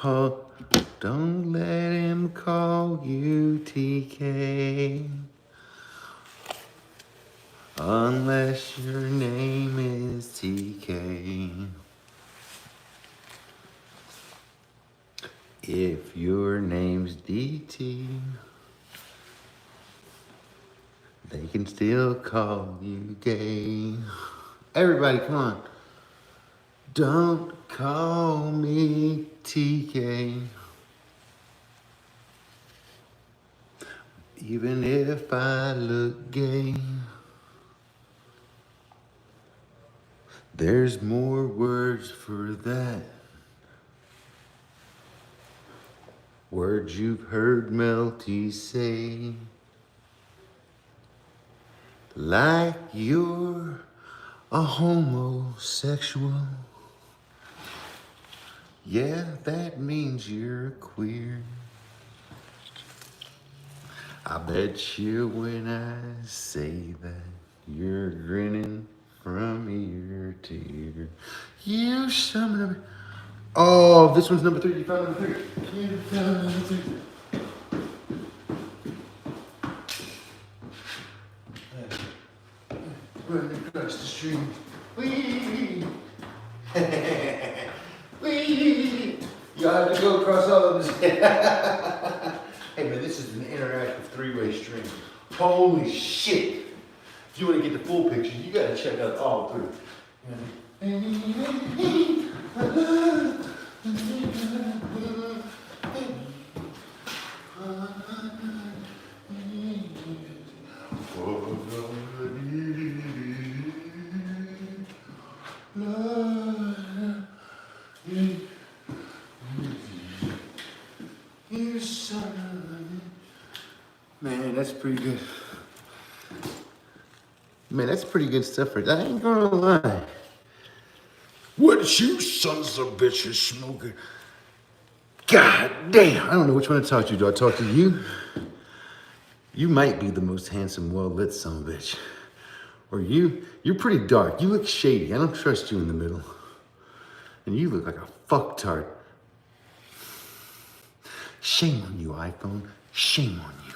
Oh, don't let him call you TK unless your name is TK. If your name's DT, they can still call you gay. Everybody, come on. Don't call me TK. Even if I look gay, there's more words for that. Words you've heard Melty say. Like you're a homosexual. Yeah, that means you're queer. I bet you when I say that, you're grinning from ear to ear. You son of a... Oh, this one's number 3. You found number 3. You found number 3. Running across the street. Wee! Wee! You have to go across all of this. Hey man, this is an interactive 3-way stream. Holy shit! If you want to get the full picture, you gotta check out all 3. You son of a... Man, that's pretty good. Man, that's pretty good stuff for that. I ain't gonna lie. What you sons of bitches smoking? God damn. I don't know which one to talk to. Do I talk to you? You might be the most handsome, well-lit son of a bitch. Or you're pretty dark. You look shady. I don't trust you in the middle. And you look like a fucktard. Shame on you, iPhone. Shame on you.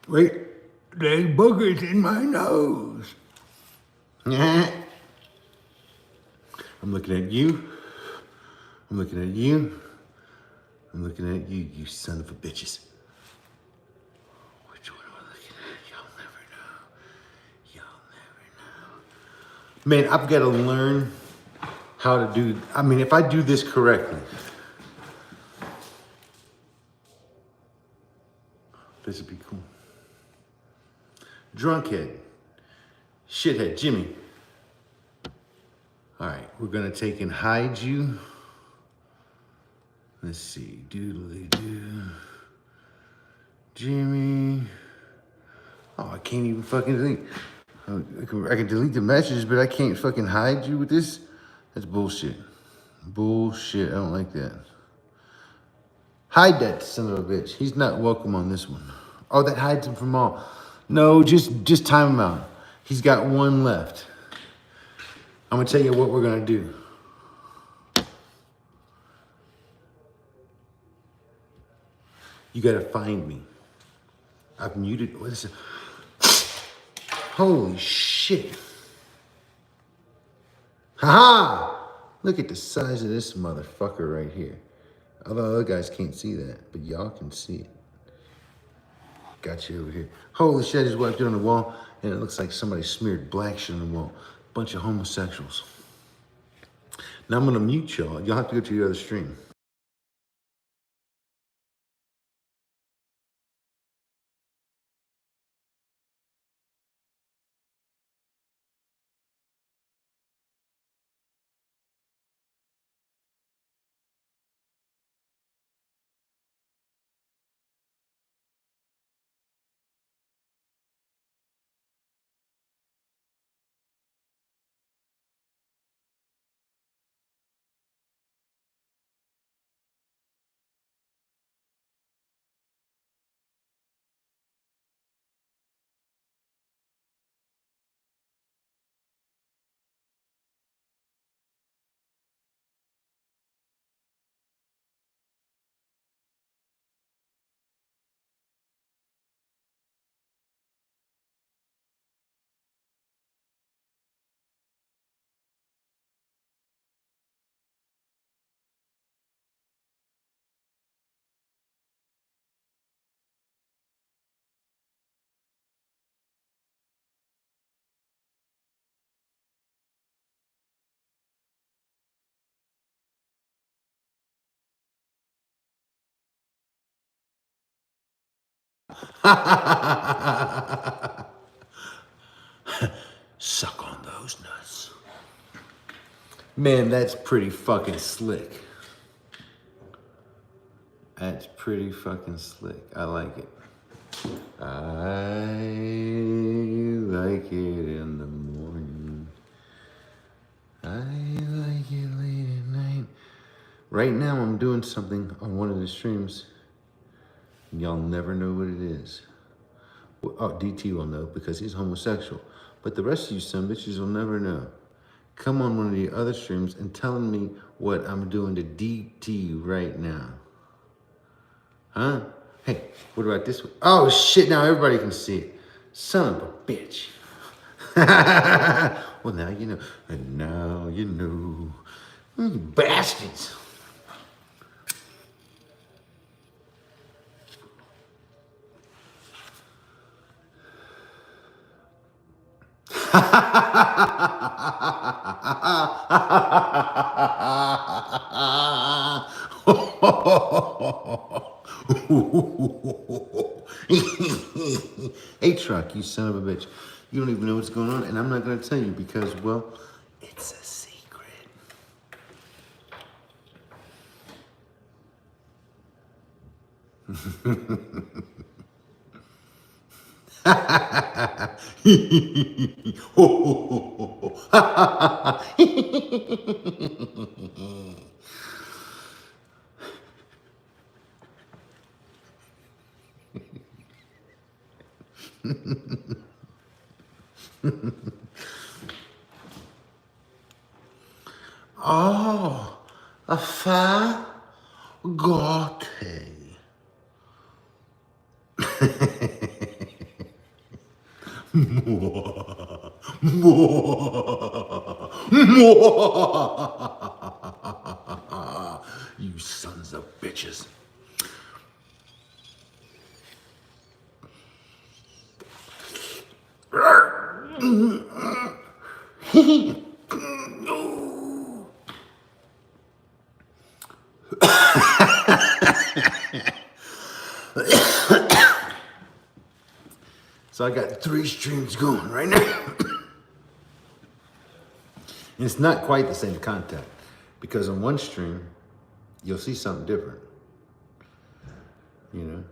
Wait, there's boogers in my nose. I'm looking at you. I'm looking at you. I'm looking at you, you son of a bitches. Which one am I looking at? Y'all never know. Y'all never know. Man, I've got to learn how to do, I mean, if I do this correctly, this would be cool. Drunkhead. Shithead, Jimmy. All right, we're gonna take and hide you. Let's see, doodly doo. Jimmy. Oh, I can't even fucking delete. I can delete the messages, but I can't fucking hide you with this? That's bullshit. Bullshit, I don't like that. Hide that son of a bitch. He's not welcome on this one. Oh, that hides him from all. No, just time him out. He's got 1 left. I'm gonna tell you what we're gonna do. You gotta find me. I've muted, what is it? Holy shit. Ha-ha! Look at the size of this motherfucker right here. Although other guys can't see that, but y'all can see it. Got you over here. Holy shit, I just wiped it on the wall, and it looks like somebody smeared black shit on the wall. Bunch of homosexuals. Now I'm gonna mute y'all. Y'all have to go to your other stream. Suck on those nuts. Man, that's pretty fucking slick. That's pretty fucking slick. I like it. I like it in the morning. I like it late at night. Right now I'm doing something on one of the streams. Y'all never know what it is. Well, oh, DT will know because he's homosexual. But the rest of you some bitches will never know. Come on one of the other streams and telling me what I'm doing to DT right now. Huh? Hey, what about this one? Oh shit, now everybody can see it. Son of a bitch. Well, now you know. And now you know. You bastards. Hey, Truck, you son of a bitch. You don't even know what's going on, and I'm not going to tell you because, well, it's a secret. Oh, a fagote. You sons of bitches. So I got 3 streams going right now. And it's not quite the same content because on one stream, you'll see something different. You know?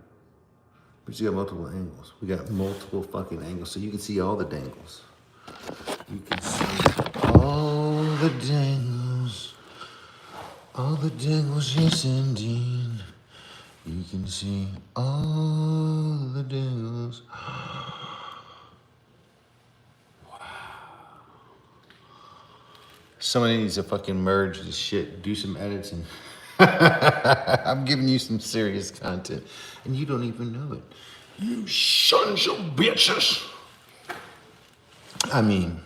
But you got multiple angles. We got multiple fucking angles, so you can see all the dangles. You can see all the dangles. All the dangles, yes indeed. You can see all the dangles. Somebody needs to fucking merge this shit, do some edits, and I'm giving you some serious content, and you don't even know it. You sons of bitches. I mean,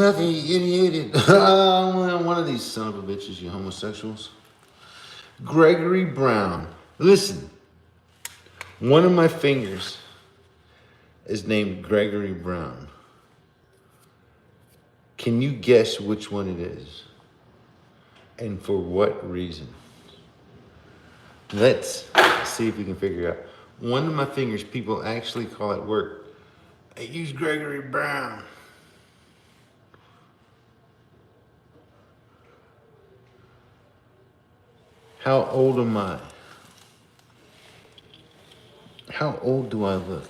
nothing, you idiot. One of these son of a bitches, you homosexuals. Gregory Brown. Listen, one of my fingers is named Gregory Brown. Can you guess which one it is? And for what reason? Let's see if we can figure out. One of my fingers, people actually call at work, I use Gregory Brown. How old am I? How old do I look?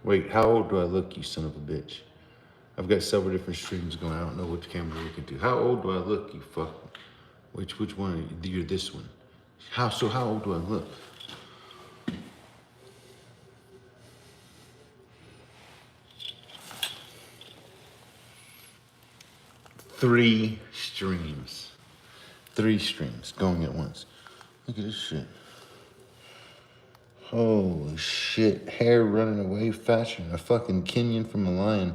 Wait, how old do I look, you son of a bitch? I've got several different streams going. I don't know which camera you're looking to. How old do I look, you fuck? Which one are you? You're this one. How old do I look? Three streams going at once. Look at this shit. Holy shit. Hair running away faster than a fucking Kenyan from a lion.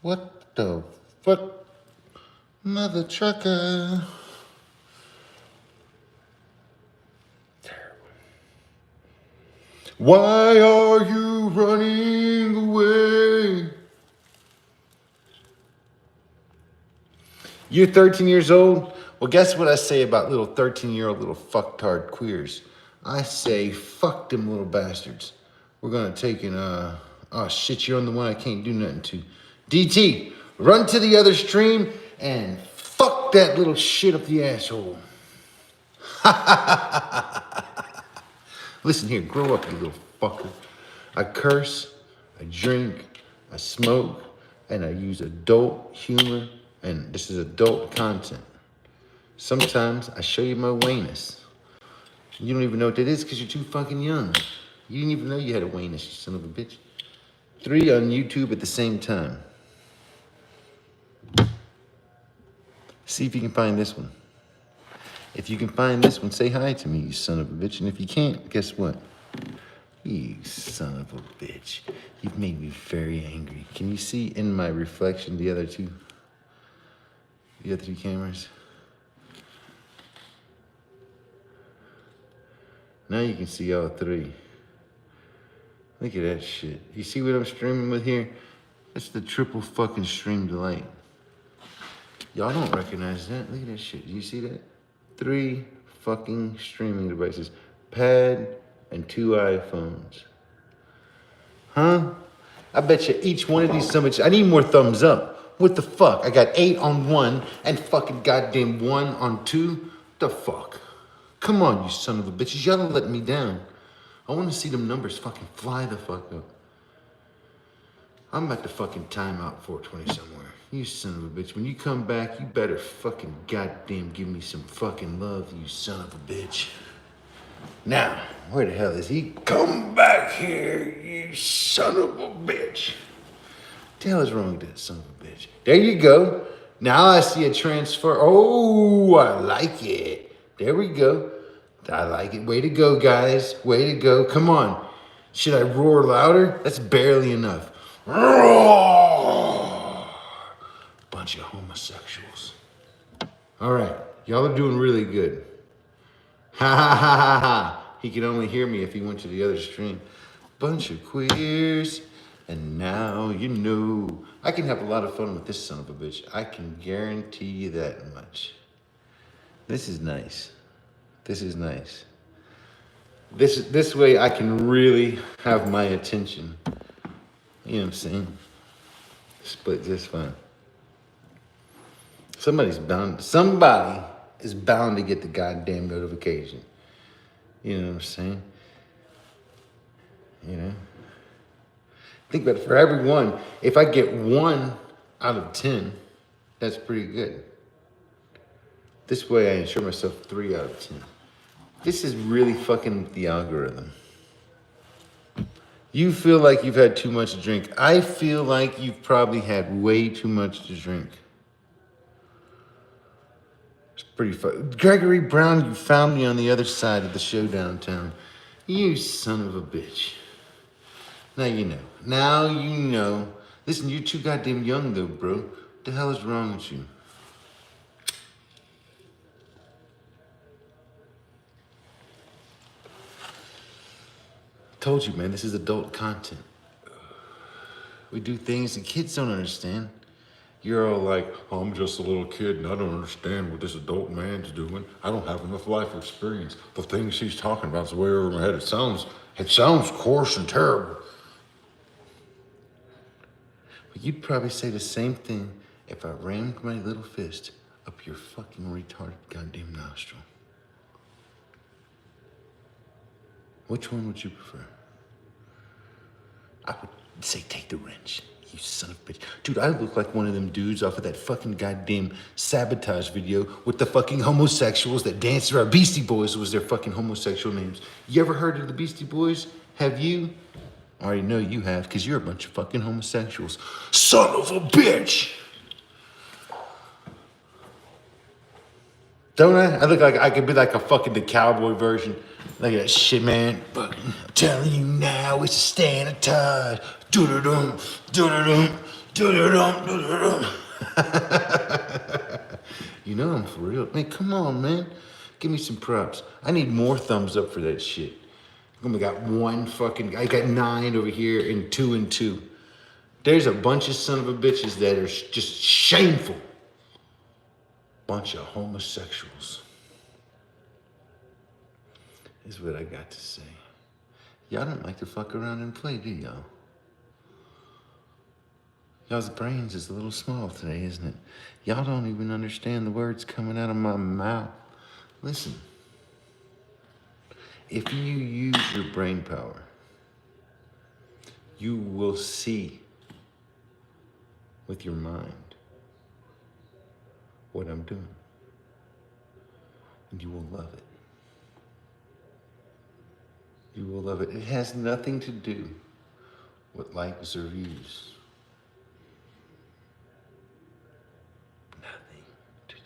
What the fuck? Mother trucker. Why are you running away? You're 13 years old? Well, guess what I say about little 13-year-old little fucktard queers? I say, fuck them little bastards. We're gonna take and, oh shit, you're on the one I can't do nothing to. DT, run to the other stream and fuck that little shit up the asshole. Listen here, grow up, you little fucker. I curse, I drink, I smoke, and I use adult humor, and this is adult content. Sometimes I show you my wayness. You don't even know what that is because you're too fucking young. You didn't even know you had a wayness, you son of a bitch. 3 on YouTube at the same time. See if you can find this one. If you can find this one, say hi to me, you son of a bitch. And if you can't, guess what? You son of a bitch. You've made me very angry. Can you see in my reflection the other two? The other two cameras? Now you can see all 3. Look at that shit. You see what I'm streaming with here? That's the triple fucking stream delight. Y'all don't recognize that. Look at that shit. Do you see that? 3 fucking streaming devices. Pad and 2 iPhones. Huh? I bet you each one of these summits, I need more thumbs up. What the fuck? I got 8 on 1 and fucking goddamn 1 on 2? The fuck? Come on, you son of a bitches. Y'all don't let me down. I want to see them numbers fucking fly the fuck up. I'm about to fucking time out 420 somewhere. You son of a bitch. When you come back, you better fucking goddamn give me some fucking love, you son of a bitch. Now, where the hell is he? Come back here, you son of a bitch. What the hell is wrong with that son of a bitch? There you go. Now I see a transfer. Oh, I like it. There we go. I like it. Way to go, guys. Way to go. Come on. Should I roar louder? That's barely enough. Roar! Bunch of homosexuals. All right. Y'all are doing really good. Ha ha ha ha ha. He could only hear me if he went to the other stream. Bunch of queers. And now you know. I can have a lot of fun with this son of a bitch. I can guarantee you that much. This is nice. This is nice. This way I can really have my attention. You know what I'm saying? Split just fine. Somebody is bound to get the goddamn notification. You know what I'm saying? You know? Think about it, for every one, if I get 1 out of 10, that's pretty good. This way I ensure myself 3 out of 10. This is really fucking with the algorithm. You feel like you've had too much to drink. I feel like you've probably had way too much to drink. It's pretty fun. Gregory Brown, you found me on the other side of the show downtown. You son of a bitch. Now you know. Now you know. Listen, you're too goddamn young though, bro. What the hell is wrong with you? Told you, man, this is adult content. We do things that kids don't understand. You're all like, oh, I'm just a little kid and I don't understand what this adult man's doing. I don't have enough life experience. The things he's talking about is way over my head. It sounds coarse and terrible. But you'd probably say the same thing if I rammed my little fist up your fucking retarded goddamn nostril. Which one would you prefer? I would say take the wrench, you son of a bitch. Dude, I look like one of them dudes off of that fucking goddamn Sabotage video with the fucking homosexuals that danced around. Beastie Boys was their fucking homosexual names. You ever heard of the Beastie Boys? Have you? I already know you have, because you're a bunch of fucking homosexuals. Son of a bitch! Don't I? I look like I could be like a fucking the cowboy version. Look at that shit, man. But I'm telling you now, it's a stand of tide. Do-da-dum, do-da-dum, do-da-dum, do-da-dum. You know I'm for real. Man, come on, man. Give me some props. I need more thumbs up for that shit. I only got I got 9 over here and 2 and 2. There's a bunch of son of a bitches that are just shameful. Bunch of homosexuals. Is what I got to say. Y'all don't like to fuck around and play, do y'all? Y'all's brains is a little small today, isn't it? Y'all don't even understand the words coming out of my mouth. Listen, if you use your brain power, you will see with your mind what I'm doing. And you will love it. You will love it. It has nothing to do with likes or views. Nothing to do.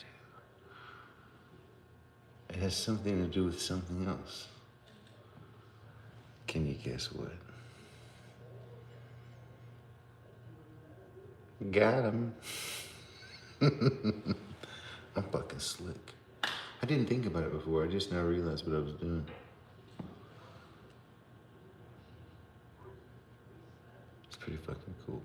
It has something to do with something else. Can you guess what? Got him. I'm fucking slick. I didn't think about it before. I just now realized what I was doing. It's pretty fucking cool.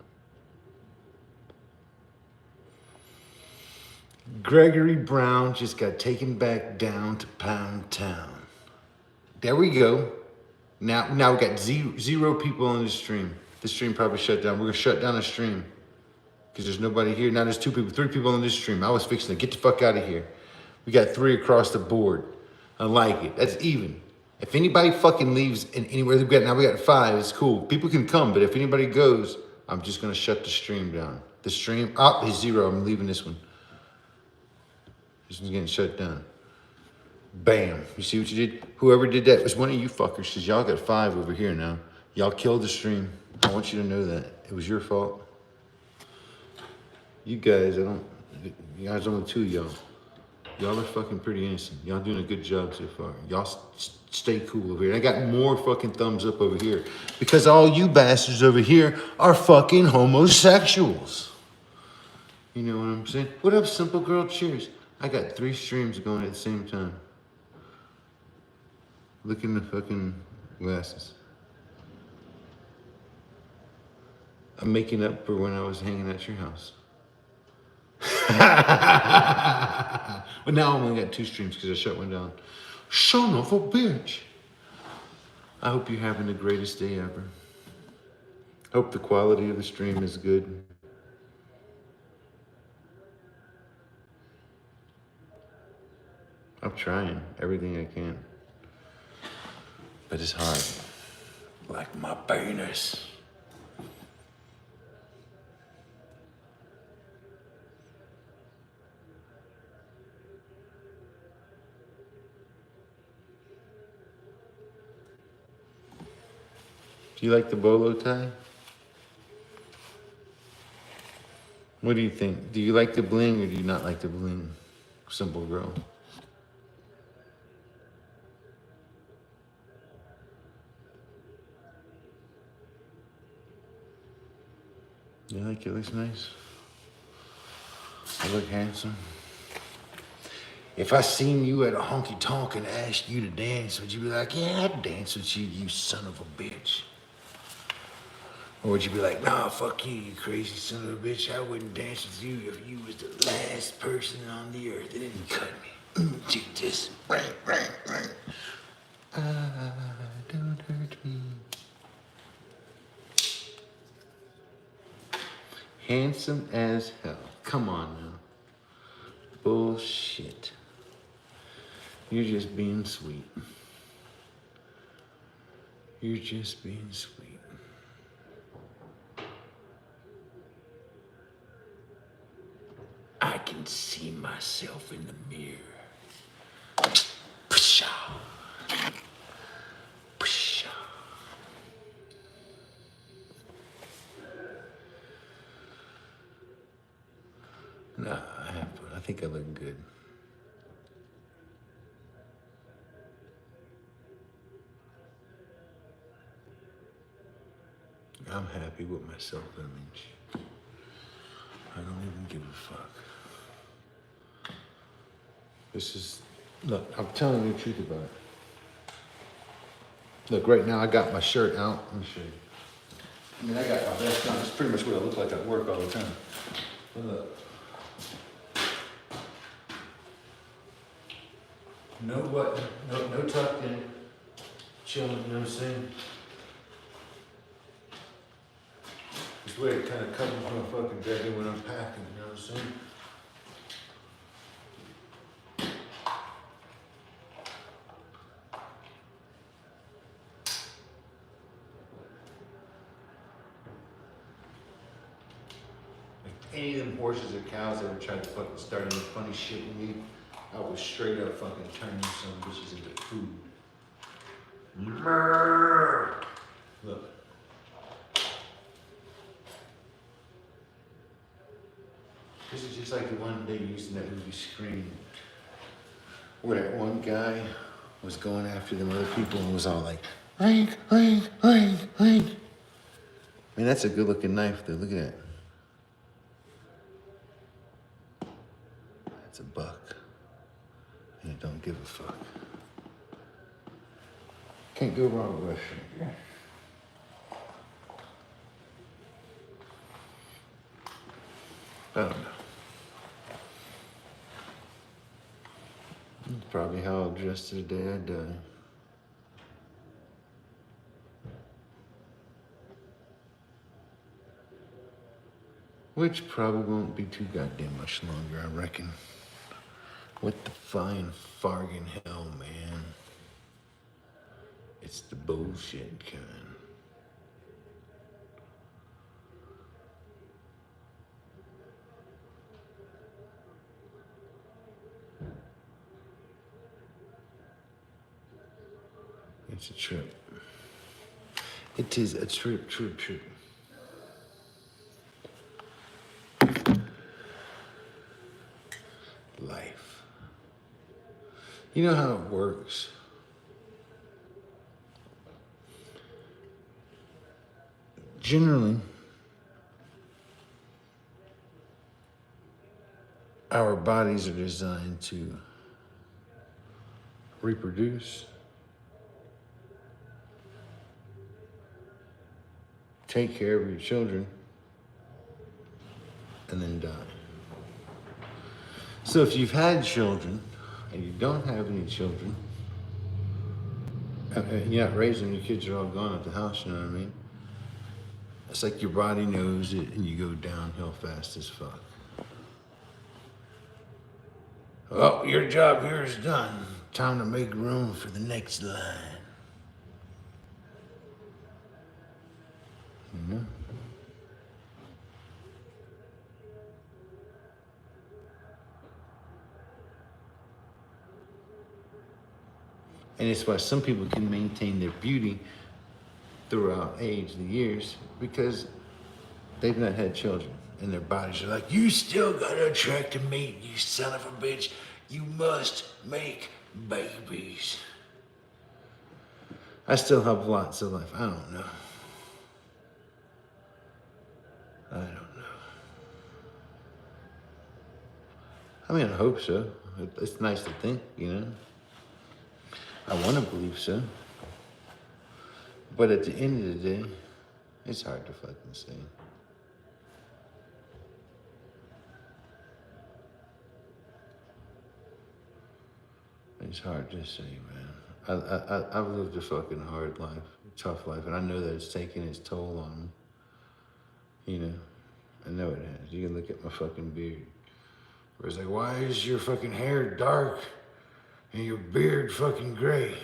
Gregory Brown just got taken back down to Pound Town. There we go. Now we got zero people on the stream. The stream probably shut down. We're gonna shut down the stream because there's nobody here. Now there's 2 people, 3 people on this stream. I was fixing to get the fuck out of here. We got 3 across the board. I like it. That's even. If anybody fucking leaves in anywhere, we got 5. It's cool. People can come, but if anybody goes, I'm just gonna shut the stream down. The stream is 0. I'm leaving this one. This one's getting shut down. Bam. You see what you did? Whoever did that was one of you fuckers, because y'all got 5 over here now. Y'all killed the stream. I want you to know that. It was your fault. You guys, only 2 of y'all. Y'all are fucking pretty innocent. Y'all doing a good job so far. Y'all stay cool over here. I got more fucking thumbs up over here because all you bastards over here are fucking homosexuals. You know what I'm saying? What up, Simple Girl? Cheers. I got 3 streams going at the same time. Look in the fucking glasses. I'm making up for when I was hanging at your house. But now I only got 2 streams because I shut one down. Son of a bitch. I hope you're having the greatest day ever. Hope the quality of the stream is good. I'm trying everything I can. But it's hard. Like my penis. Do you like the bolo tie? What do you think? Do you like the bling or do you not like the bling? Simple Girl. You like it? Looks nice. I look handsome. If I seen you at a honky tonk and asked you to dance, would you be like, yeah, I'd dance with you, you son of a bitch? Or would you be like, nah, fuck you, you crazy son of a bitch. I wouldn't dance with you if you was the last person on the earth that didn't cut me. Take this. Right. Don't hurt me. Handsome as hell. Come on now. Bullshit. You're just being sweet. You're just being sweet. I can see myself in the mirror. Pshaw. Pshaw. Nah, I think I look good. I'm happy with my self-image. I don't even give a fuck. This is, look, I'm telling you the truth about it. Look, right now I got my shirt out. Let me show you. I mean, I got my vest on. It's pretty much what I look like at work all the time. But look. No button, no tucked in. Chilling, you know what I'm saying? This way it kind of covers my fucking jacket when I'm packing, you know what I'm saying? Any of them horses or cows ever tried to fucking start any funny shit with me, I would straight up fucking turn you some bitches into food. Look. This is just like the one they used in that movie Scream, where that one guy was going after them other people and was all like, oink, oink, oink, oink. I mean, that's a good looking knife though, look at that. That's a buck. And it don't give a fuck. Can't go wrong with Russian. I don't know. That's probably how I'll dress the day I die. Which probably won't be too goddamn much longer, I reckon. What the fine fargan hell, man. It's the bullshit kind. It's a trip. It is a trip. Life. You know how it works. Generally, our bodies are designed to reproduce, take care of your children, and then die. So if you've had children and you don't have any children, and you're not raising, your kids are all gone at the house, you know what I mean? It's like your body knows it and you go downhill fast as fuck. Well, your job here is done. Time to make room for the next line. You know? And it's why some people can maintain their beauty throughout age, the years, because they've not had children. And their bodies are like, you still got an attractive mate, you son of a bitch. You must make babies. I still have lots of life. I don't know. I mean, I hope so. It's nice to think, you know. I want to believe so. But at the end of the day, it's hard to fucking say. It's hard to say, man. I've lived a fucking hard life, tough life, and I know that it's taking its toll on me. You know, I know it has. You can look at my fucking beard. Where it's like, why is your fucking hair dark and your beard fucking gray?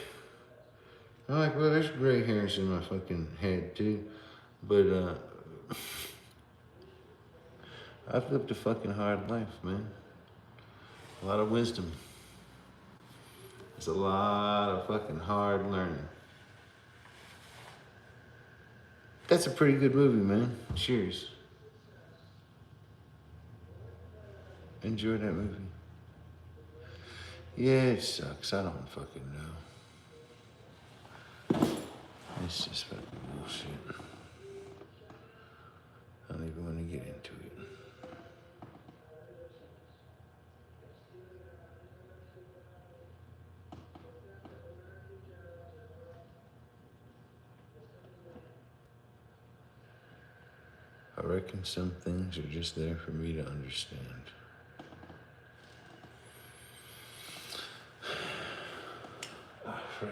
I'm like, well, there's gray hairs in my fucking head too, but I've lived a fucking hard life, man. A lot of wisdom. It's a lot of fucking hard learning. That's a pretty good movie, man. Cheers. Enjoy that movie. Yeah, it sucks. I don't fucking know. It's just fucking bullshit. I don't even want to get into it. I reckon some things are just there for me to understand. Ah, freaking.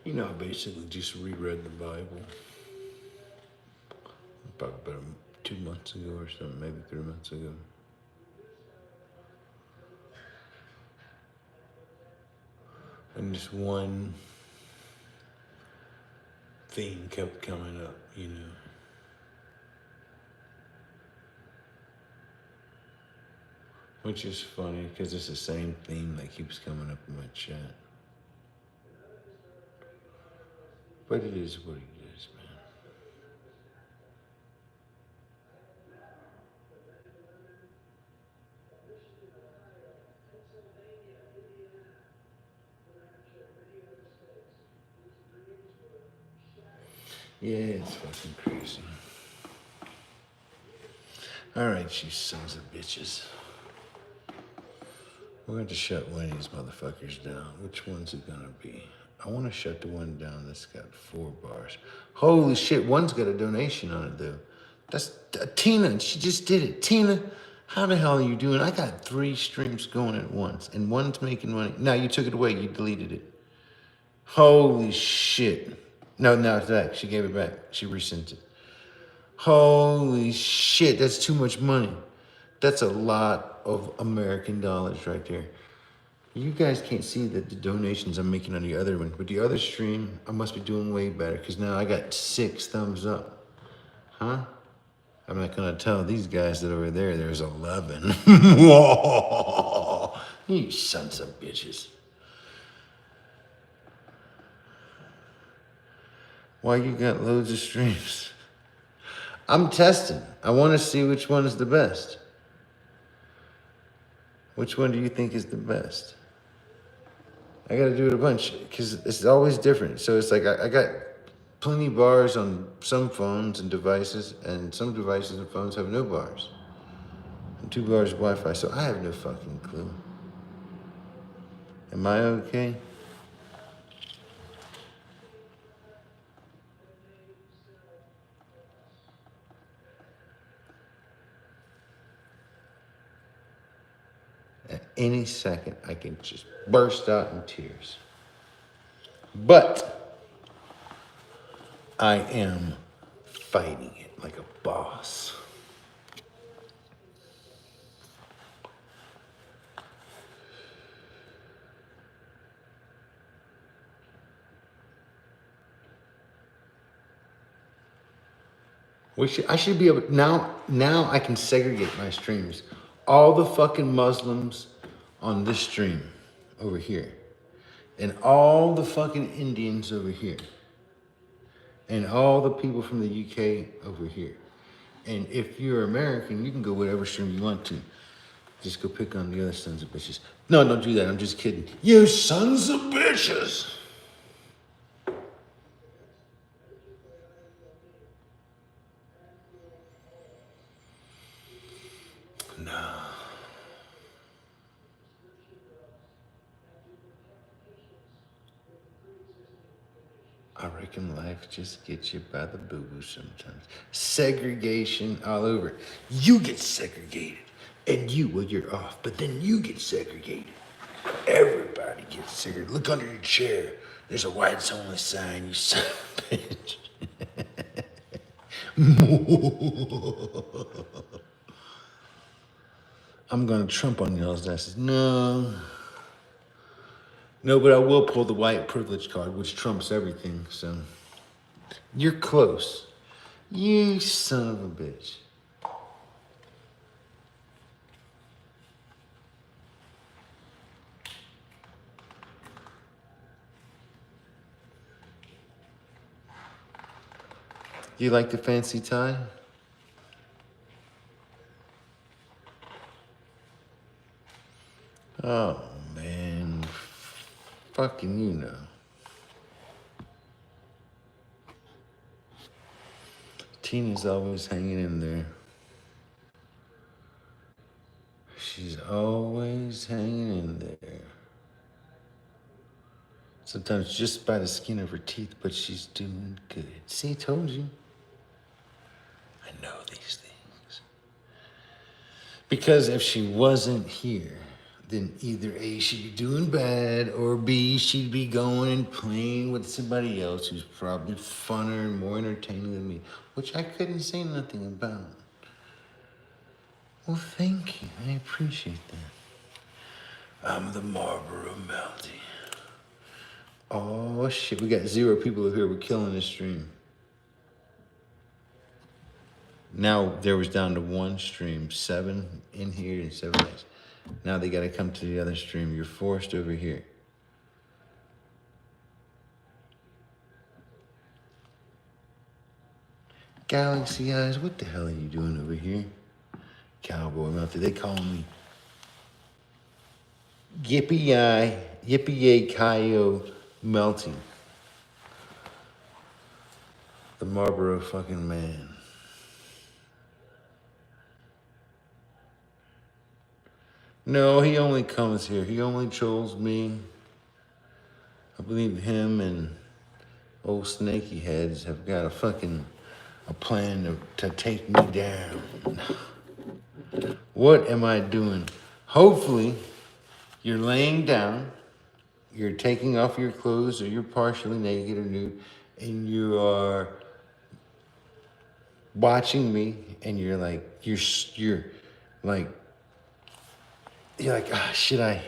You know, I basically just reread the Bible about 2 months ago or something, maybe 3 months ago. And just one theme kept coming up, you know. Which is funny, because it's the same theme that keeps coming up in my chat. But it is what it is, man. Yeah, it's fucking crazy. Alright, you sons of bitches. We're going to shut one of these motherfuckers down. Which one's it gonna be? I want to shut the one down that's got 4 bars. Holy shit, one's got a donation on it, though. That's Tina, she just did it. Tina, how the hell are you doing? I got 3 streams going at once, and one's making money. Now, you took it away. You deleted it. Holy shit. No, it's back. She gave it back. She resent it. Holy shit, that's too much money. That's a lot of American dollars right there. You guys can't see the donations I'm making on the other one, but the other stream, I must be doing way better because now I got 6 thumbs up. Huh? I'm not gonna tell these guys that over there's 11. You sons of bitches. Why you got loads of streams? I'm testing. I want to see which one is the best. Which one do you think is the best? I got to do it a bunch because it's always different. So it's like I got plenty bars on some phones and devices, and some devices and phones have no bars. And 2 bars of Wi-Fi, so I have no fucking clue. Am I okay? At any second, I can just burst out in tears. But I am fighting it like a boss. I should be able, now I can segregate my streams. All the fucking Muslims on this stream over here. And all the fucking Indians over here. And all the people from the UK over here. And if you're American, you can go whatever stream you want to. Just go pick on the other sons of bitches. No, don't do that. I'm just kidding. You sons of bitches. No. I reckon life just gets you by the boo-boo sometimes. Segregation all over. You get segregated. And you're off. But then you get segregated. Everybody gets segregated. Look under your chair. There's a whites only sign, you son of a bitch. I'm gonna Trump on y'all's asses. No. No, but I will pull the white privilege card, which trumps everything, so. You're close. You son of a bitch. You like the fancy tie? Oh, man. Fucking you know. Tina's always hanging in there. She's always hanging in there. Sometimes just by the skin of her teeth, but she's doing good. See, told you. I know these things. Because if she wasn't here, then either A, she'd be doing bad, or B, she'd be going and playing with somebody else who's probably funner and more entertaining than me, which I couldn't say nothing about. Well, thank you. I appreciate that. I'm the Marlboro Melty. Oh, shit. We got 0 people here. We're killing this stream. Now there was down to 1 stream. 7 in here and 7 next. Now they got to come to the other stream. You're forced over here. Galaxy Eyes, what the hell are you doing over here? Cowboy Melty. They call me Yippee-Yay Kyo Melty. The Marlboro fucking man. No, he only comes here. He only trolls me. I believe him and old SlothyHeads have got a plan to take me down. What am I doing? Hopefully, you're laying down, you're taking off your clothes, or you're partially naked or nude, and you are watching me, and you're like, should I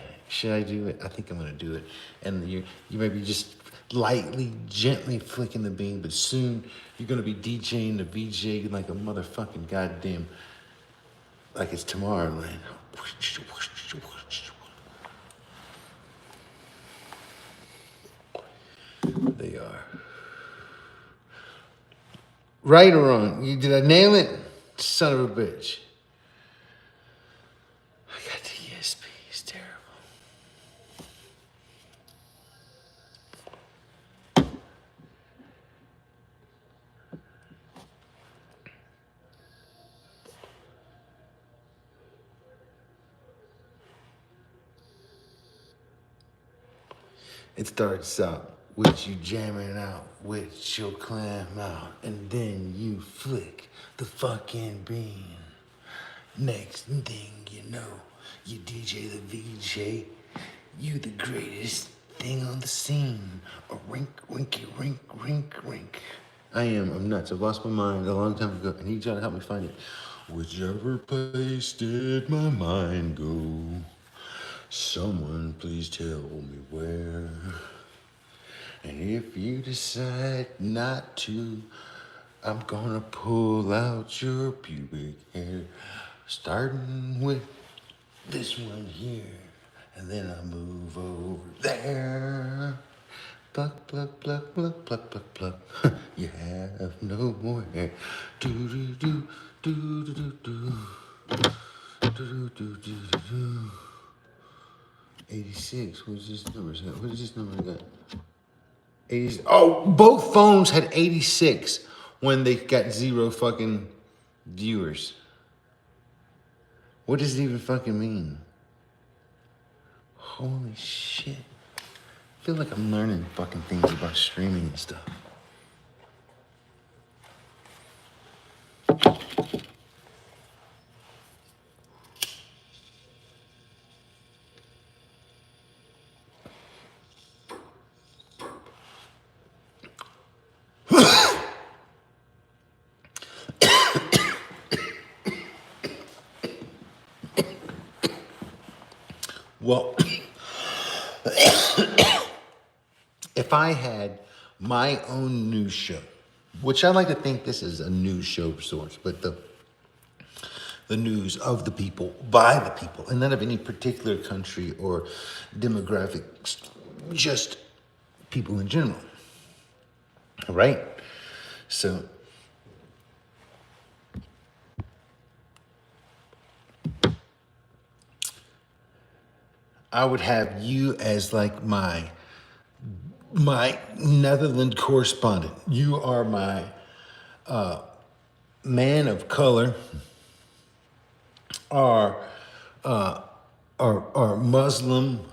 do it? I think I'm gonna do it. And you may be just lightly, gently flicking the bean, but soon you're gonna be DJing the VJ like a motherfucking goddamn, like it's Tomorrowland. They are. Right or wrong? Did I nail it? Son of a bitch. I got the ESP. It's terrible. It starts out with you jamming out with your clam out, and then you flick the fucking bean. Next thing you know, you DJ the VJ. You the greatest thing on the scene. A rink, rinky, rink, rink, rink. I'm nuts. I've lost my mind a long time ago. I need y'all to help me find it. Whichever place did my mind go? Someone please tell me where. And if you decide not to, I'm gonna pull out your pubic hair. Starting with this one here. And then I move over there. Pluck, pluck, pluck, pluck, pluck, pluck, pluck. You have no more hair. Do do do do do do do. Do do do do do. 86. What's this number? What is this number got? 80. Oh, both phones had 86 when they got 0 fucking viewers. What does it even fucking mean? Holy shit. I feel like I'm learning fucking things about streaming and stuff. Well, if I had my own news show, which I like to think this is a news show of sorts, but the news of the people, by the people, and not of any particular country or demographic, just people in general, right? So I would have you as like my Netherlands correspondent. You are my man of color, our our Muslim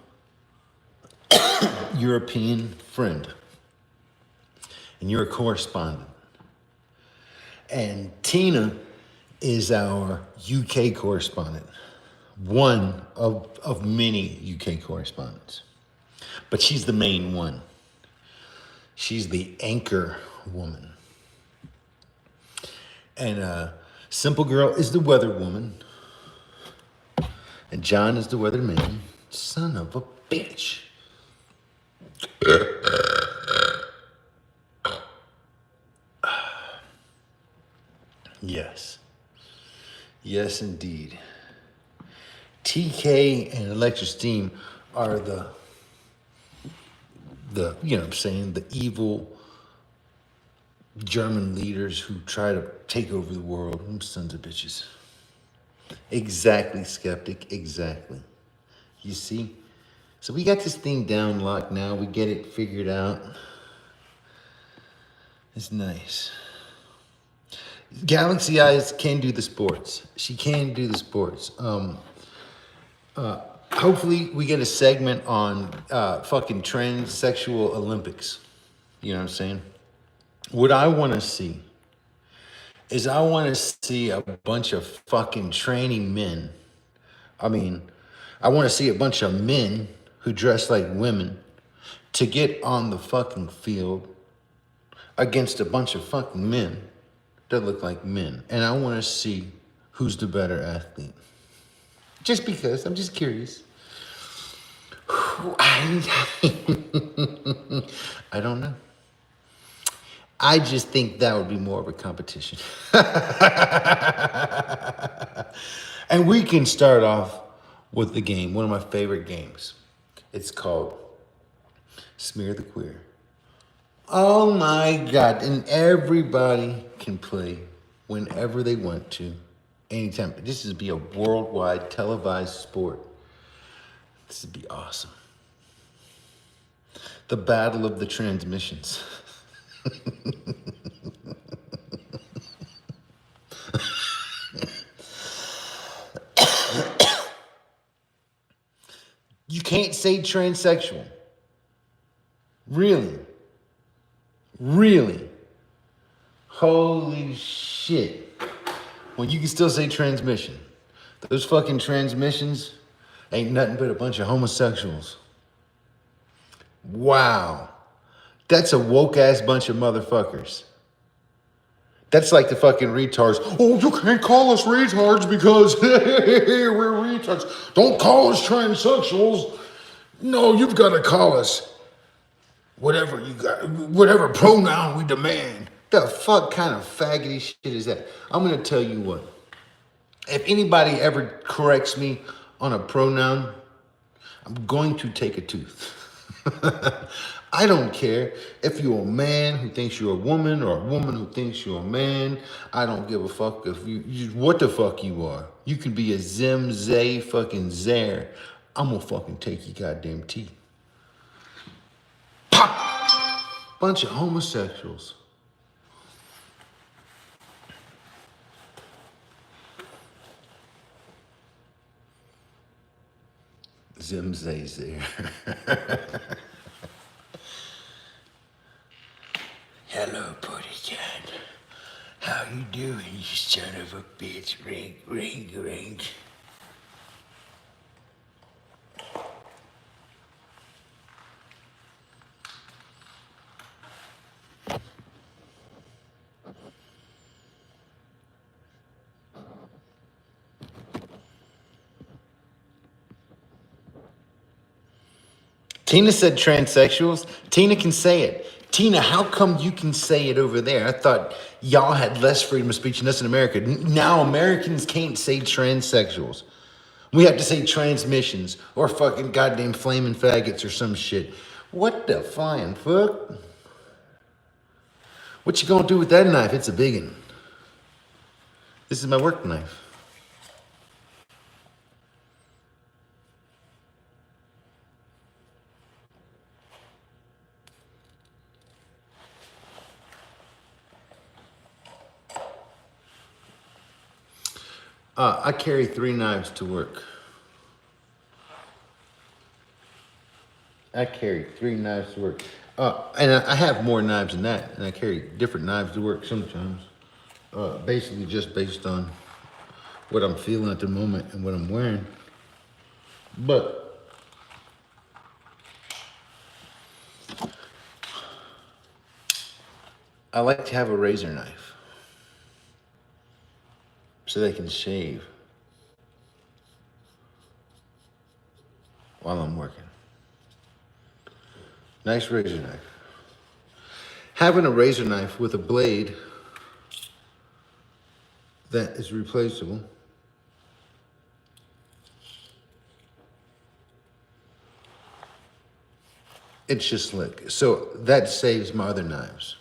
European friend, and you're a correspondent. And Tina is our UK correspondent, one of many UK correspondents, but she's the main one. She's the anchor woman. And Simple Girl is the weather woman. And John is the weatherman. Son of a bitch. Yes. Yes, indeed. TK and Electric Steam are the you know what I'm saying, the evil German leaders who try to take over the world. Them sons of bitches. Exactly, skeptic, exactly. You see? So we got this thing down locked now. We get it figured out. It's nice. Galaxy Eyes can do the sports. She can do the sports. Hopefully we get a segment on fucking transsexual Olympics. You know what I'm saying? What I want to see is I want to see a bunch of fucking training men. I mean, I want to see a bunch of men who dress like women to get on the fucking field against a bunch of fucking men that look like men. And I want to see who's the better athlete. Just because, I'm just curious. I don't know. I just think that would be more of a competition. And we can start off with the game, one of my favorite games. It's called Smear the Queer. Oh my God. And everybody can play whenever they want to, anytime. This would be a worldwide televised sport. This would be awesome. The battle of the transmissions. You can't say transsexual. Really? Really? Holy shit. Well, you can still say transmission. Those fucking transmissions ain't nothing but a bunch of homosexuals. Wow. That's a woke ass bunch of motherfuckers. That's like the fucking retards. Oh, you can't call us retards because we're retards. Don't call us transsexuals. No, you've got to call us whatever you got, whatever pronoun we demand. The fuck kind of faggoty shit is that? I'm gonna tell you what. If anybody ever corrects me on a pronoun, I'm going to take a tooth. I don't care if you're a man who thinks you're a woman or a woman who thinks you're a man. I don't give a fuck if you what the fuck you are. You can be a zim, zay, fucking zare. I'm gonna fucking take your goddamn teeth. Pop! Bunch of homosexuals. Zim, zay, zare. Hello, Pussycat. How you doing, you son of a bitch? Ring, ring, ring. Tina said transsexuals. Tina can say it. Tina, how come you can say it over there? I thought y'all had less freedom of speech than us in America. Now Americans can't say transsexuals. We have to say transmissions or fucking goddamn flaming faggots or some shit. What the flying fuck? What you gonna do with that knife? It's a big one. This is my work knife. I carry 3 knives to work. I carry 3 knives to work. And I have more knives than that, and I carry different knives to work sometimes. Basically just based on what I'm feeling at the moment and what I'm wearing. But I like to have a razor knife so they can shave while I'm working. Nice razor knife. Having a razor knife with a blade that is replaceable it's just slick. So that saves my other knives.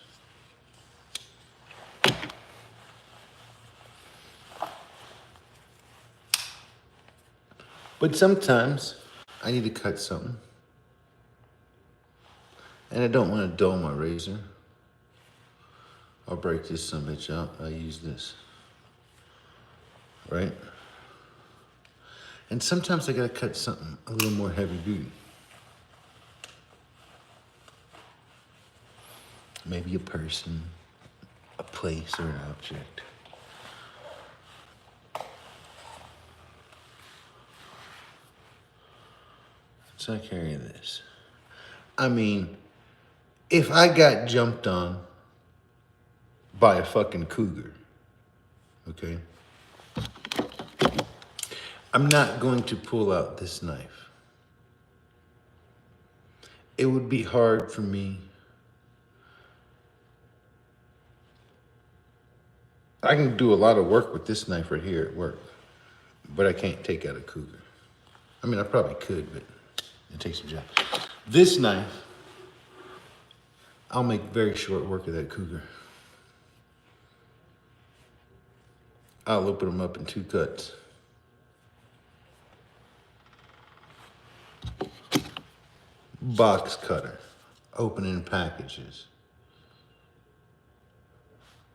But sometimes I need to cut something. And I don't want to dull my razor. I'll break this son of a bitch out. I use this. Right? And sometimes I gotta cut something a little more heavy duty. Maybe a person, a place, or an object. So I carry this. I mean, if I got jumped on by a fucking cougar, okay, I'm not going to pull out this knife. It would be hard for me. I can do a lot of work with this knife right here at work, but I can't take out a cougar. I mean, I probably could, but it takes some job. This knife, I'll make very short work of that cougar. I'll open them up in 2 cuts. Box cutter, opening packages.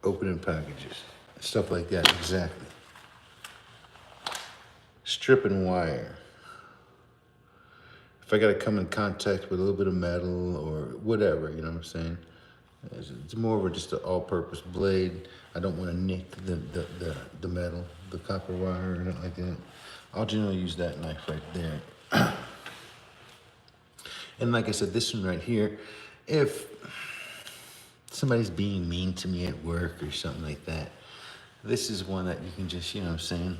Opening packages, stuff like that, exactly. Stripping wire. If I gotta come in contact with a little bit of metal or whatever, you know what I'm saying? It's more of just an all-purpose blade. I don't want to nick the metal, the copper wire or anything like that. I'll generally use that knife right there. And like I said, this one right here, if somebody's being mean to me at work or something like that, this is one that you can just, you know what I'm saying?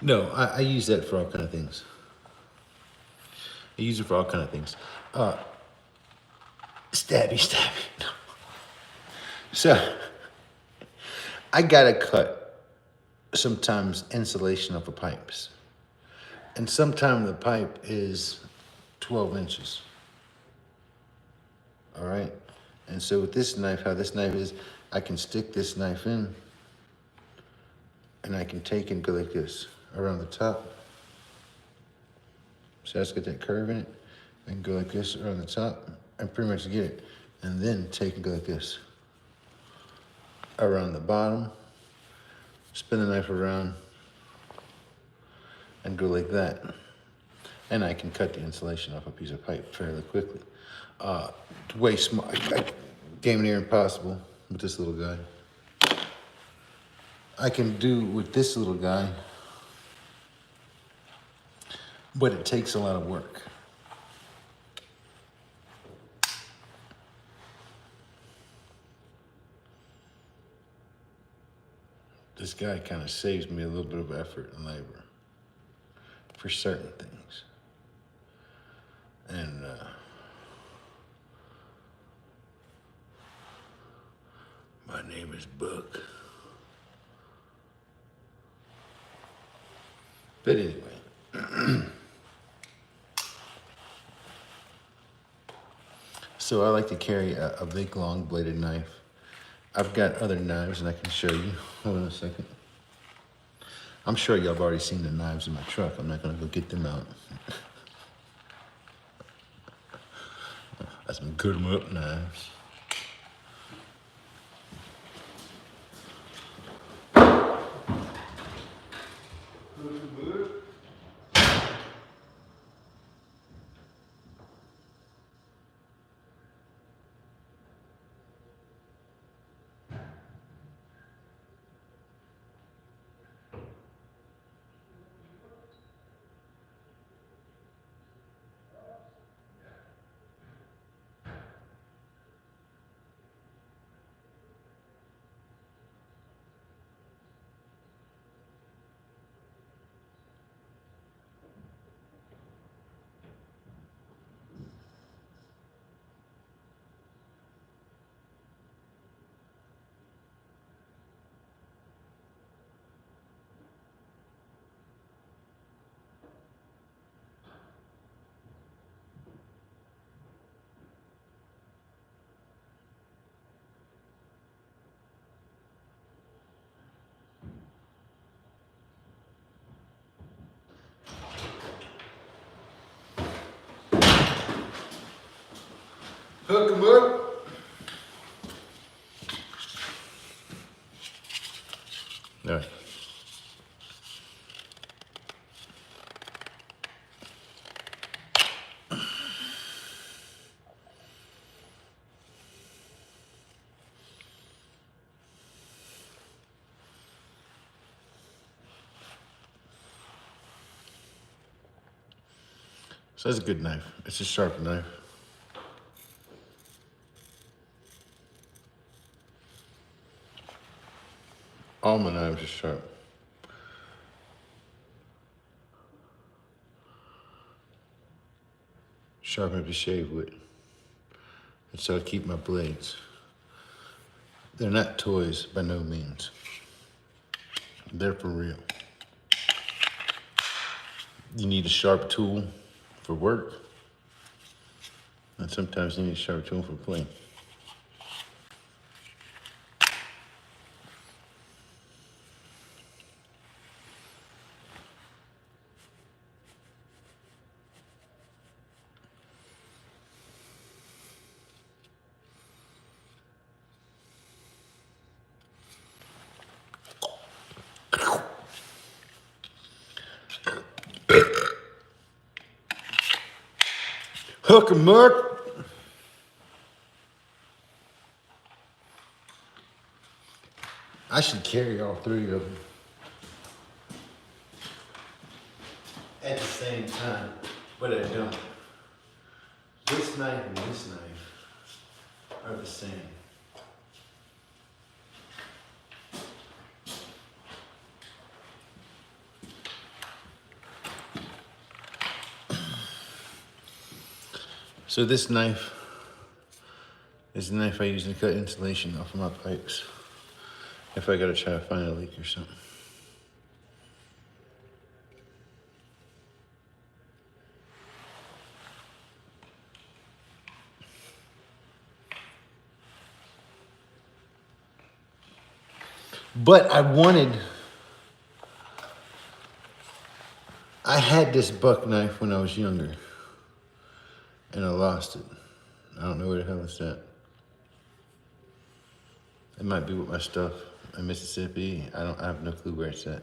No, I use that for all kind of things. I use it for all kind of things. Stabby. No. So, I gotta cut sometimes insulation off of pipes. And sometimes the pipe is 12 inches. All right? And so with this knife, how this knife is, I can stick this knife in and I can take and go like this around the top. So that's got that curve in it. I can go like this around the top and pretty much get it. And then take and go like this around the bottom, spin the knife around, and go like that. And I can cut the insulation off a piece of pipe fairly quickly. Way small, damn near impossible with this little guy. I can do with this little guy, but it takes a lot of work. This guy kind of saves me a little bit of effort and labor for certain things. And my name is Buck. But anyway, so I like to carry a big long bladed knife. I've got other knives and I can show you. Hold on a second. I'm sure y'all have already seen the knives in my truck. I'm not gonna go get them out. That's some good 'em up knives. Hook 'em up. There. So that's a good knife. It's a sharp knife. All my knives are sharp. Sharp enough to shave with. And so I keep my blades. They're not toys by no means. They're for real. You need a sharp tool for work, and sometimes you need a sharp tool for play. Hook 'em up. I should carry all three of them at the same time, but I don't. This knife and this knife are the same. So this knife is the knife I use to cut insulation off of my pipes if I gotta try to find a leak or something. But I had this buck knife when I was younger, and I lost it. I don't know where the hell it's at. It might be with my stuff in Mississippi. I have no clue where it's at.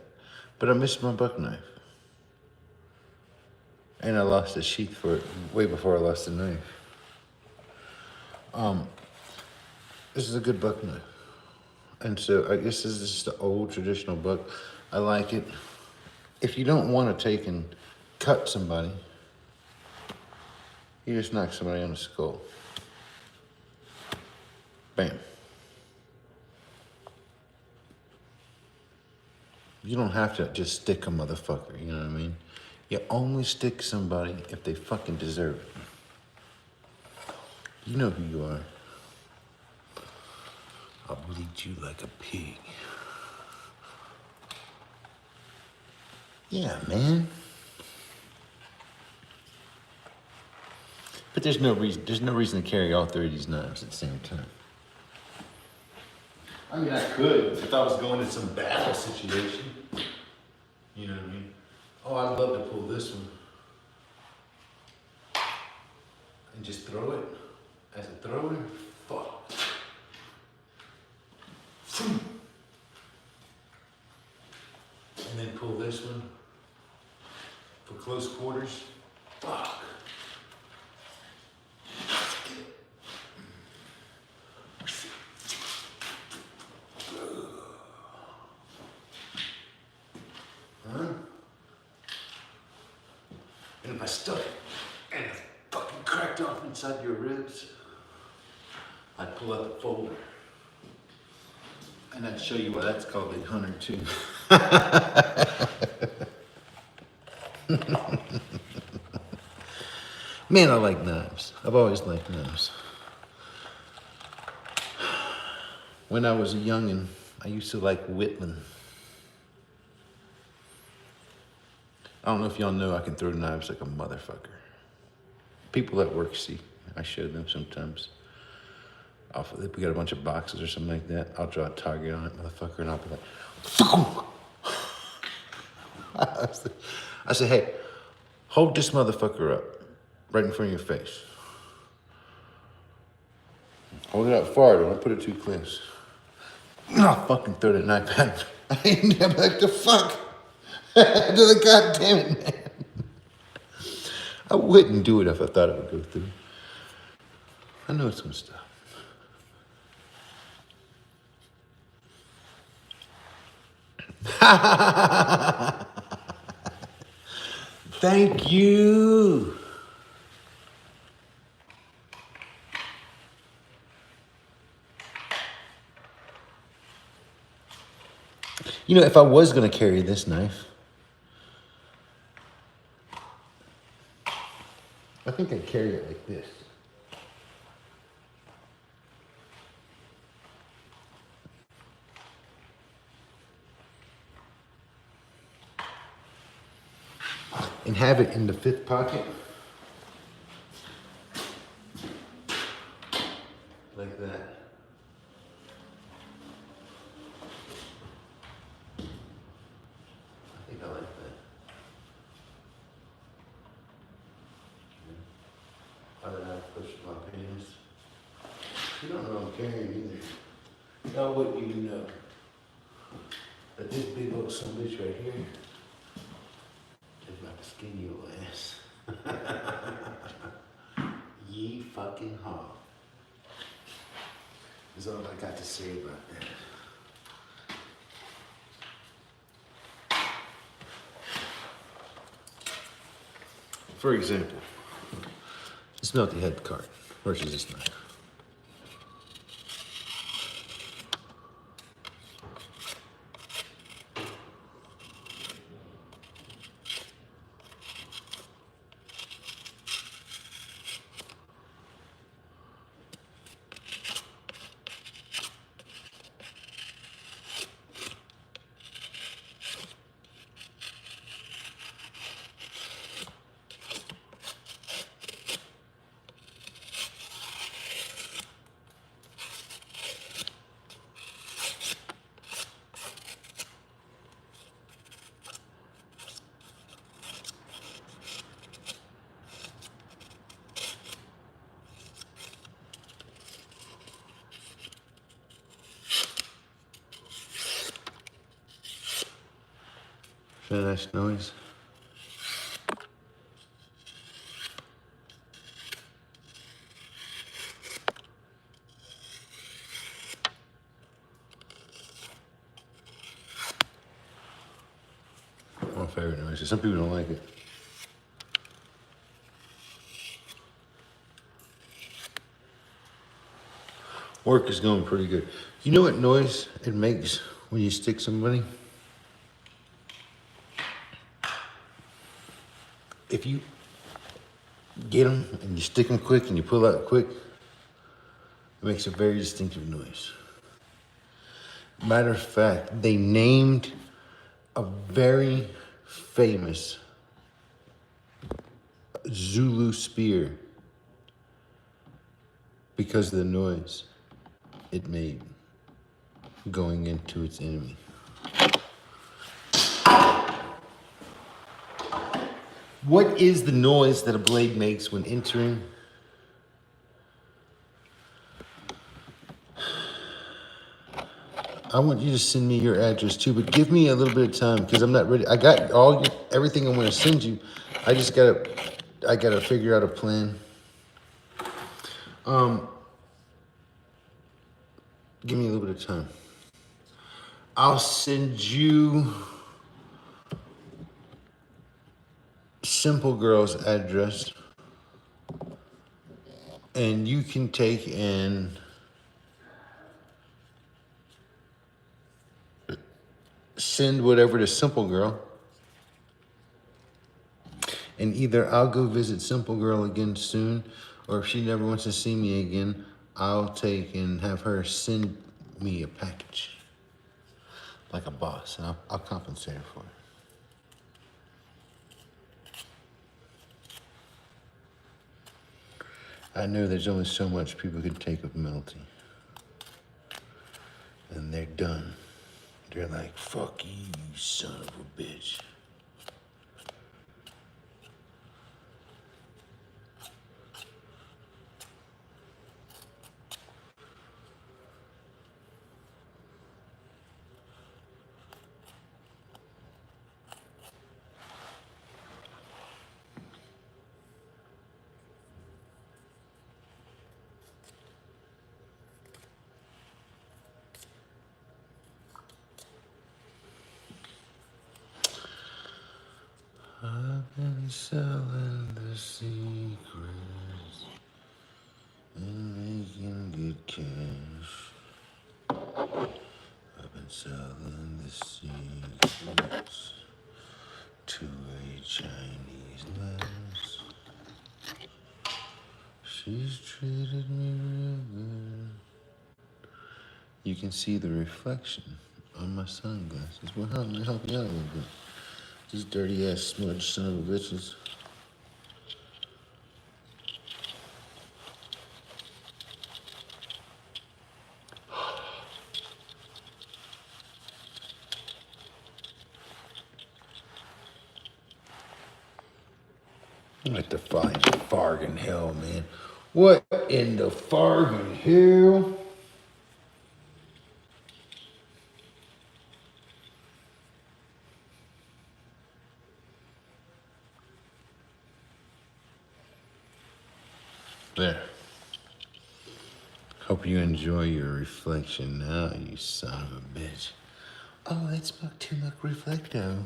But I missed my buck knife. And I lost the sheath for it way before I lost the knife. This is a good buck knife. And so I guess this is just the old traditional buck. I like it. If you don't want to take and cut somebody, you just knock somebody on the skull. Bam. You don't have to just stick a motherfucker, you know what I mean? You only stick somebody if they fucking deserve it. You know who you are. I'll bleed you like a pig. Yeah, man. But there's no reason to carry all three of these knives at the same time. I mean, I could if I was going in some battle situation. You know what I mean? Oh, I'd love to pull this one and just throw it. As a thrower, fuck. And then pull this one for close quarters. Fuck. Huh? And if I stuck it and it fucking cracked off inside your ribs, I'd pull out the folder. And I'd show you why that's called a hunter too. Man, I like knives. I've always liked knives. When I was a youngin', I used to like whittling. I don't know if y'all know I can throw knives like a motherfucker. People at work see. I show them sometimes. If we got a bunch of boxes or something like that, I'll draw a target on it, motherfucker, and I'll be like, I say, hey, hold this motherfucker up, right in front of your face. Hold it out far, don't put it too close. I'll fucking throw that knife at him. I ain't never like the fuck. The goddamn it, man. I wouldn't do it if I thought it would go through. I know it's gonna stop. Thank you. You know, if I was gonna carry this knife, I think I'd carry it like this. And have it in the fifth pocket. Like that. I think I like that. Other than I push my penis. You don't know I'm carrying either. Now what do you know? That this big old son of a bitch right here is about to skin your ass. Ye fucking hog. Is all I got to say about that. For example, the SlothyHead card versus this knife. Is that a nice noise? My favorite noise. Some people don't like it. Work is going pretty good. You know what noise it makes when you stick somebody? If you get them and you stick them quick and you pull out quick, it makes a very distinctive noise. Matter of fact, they named a very famous Zulu spear because of the noise it made going into its enemy. What is the noise that a blade makes when entering I want you to send me your address too, but give me a little bit of time because I'm not ready. I got everything I'm going to send you. I gotta figure out a plan. Give me a little bit of time. I'll send you Simple Girl's address, and you can take and send whatever to Simple Girl. And either I'll go visit Simple Girl again soon, or if she never wants to see me again, I'll take and have her send me a package. Like a boss, and I'll compensate her for it. I know there's only so much people can take of Melty. And they're done. They're like, fuck you, you son of a bitch. I've been selling the secrets and making good cash. I've been selling the secrets to a Chinese lass. She's treated me real good. You can see the reflection on my sunglasses. Well, help me help you out a little bit. These dirty ass smudge son of a bitches. What the fargan hell, man? What in the fargan hell? There. Hope you enjoy your reflection now, you son of a bitch. Oh, that's Mach 2 Mach Reflecto.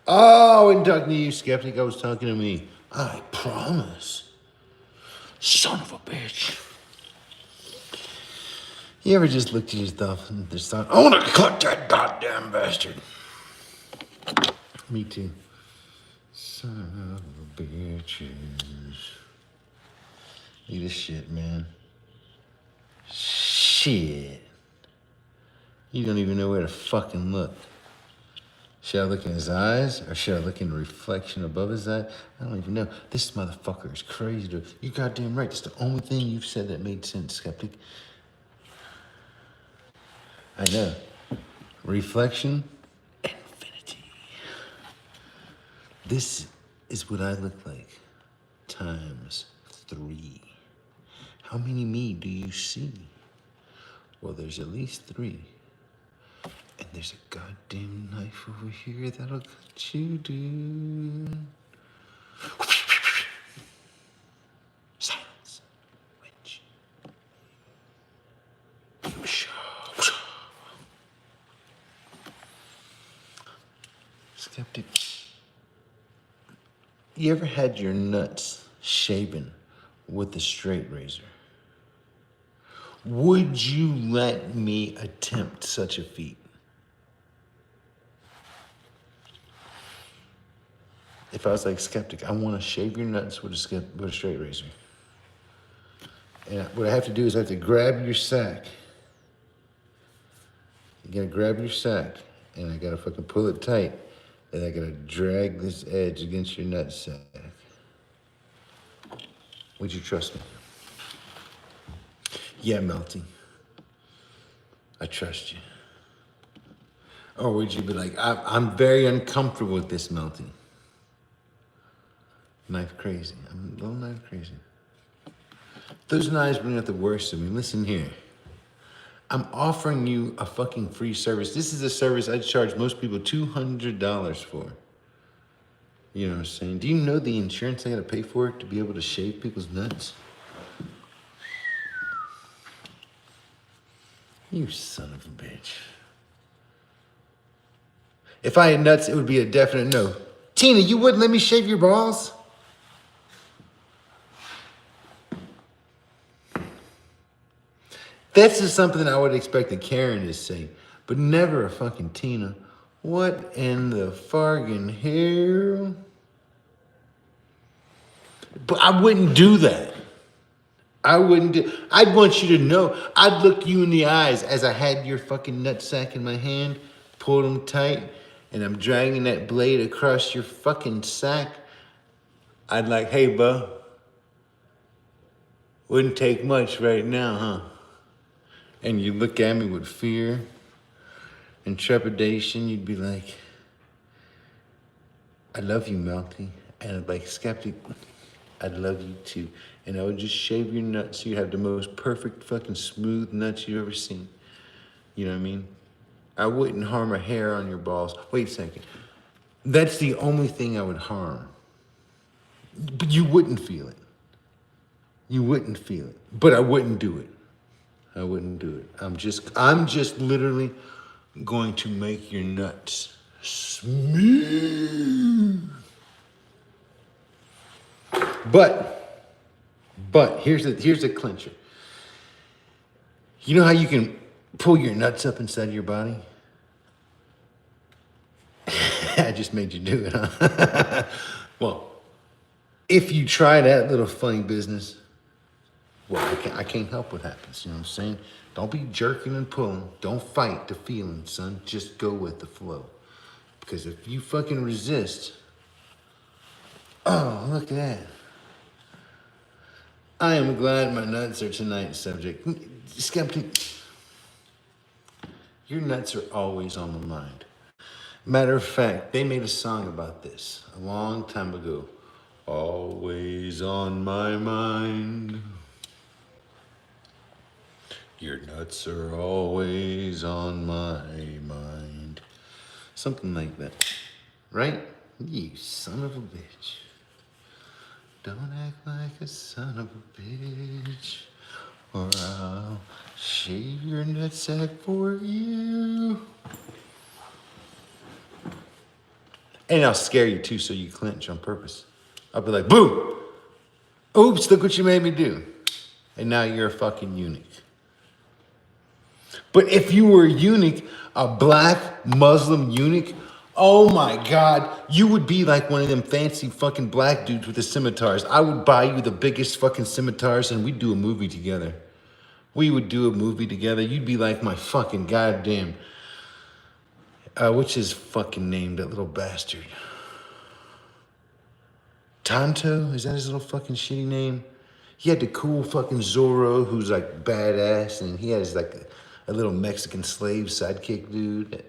Oh, and talking to you, skeptic, I was talking to me. I promise. Son of a bitch. You ever just looked at yourself and just thought, I want to cut that goddamn bastard? Me too. Son of a bitches. Eat a shit, man. Shit. You don't even know where to fucking look. Should I look in his eyes or should I look in the reflection above his eye? I don't even know. This motherfucker is crazy. You're goddamn right. That's the only thing you've said that made sense, skeptic. I know. Reflection, infinity. This is what I look like times 3. How many me do you see? Well, there's at least 3. And there's a goddamn knife over here that'll cut you, dude. Silence, witch. Skeptic, you ever had your nuts shaven with a straight razor? Would you let me attempt such a feat? If I was like, skeptic, I want to shave your nuts with a straight razor. And what I have to do is I have to grab your sack. You gotta grab your sack, and I gotta fucking pull it tight, and I gotta drag this edge against your nutsack. Would you trust me? Yeah, Melty. I trust you. Or would you be like, I'm very uncomfortable with this, Melty? Knife crazy. I'm a little knife crazy. Those knives bring out the worst of me. Listen here. I'm offering you a fucking free service. This is a service I'd charge most people $200 for. You know what I'm saying? Do you know the insurance I gotta pay for it to be able to shave people's nuts? You son of a bitch. If I had nuts, it would be a definite no. Tina, you wouldn't let me shave your balls? That's just something I would expect a Karen to say, but never a fucking Tina. What in the fargan hell? But I wouldn't do that. I wouldn't do. I'd want you to know. I'd look you in the eyes as I had your fucking nutsack in my hand, pulled them tight, and I'm dragging that blade across your fucking sack. I'd like, hey, bro. Wouldn't take much right now, huh? And you look at me with fear and trepidation. You'd be like, I love you, Melty. And I'd be like, skeptic, I'd love you too. And I would just shave your nuts so you'd have the most perfect fucking smooth nuts you've ever seen. You know what I mean? I wouldn't harm a hair on your balls. Wait a second. That's the only thing I would harm. But you wouldn't feel it. You wouldn't feel it. But I wouldn't do it. I wouldn't do it. I'm just literally going to make your nuts smooth. But here's the clincher. You know how you can pull your nuts up inside your body? I just made you do it, huh? Well, if you try that little funny business, well, I can't help what happens. You know what I'm saying? Don't be jerking and pulling. Don't fight the feeling, son. Just go with the flow. Because if you fucking resist, oh, look at that. I am glad my nuts are tonight's subject. Skeptic, your nuts are always on my mind. Matter of fact, they made a song about this a long time ago. Always on my mind. Your nuts are always on my mind. Something like that. Right? You son of a bitch. Don't act like a son of a bitch, or I'll shave your nutsack for you. And I'll scare you too so you clench on purpose. I'll be like, boom! Oops, look what you made me do. And now you're a fucking eunuch. But if you were a eunuch, a black Muslim eunuch, oh my God, you would be like one of them fancy fucking black dudes with the scimitars. I would buy you the biggest fucking scimitars and we'd do a movie together. We would do a movie together. You'd be like my fucking goddamn, what's his fucking name, that little bastard? Tonto? Is that his little fucking shitty name? He had the cool fucking Zorro who's like badass, and he has like a little Mexican slave sidekick dude that,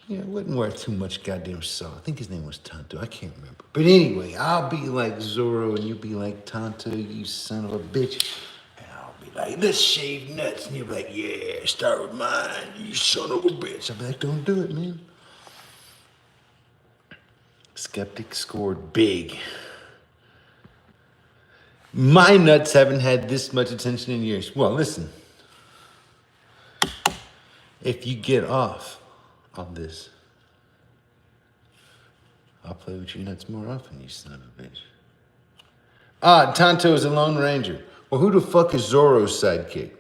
you know, wasn't worth too much goddamn salt. I think his name was Tonto. I can't remember. But anyway, I'll be like Zorro and you'll be like Tonto, you son of a bitch. And I'll be like, let's shave nuts. And you'll be like, yeah, start with mine, you son of a bitch. I'll be like, don't do it, man. Skeptic scored big. My nuts haven't had this much attention in years. Well, listen. If you get off on this, I'll play with your nuts more often, you son of a bitch. Ah, Tonto is a Lone Ranger. Well, who the fuck is Zorro's sidekick?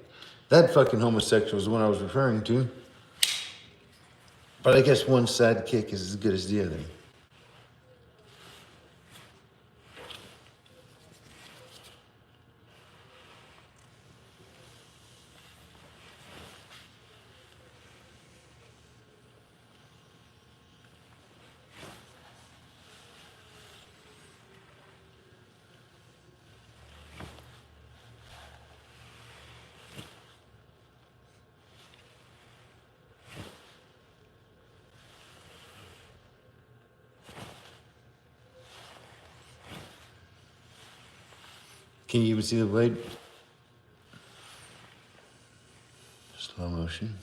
That fucking homosexual is the one I was referring to. But I guess one sidekick is as good as the other. Can you even see the blade? Slow motion.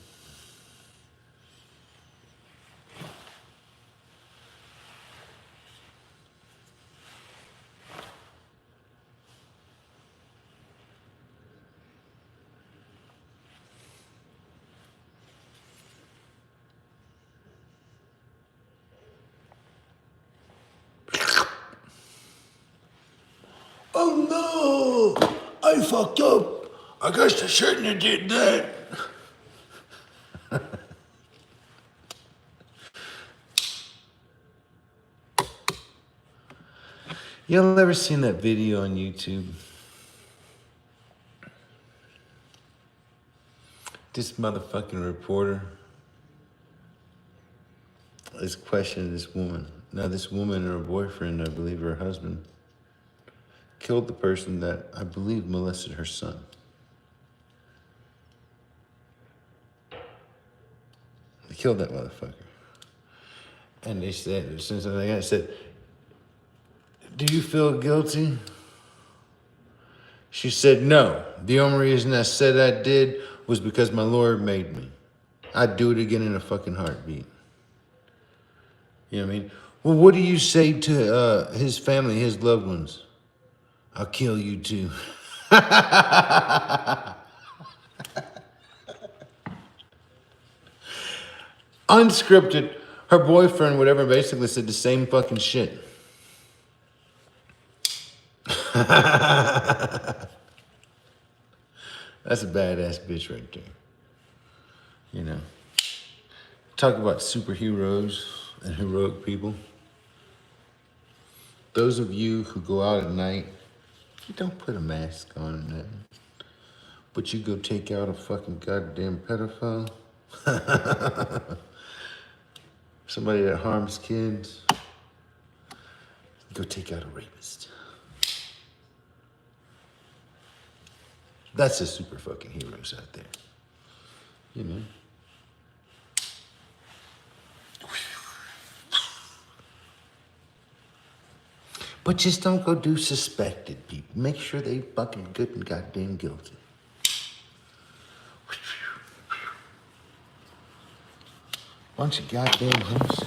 Oh no! I fucked up. I guess I shouldn't have did that. Y'all ever seen that video on YouTube? This motherfucking reporter is questioning this woman. Now, this woman and her boyfriend, I believe her husband, killed the person that I believe molested her son. They killed that motherfucker. And they said, since I said, do you feel guilty? She said, no. The only reason I said I did was because my Lord made me. I'd do it again in a fucking heartbeat. You know what I mean? Well, what do you say to his family, his loved ones? I'll kill you too. Unscripted. Her boyfriend, whatever, basically said the same fucking shit. That's a badass bitch right there. You know. Talk about superheroes and heroic people. Those of you who go out at night, you don't put a mask on and nothing. But you go take out a fucking goddamn pedophile. Somebody that harms kids. Go take out a rapist. That's the super fucking heroes out there. You know. But just don't go do suspected people. Make sure they fucking good and goddamn guilty. Bunch of goddamn hoes.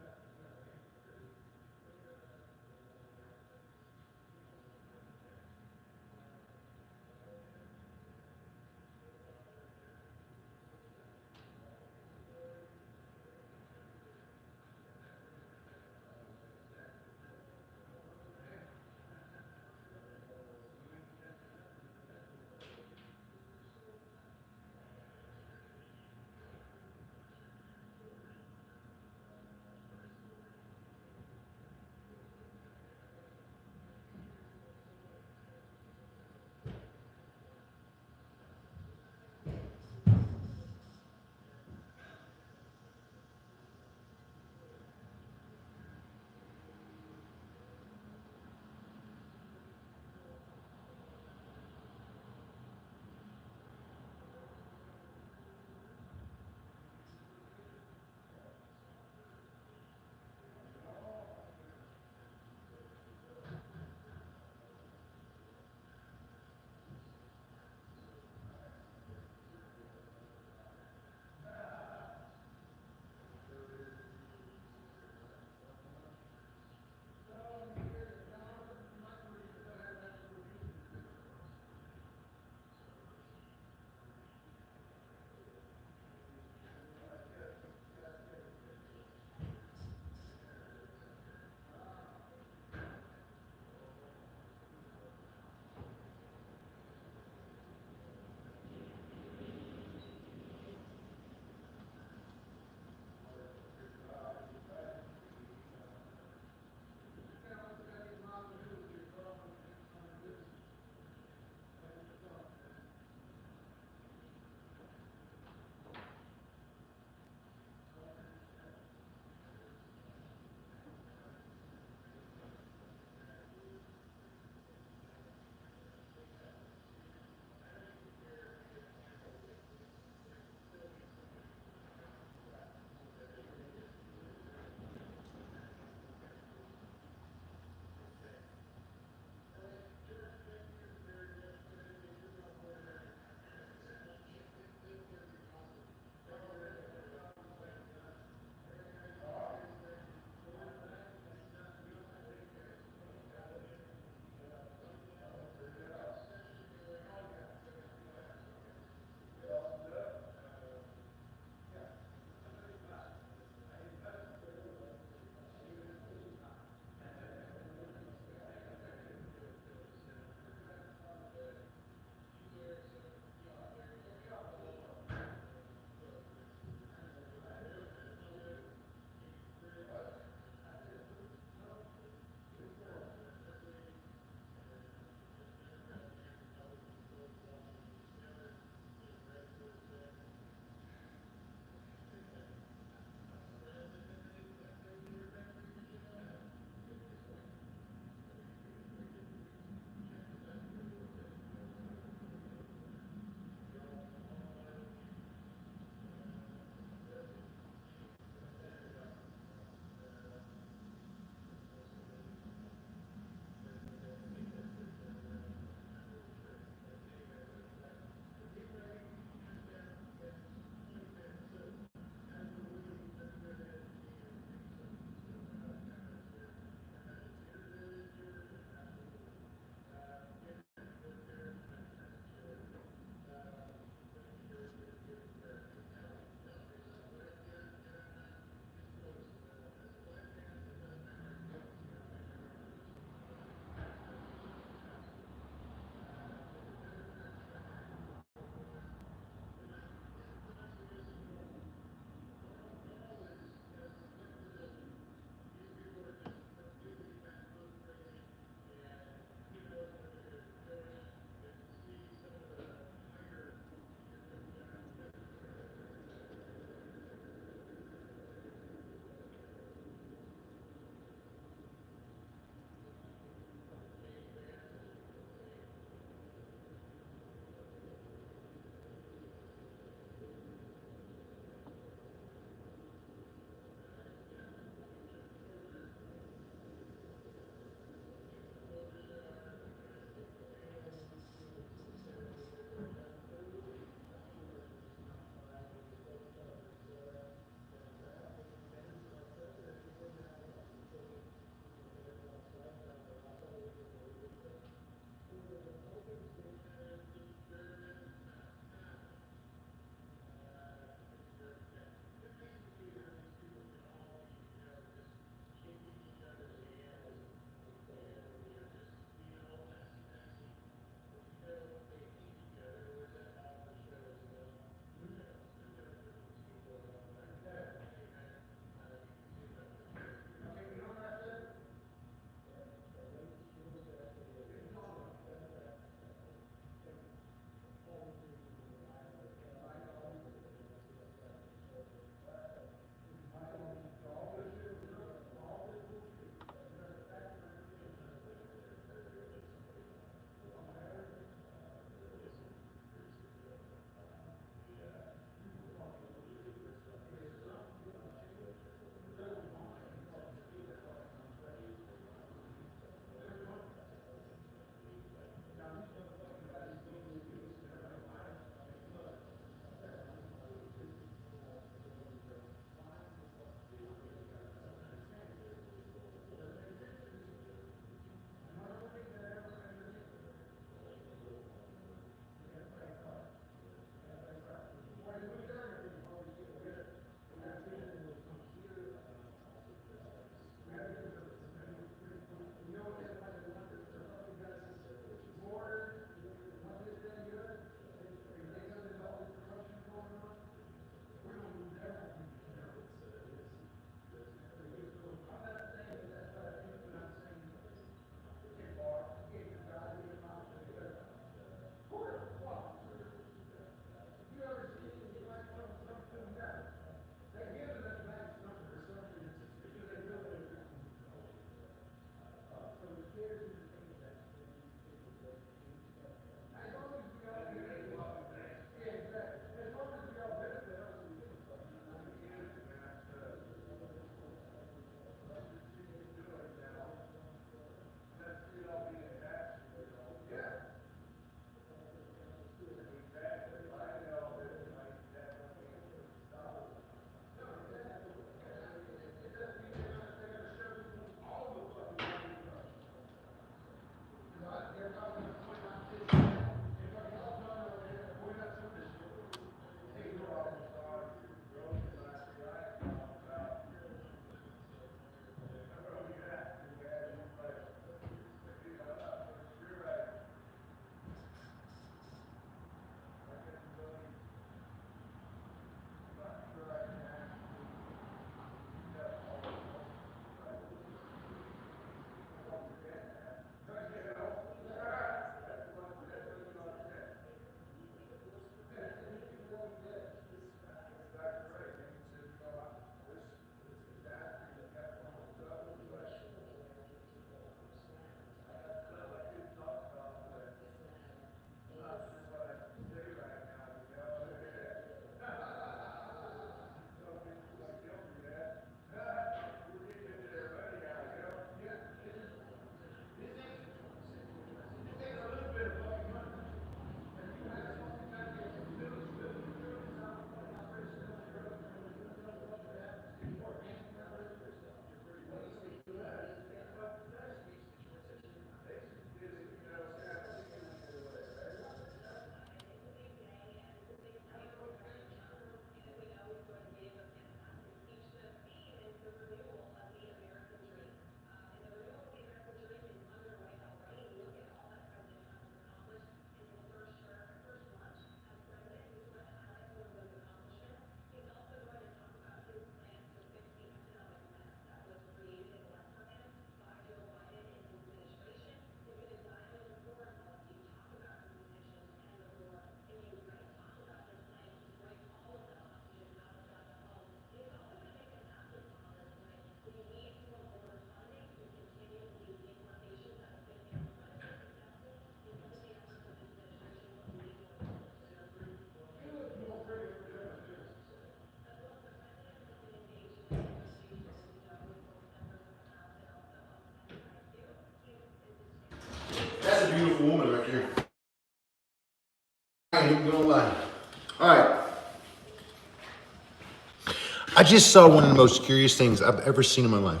I just saw one of the most curious things I've ever seen in my life.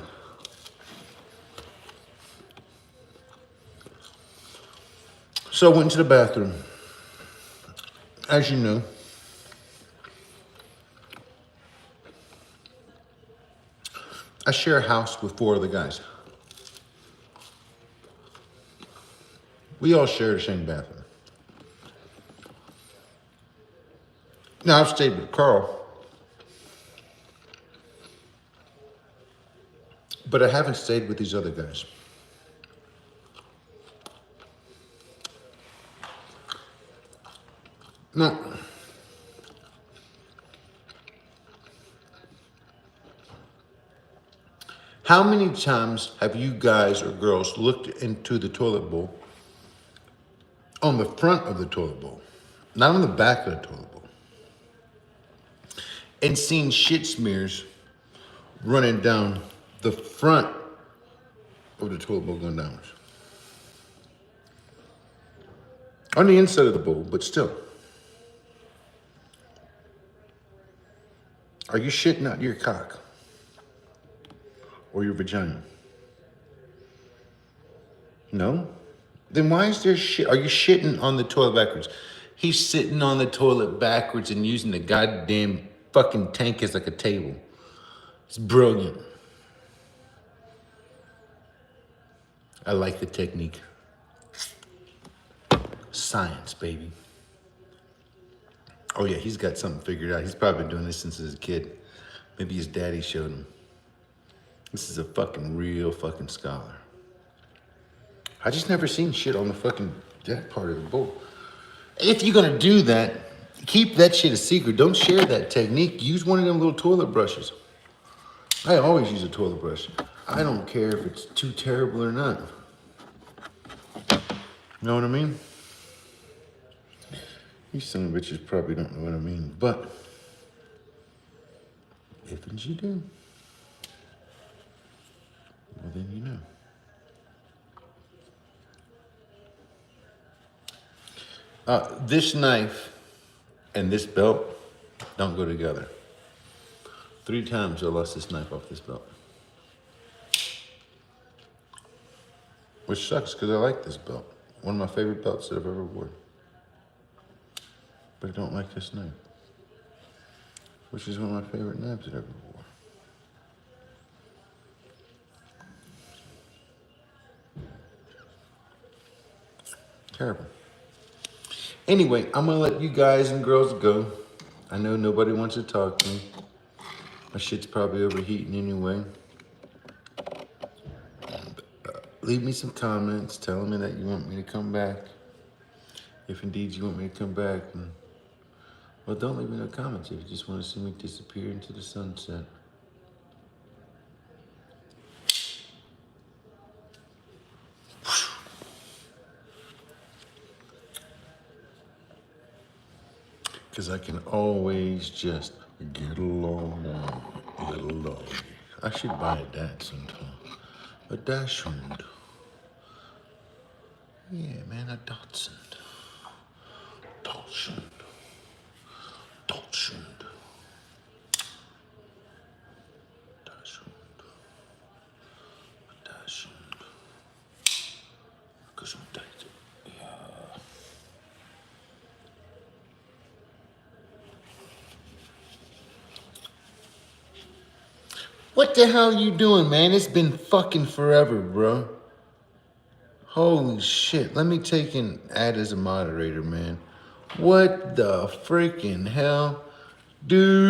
So I went to the bathroom. As you know, I share a house with 4 other guys. We all share the same bathroom. Now, I've stayed with Carl, but I haven't stayed with these other guys. Now, how many times have you guys or girls looked into the toilet bowl on the front of the toilet bowl, not on the back of the toilet bowl, and seen shit smears running down the front of the toilet bowl going downwards? On the inside of the bowl, but still. Are you shitting out your cock? Or your vagina? No? Then why is there shit? Are you shitting on the toilet backwards? He's sitting on the toilet backwards and using the goddamn fucking tank as like a table. It's brilliant. I like the technique. Science, baby. Oh yeah, he's got something figured out. He's probably been doing this since he was a kid. Maybe his daddy showed him. This is a fucking real fucking scholar. I just never seen shit on the fucking that part of the bowl. If you're gonna do that, keep that shit a secret. Don't share that technique. Use one of them little toilet brushes. I always use a toilet brush. I don't care if it's too terrible or not. You know what I mean? You son of bitches probably don't know what I mean, but if and you do, well then you know. This knife and this belt don't go together. 3 times I lost this knife off this belt. Which sucks because I like this belt. One of my favorite belts that I've ever worn. But I don't like this knife. Which is one of my favorite knives that I ever wore. Terrible. Anyway, I'm gonna let you guys and girls go. I know nobody wants to talk to me. My shit's probably overheating anyway. Leave me some comments telling me that you want me to come back. If indeed you want me to come back. And, well, don't leave me no comments if you just want to see me disappear into the sunset. Because I can always just get along, little dog. I should buy a dat sometime. A Dachshund. Yeah, man, a Dachshund. Dachshund. Dachshund. Dachshund. Dachshund. Gesundheit. Ja. What the hell you doing, man? It's been fucking forever, bro. Holy shit. Let me take and add as a moderator, man. What the freaking hell? Dude.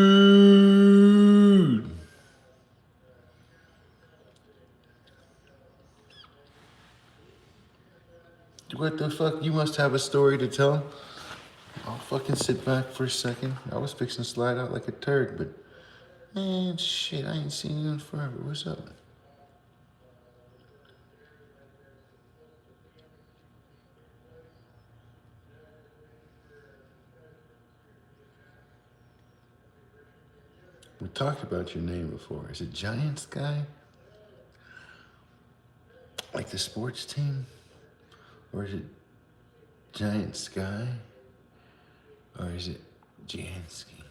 What the fuck? You must have a story to tell. I'll fucking sit back for a second. I was fixing to slide out like a turd, but man, shit, I ain't seen you in forever. What's up? We talked about your name before. Is it Giants guy? Like the sports team? Or is it Giant Sky? Or is it Jansky?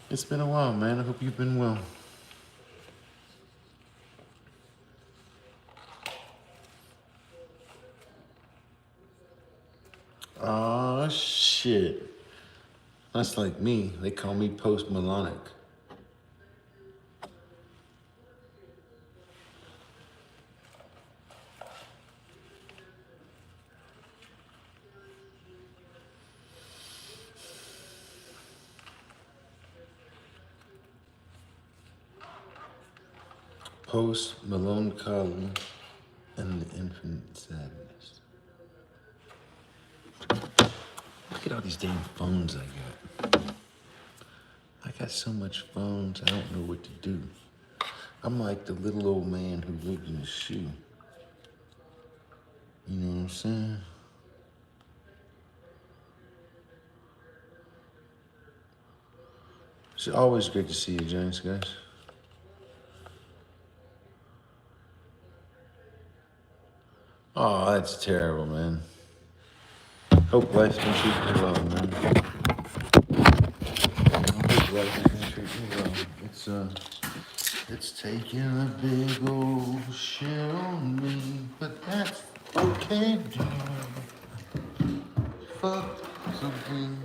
It's been a while, man. I hope you've been well. Oh shit. That's like me. They call me post-melonic. Post-melancholy and the infinite sadness. Look at all these damn phones I got. I got so much phones, I don't know what to do. I'm like the little old man who lived in a shoe. You know what I'm saying? It's always great to see you, James, guys. Oh, that's terrible, man. Hope life's been treating you well, man. I hope life has been treating you well. It's taking a big old shit on me, but that's okay, dude. Fuck something.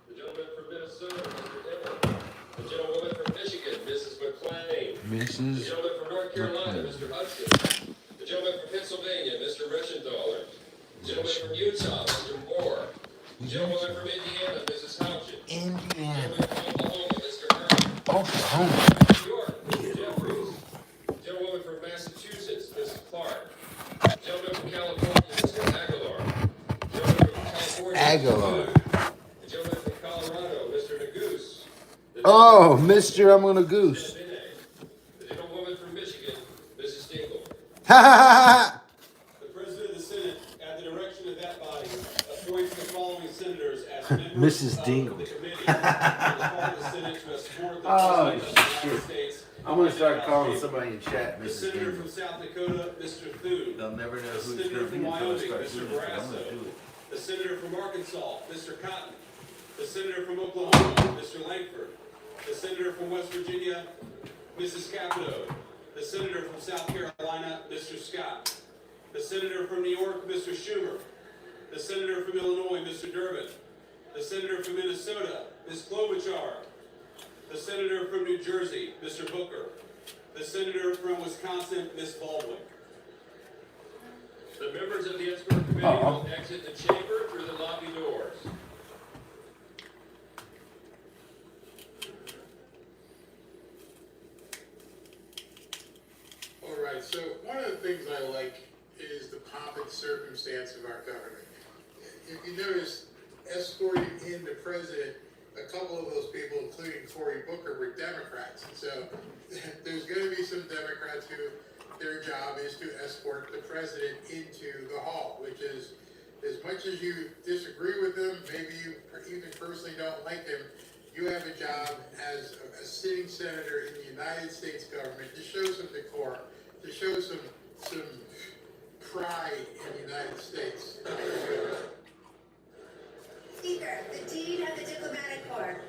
The gentleman from Minnesota, Mr. Dillon. The gentlewoman from Michigan, Mrs. McClain. Mrs. The gentleman from North Carolina, Mr. Hudson. The gentleman from Pennsylvania, Mr. Reschenthaler. The gentleman from Utah, Mr. Moore. The gentleman from Indiana, Mrs. Houchins. Indiana. The gentleman from Oklahoma, Mr. Herman. Oklahoma. New York, Mr. Jeffries. The gentleman from Massachusetts, Mrs. Clark. The gentleman from California, Mr. Aguilar. The gentleman from California, Aguilar. The gentleman from Colorado, Mr. Nagoose. Oh, Mister, I'm gonna goose. The gentlewoman from Michigan, Mrs. Dingle. Ha ha The President of the Senate, at the direction of that body, appoints the following senators as members Mrs. of Dingle. the committee on the part of the Senate to support the Oh, President of the United shit. States. I'm gonna start calling somebody in chat The Mrs. Senator Dingle. from South Dakota, Mr. Thune. They'll never know The who it's Senator gonna from be until I Wyoming, start Mr. doing it, but I'm Barrasso. gonna do it. The Senator from Arkansas, Mr. Cotton. The Senator from Oklahoma, Mr. Langford. The Senator from West Virginia, Mrs. Capito. The Senator from South Carolina, Mr. Scott. The Senator from New York, Mr. Schumer. The Senator from Illinois, Mr. Durbin. The Senator from Minnesota, Ms. Klobuchar. The Senator from New Jersey, Mr. Booker. The Senator from Wisconsin, Ms. Baldwin. The members of the escort committee will exit the chamber through the lobby doors. All right, so one of the things I like is the pomp and circumstance of our government. If you notice, escorting in the president, a couple of those people, including Cory Booker, were Democrats. So there's going to be some Democrats who their job is to escort the president into the hall, which is, as much as you disagree with him, maybe you even personally don't like him, you have a job as a sitting senator in the United States government to show some decorum, to show some pride in the United States. Speaker, the Dean of the Diplomatic Corps.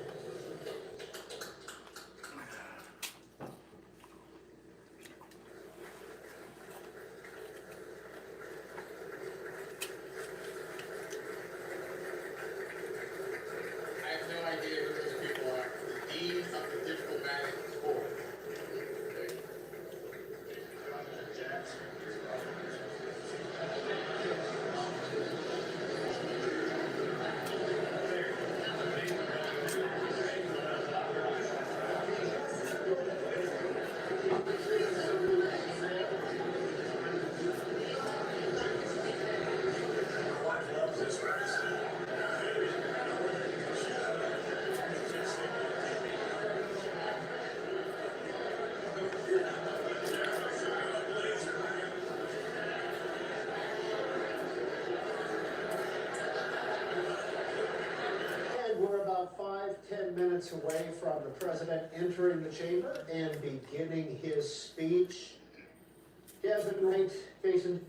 I have no idea who those people are. The Dean of the Diplomatic Corps. Okay. And we're about 5-10 minutes away from the president entering the chamber and beginning his speech. Desmond, Wright, Jason,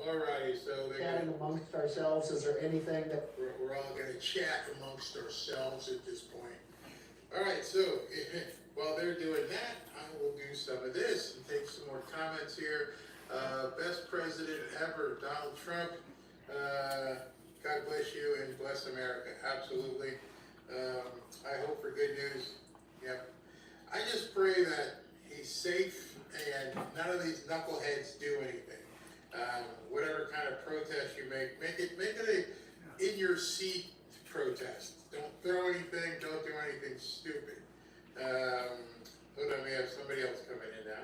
All righty, so chatting amongst ourselves. Is there anything that we're all going to chat amongst ourselves at this point. All right, so while they're doing that, I will do some of this and take some more comments here. Best president ever, Donald Trump. God bless you and bless America. Absolutely. I hope for good news. Yep. I just pray that he's safe and none of these knuckleheads do anything. Whatever kind of protest you make it a in your seat protest. Don't throw anything. Don't do anything stupid. Hold on, we have somebody else coming in now.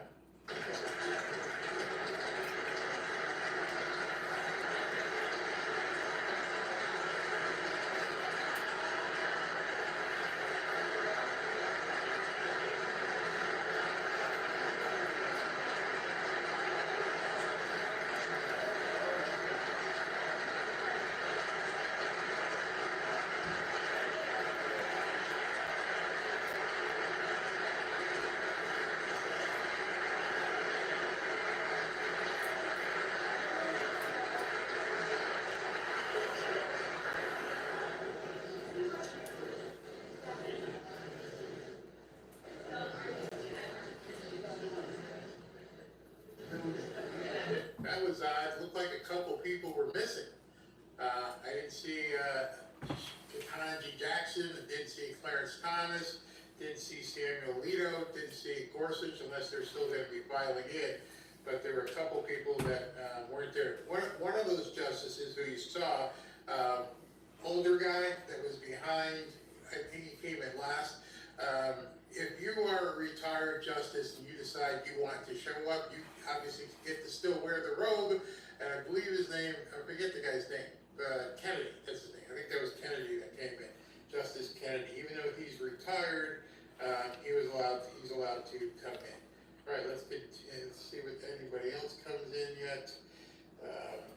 That was odd. Looked like a couple people were missing. I didn't see Ketanji Jackson. Didn't see Clarence Thomas. Didn't see Samuel Alito. Didn't see Gorsuch, unless they're still going to be filing in. But there were a couple people that weren't there. One of those justices who you saw, older guy that was behind, I think he came in last. If you are a retired justice and you decide you want to show up, you obviously get to still wear the robe. And I believe his name, I forget the guy's name, Kennedy, that's his name. I think that was Kennedy that came in, Justice Kennedy. Even though he's retired, he's allowed to come in. All right, let's see if anybody else comes in yet.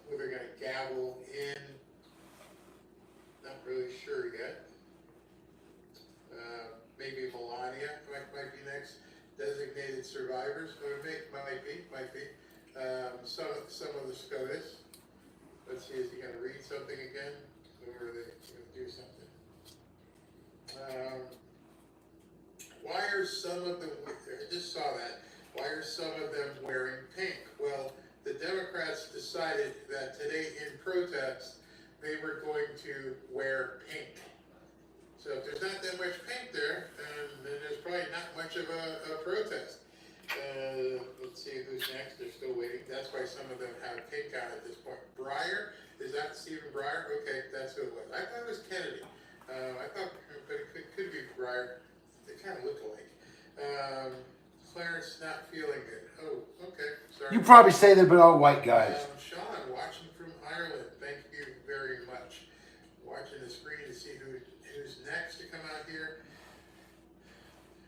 Who they're going to gavel in. Not really sure yet. Maybe Melania might be next. Designated survivors, or might be. Some of the SCOTUS. Let's see, is he going to read something again, or are they going to do something? Why are some of them? I just saw that. Why are some of them wearing pink? Well, the Democrats decided that today in protest they were going to wear pink. So if there's not that much pink there, then there's probably not much of a protest. Let's see who's next. They're still waiting. That's why some of them have pink on at this point. Breyer, is that Stephen Breyer? Okay, that's who it was. I thought it was Kennedy. I thought, but it could be Breyer. They kind of look alike. Clarence not feeling good. Oh, okay. Sorry. You probably say that about all white guys. Sean, watching from Ireland. Thank you very much. Watching the screen to see who's next to come out here.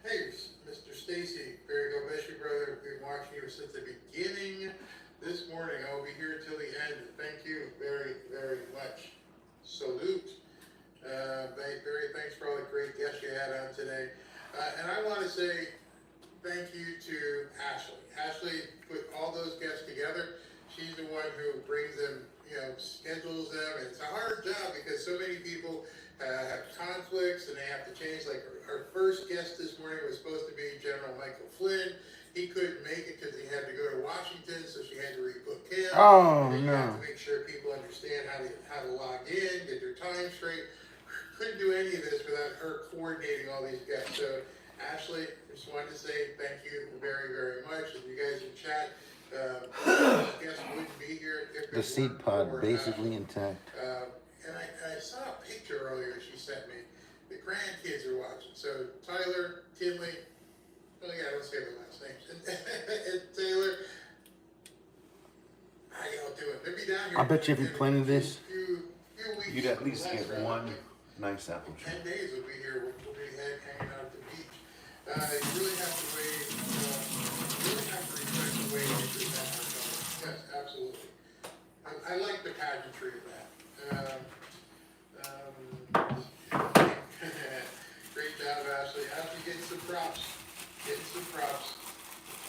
Hey, Mr. Stacy, very God bless you, brother. We've been watching you since the beginning this morning. I will be here till the end. Thank you very, very much. Salute. Thanks for all the great guests you had on today. And I want to say thank you to Ashley. Ashley put all those guests together. She's the one who brings them, schedules them. And it's a hard job because so many people have conflicts and they have to change. Like our first guest this morning was supposed to be General Michael Flynn. He couldn't make it because he had to go to Washington, so she had to rebook him. Oh, and no. have to make sure people understand how to log in, get their time straight. Couldn't do any of this without her coordinating all these guests. So Ashley, just wanted to say thank you very, very much. And you guys in chat, guests wouldn't be here if The seed pod basically intact. And I saw a picture earlier she sent me. The grandkids are watching. So Tyler, Tinley, I don't say the last names. And Taylor, how y'all doing? They'll be down here. I bet you if you planted this, few weeks, you'd at least less, get rather. one nice apple tree. 10 days we'll be here. We'll be hanging out at the beach. You really have to wait. You really have to respect the way they present ourselves. Yes, absolutely. I like the pageantry of that. Great job, Ashley. Ashley getting some props.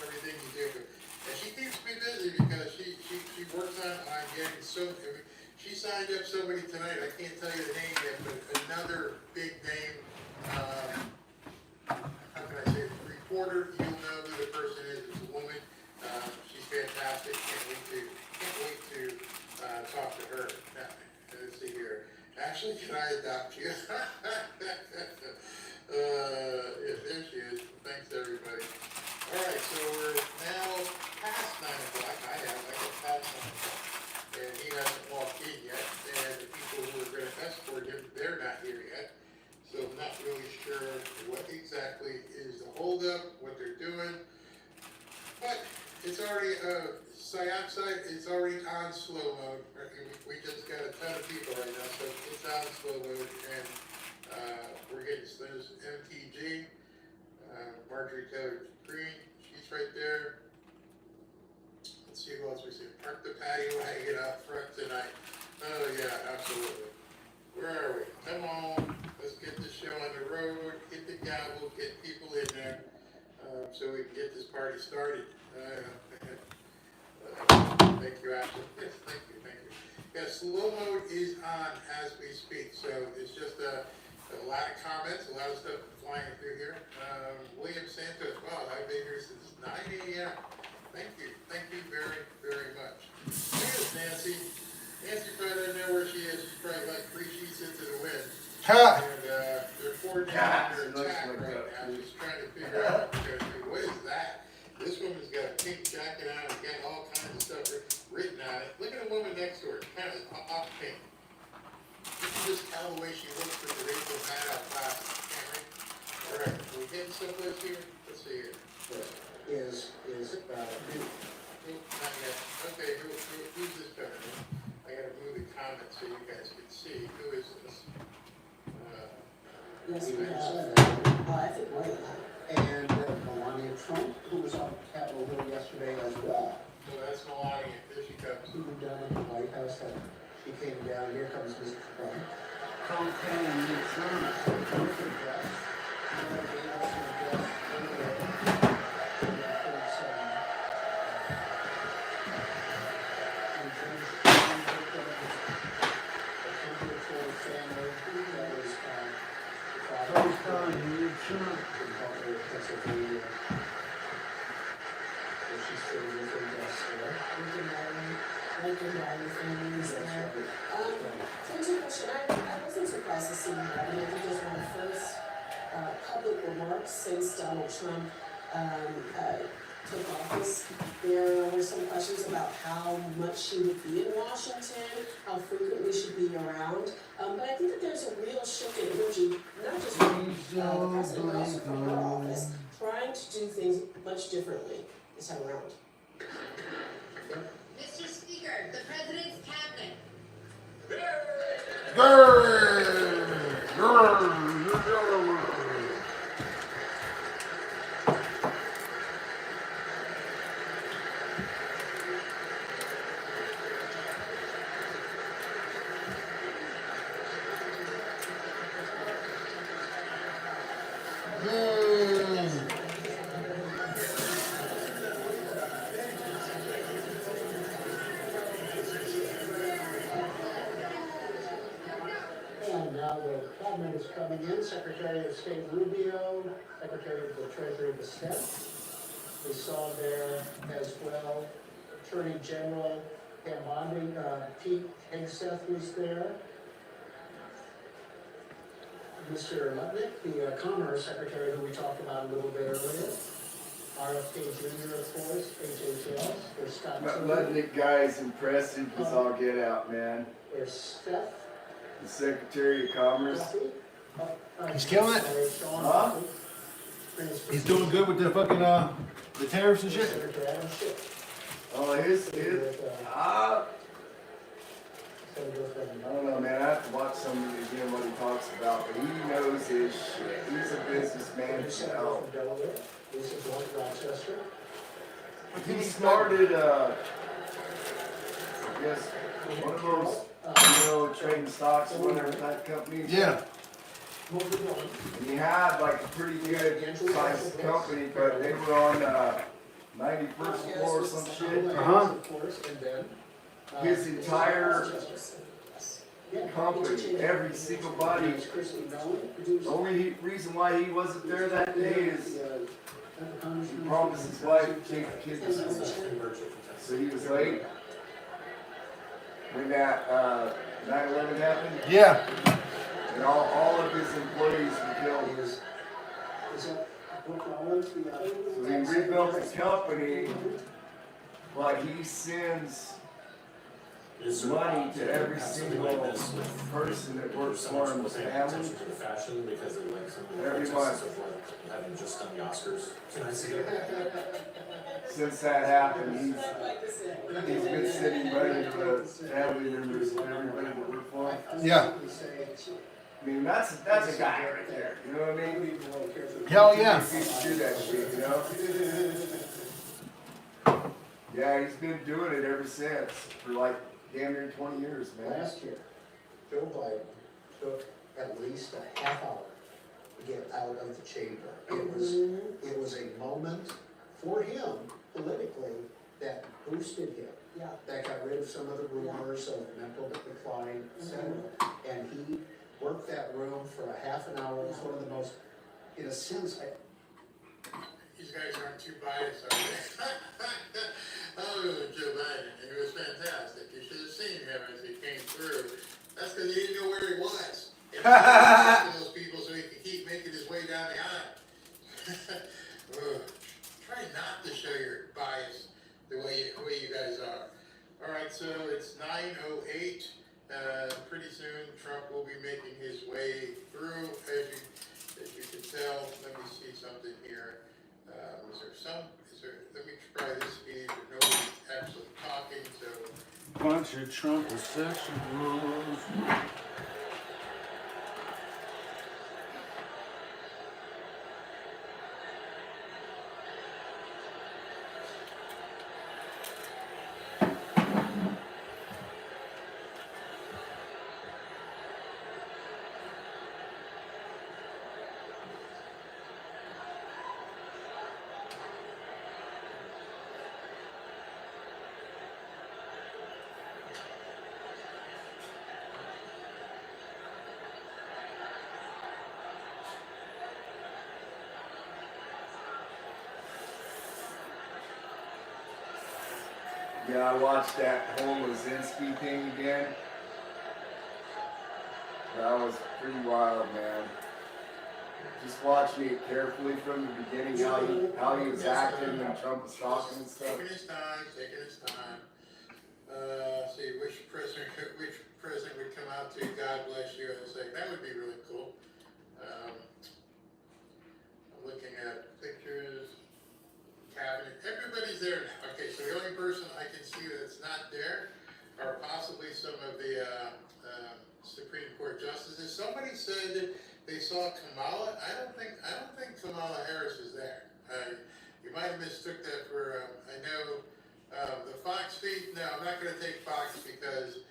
Everything you do. And she keeps me busy because she works on getting she signed up somebody tonight. I can't tell you the name yet, but another big name can I say, reporter, you'll know who the person is. It's a woman. She's fantastic. Can't wait to talk to her. Now, let's see here. Ashley, can I adopt you? Yeah, there she is. Thanks, everybody. All right, so we're now past 9 o'clock. I got past 9 o'clock. And he hasn't walked in yet. And the people who are going to escort him, they're not here yet. So I'm not really sure what exactly is the holdup, what they're doing. But it's already, Cyoxide, it's already on slow mode. We just got a ton of people right now, so it's on slow mode. And we're getting, there's MTG, Marjorie Taylor Greene, she's right there. Let's see who else we see. Park the patio wagon out front tonight. Oh yeah, absolutely. Where are we? Come on, let's get this show on the road, hit the gavel, get people in there, so we can get this party started. Thank you, Ashley. Yes, thank you. Yeah, slow mode is on as we speak, so it's just a lot of comments, a lot of stuff flying through here. William Santos, wow, I've been here since 9 a.m. Thank you very, very much. There's Nancy. Nancy probably doesn't know where she is. She's probably like 3 sheets into the wind. Ha! And they're coordinating their attack right now. She's trying to figure out what is that? This woman's got a pink jacket on and got all kinds of stuff written on it. Look at the woman next to her, kind of off pink. You can just tell the way she looks with the Rachel Maddow glasses, can't we? All right, are we getting someplace here? Let's see here. Is Not yet. Okay, who's this guy? I gotta move the comments so you guys can see. Who is this? Yes, we have. I think more than that. and Melania Trump, who was on Capitol Hill yesterday as well. So that's Melania. There she comes. Who were down at the White House, and she came down. Here comes Mr. Trump. I wasn't surprised to see that. I mean, I think it was one of the first public remarks since Donald Trump took office. There were some questions about how much she would be in Washington, how frequently she'd be around. But I think that there's a real shift in energy, not just from the president, but also from her office, trying to do things much differently this time around. Mr. Speaker, the President's Cabinet. And now the cabinet is coming in. Secretary of State Rubio, Secretary of the Treasury Bissett. We saw there as well Attorney General Pam Bondi, Pete Hegseth was there. Mr. Lutnick, the Commerce Secretary who we talked about a little bit earlier. RFK Jr., of course, HHS. There's Scott Tilley. Lutnick guy is impressive as all get out, man. There's Steph. The Secretary of Commerce. He's killing it. Huh? He's doing good with the fucking the tariffs and shit. Senator Adam Schiff. Oh, his, I don't know, man. I have to watch some of it again what he talks about, but he knows his shit. He's a businessman Senator himself. from Delaware. Lisa Blunt, Rochester. He started, I guess, one of those, trading stocks or whatever type companies. Yeah. Moving on. And he had like a pretty good sized company, but they were on 91st floor or some shit. Uh-huh. Of course, and then. His entire company, every single body. The only reason why he wasn't there that day is he promised his wife to take the kids to school. So he was late. When that 9/11 happened, Yeah. and all of his employees were killed. So he rebuilt the company, but he sends money to every single person that works for him, his family, every month. Having just done the Oscars. Can I see it? Since that happened, he's been sending money to the family members and everybody that work for him. Yeah. I mean, that's a guy right there. You know what I mean? Hell yeah. He used to do that shit, you know? Yeah, he's been doing it ever since for like damn near 20 years, man. Last year, Joe Biden took at least a half hour to get out of the chamber. It was a moment for him politically that boosted him. Yeah. That got rid of some of the rumors of mental decline, etc. And he worked that room for a half an hour. It was one of the most, in a sense, These guys aren't too biased, are they? Oh, Joe Biden, he was fantastic. You should have seen him as he came through. That's because he didn't know where he was. And he was to those people so he could keep making his way down the aisle. Try not to show your bias the way you guys are. All right, so it's 9:08. Pretty soon, Trump will be making his way through. As you can tell, let me see something here. Let me try this speed, but nobody's actually talking, so. Bunch of Trump sexuals. Yeah, I watched that whole Lazinski thing again. That was pretty wild, man. Just watching it carefully from the beginning, how he was acting when Trump was talking and stuff. Taking his time. See which president would come out to God bless you and say that would be really cool. I'm looking at pictures, cabinet. Everybody's there now. Okay, so the only person I can see that's not there are possibly some of the Supreme Court justices. Somebody said that they saw Kamala. I don't think Kamala Harris is there. You might have mistook that for. I know the Fox feed. No, I'm not going to take Fox because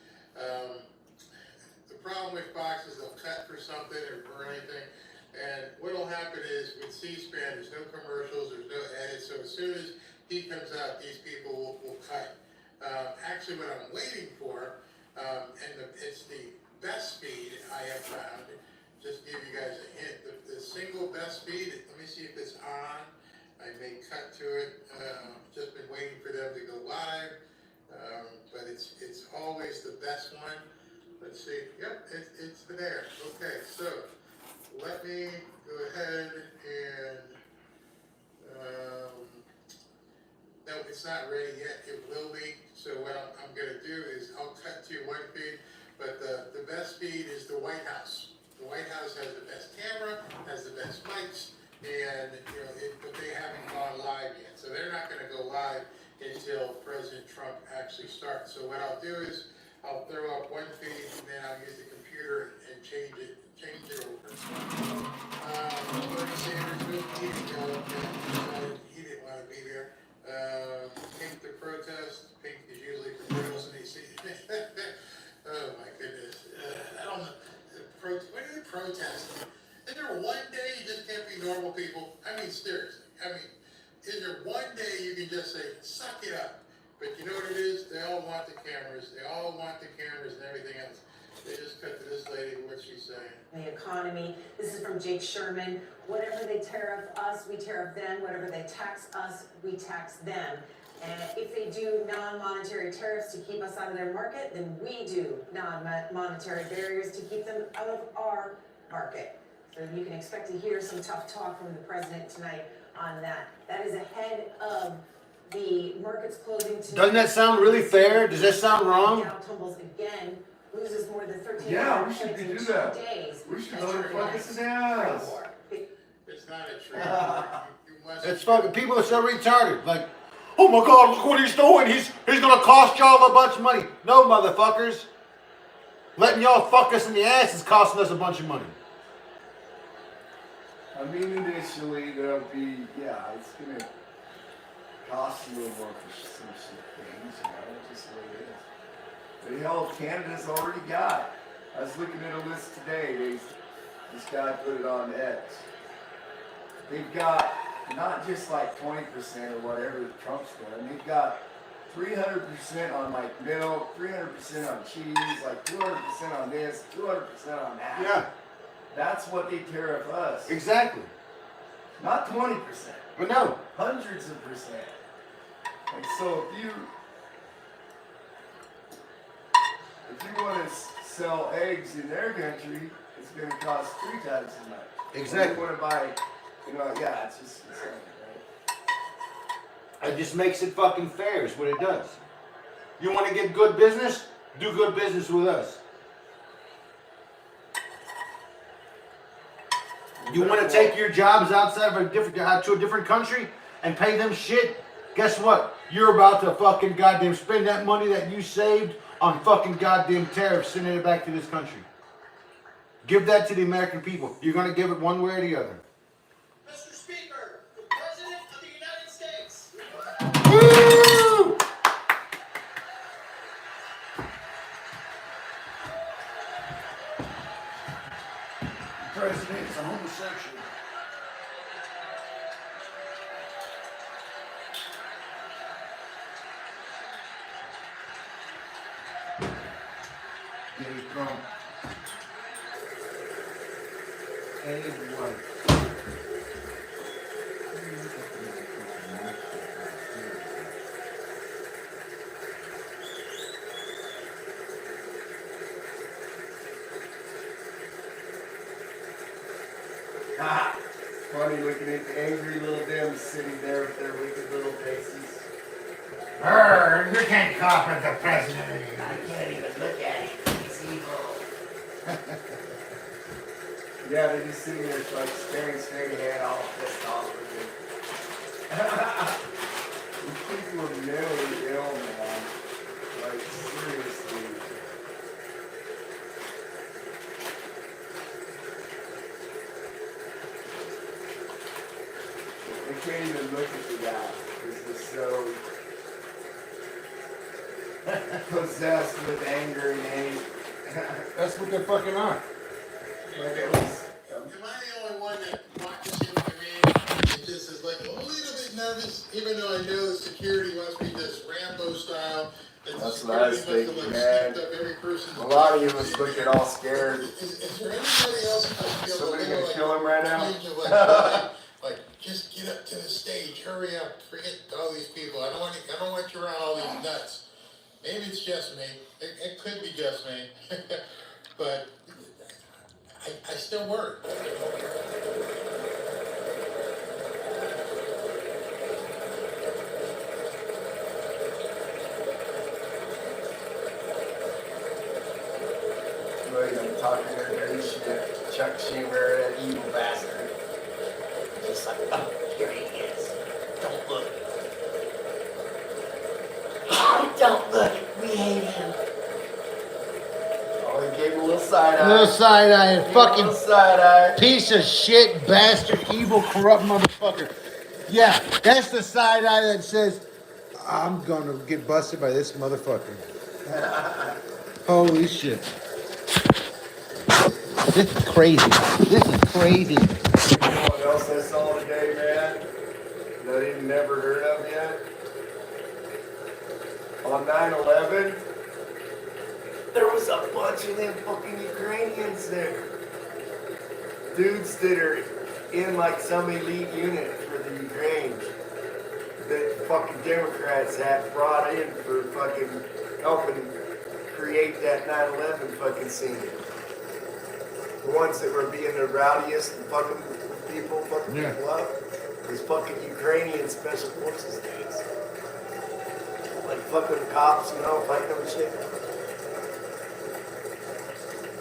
the problem with Fox is they'll cut for something or anything. And what will happen is with C-SPAN, there's no commercials, there's no edits. So as soon as he comes out, these people will cut. Actually, what I'm waiting for, it's the best speed I have found. Just give you guys a hint. The single best speed. Let me see if it's on. I may cut to it. Just been waiting for them to go live, but it's always the best one. Let's see. Yep, it's there. Okay, so let me go ahead and. No, it's not ready yet. It will be. So what I'm going to do is I'll cut to one feed, but the best feed is the White House. The White House has the best camera, has the best mics, and but they haven't gone live yet. So they're not going to go live until President Trump actually starts. So what I'll do is I'll throw up one feed, and then I'll use the computer and change it over. Bernie Sanders, he didn't want to be there. Pink the protest. Pink is usually for girls and they see. Oh my goodness. I don't know. What are they protesting? Is there one day you just can't be normal people? I mean, seriously. Is there one day you can just say, suck it up? But you know what it is? They all want the cameras. They all want the cameras and everything else. They just the economy. This is from Jake Sherman. Whatever they tariff us, we tariff them. Whatever they tax us, we tax them. And if they do non-monetary tariffs to keep us out of their market, then we do non-monetary barriers to keep them out of our market. So you can expect to hear some tough talk from the president tonight on that. That is ahead of the markets closing tonight. Doesn't that sound really fair? Does that sound wrong? Dow tumbles again, loses more than 13 Yeah, we points should in do 2 that. days. We should as go to trade fucking lines Dallas. war. It's not a trade. You must. It's fucking, people are so retarded. Like, oh my God, look what he's doing. He's gonna cost y'all a bunch of money. No, motherfuckers. Letting y'all fuck us in the ass is costing us a bunch of money. I mean, initially there'll be, yeah, it's gonna cost a little more for some things, you know, just the way it is. But hell, Canada's already got. I was looking at a list today. This guy put it on X. They've got not just like 20% or whatever Trump's doing. They've got 300% on like milk, 300% on cheese, like 200% on this, 200% on that. Yeah, That's what they tariff us. exactly. Not 20%. But no. Hundreds of percent. And so if you want to sell eggs in their country, it's going to cost 3 times as much. Exactly. If you want to buy, you know, yeah, it's just insane, right? It just makes it fucking fair is what it does. You want to get good business? Do good business with us. You want to take your jobs outside of to a different country and pay them shit? Guess what? You're about to fucking goddamn spend that money that you saved on fucking goddamn tariffs, sending it back to this country. Give that to the American people. You're gonna give it one way or the other. Mr. Speaker, the President of the United States. Woo! The president's a homosexual. Gay Trump. Hey, what? Ah, funny looking at the angry little them sitting there with their wicked little faces. You can't copy the president of the United I can't even look at him. He's evil. Yeah, they're just sitting there like staring straight ahead, all pissed off with it. These people are mentally ill, man. Like, seriously. They can't even look at the guy because they're so possessed with anger and hate. That's what they fucking are. Like it was, Am I the only one that watches him come in and just is like a little bit nervous, even though I know the security must be this Rambo style? That the That's what I was security must thinking, have, like, man. sneaked up every person's A lot of you was looking all scared. Is there anybody else who might feel Somebody a little, gonna kill him right now? twinge of, like, just get up to the stage, hurry up, forget all these people. I don't want you around all these nuts. Maybe it's just me. It could be just me, but I still worry. I'm talking to dirty shit. Chuck Schumer, that evil bastard. Just like, oh, here he is. Don't look. Oh, don't look. We hate him. Oh, he gave him a little side eye. Little side eye, Gave him a fucking little side eye. piece of shit, bastard, evil, corrupt motherfucker. Yeah, that's the side eye that says, I'm gonna get busted by this motherfucker. Holy shit. This is crazy. This is crazy. You know what else I saw today, man? That you've never heard of yet? On 9/11, there was a bunch of them fucking Ukrainians there. dudes that are in like some elite unit for the Ukraine that fucking Democrats have brought in for fucking helping create that 9/11 fucking scene. The ones that were being the rowdiest and fucking people up was fucking Ukrainian special forces dudes. Like fucking cops, fighting them and shit.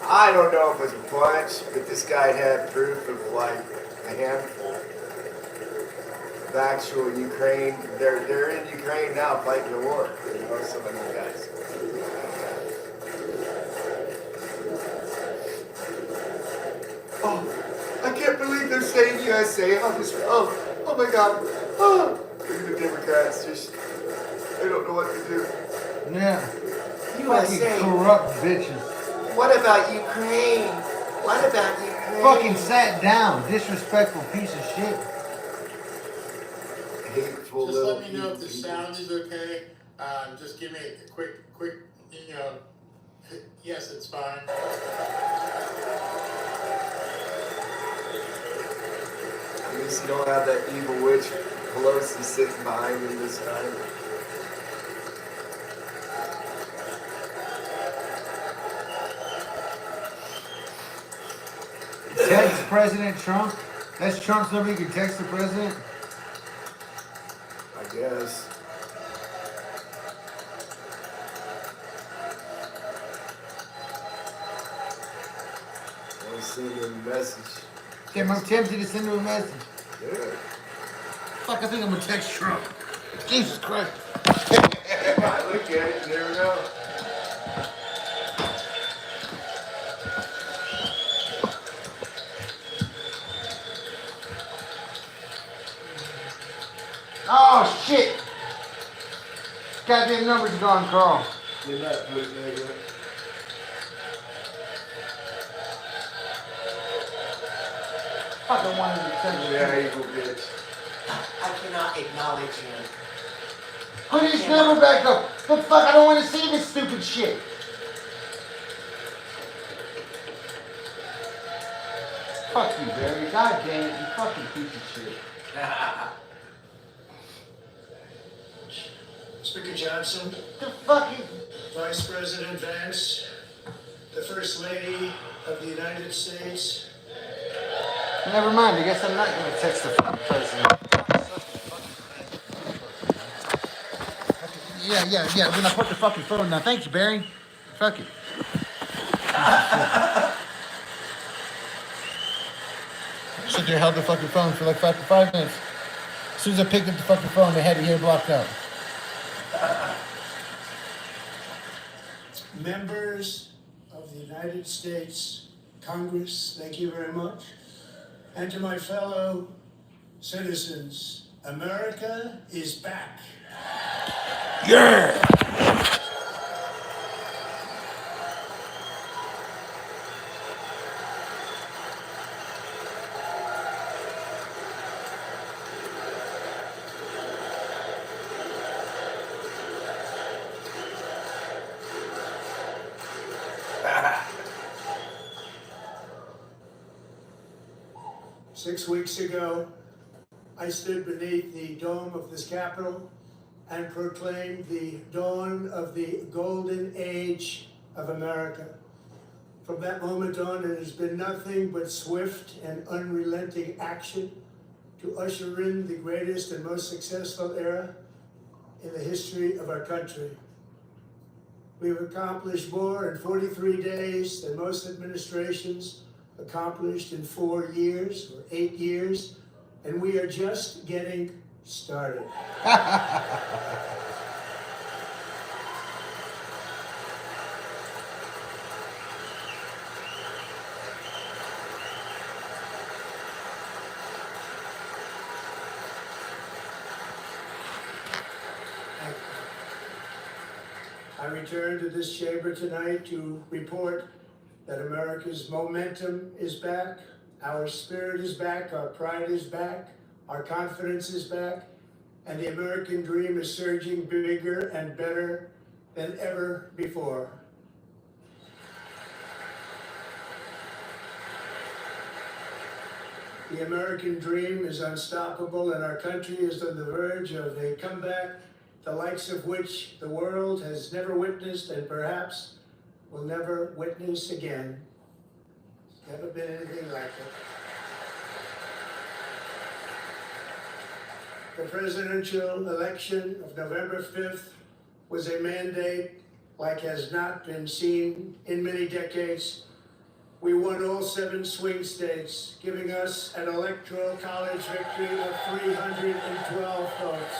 I don't know if it was a bunch, but this guy had proof of like a handful of actual Ukraine. They're in Ukraine now fighting the war. Some of these guys. Oh, I can't believe they're saying USA on this. Oh my God. Oh, look at the Democrats they don't know what to do. Yeah. USA. Fucking corrupt bitches. What about Ukraine? What about Ukraine? Fucking sat down. Disrespectful piece of shit. Hateful Just little let me know if the people. sound is okay. Just give me a quick, yes, it's fine. At least you don't have that evil witch Pelosi sitting behind you this time. Text President Trump. That's Trump's number. You can text the president. I guess. I want to send him a message. Damn, I'm tempted to send him a message. Yeah. Fuck, I think I'm gonna text Trump. Jesus Christ. I look at it, you never know. Oh shit! Goddamn number's gone, Carl. Did not put it there yet. Fucking wanted to text him. Yeah, evil bitch. I cannot acknowledge him. Put his number back up. The fuck, I don't want to see this stupid shit. Fuck you, Barry. God damn it, you fucking piece of shit. Speaker Johnson, The fucking... Vice President Vance, the First Lady of the United States. Never mind, I guess I'm not gonna text the fucking president. Yeah, when I put the fucking phone down. Thank you, Barry. Fuck it. Sit there, held the fucking phone for like 5 minutes. As soon as I picked up the fucking phone, they had it here blocked out. Members of the United States Congress, thank you very much. And to my fellow citizens, America is back. Yeah! 6 weeks ago, I stood beneath the dome of this Capitol and proclaimed the dawn of the golden age of America. From that moment on, it has been nothing but swift and unrelenting action to usher in the greatest and most successful era in the history of our country. We've accomplished more in 43 days than most administrations accomplished in 4 years or 8 years, and we are just getting started. I return to this chamber tonight to report that America's momentum is back, our spirit is back, our pride is back, our confidence is back, and the American dream is surging bigger and better than ever before. The American dream is unstoppable, and our country is on the verge of a comeback, the likes of which the world has never witnessed and perhaps will never witness again. Never been anything like it. The presidential election of November 5th was a mandate like has not been seen in many decades. We won all 7 swing states, giving us an electoral college victory of 312 votes.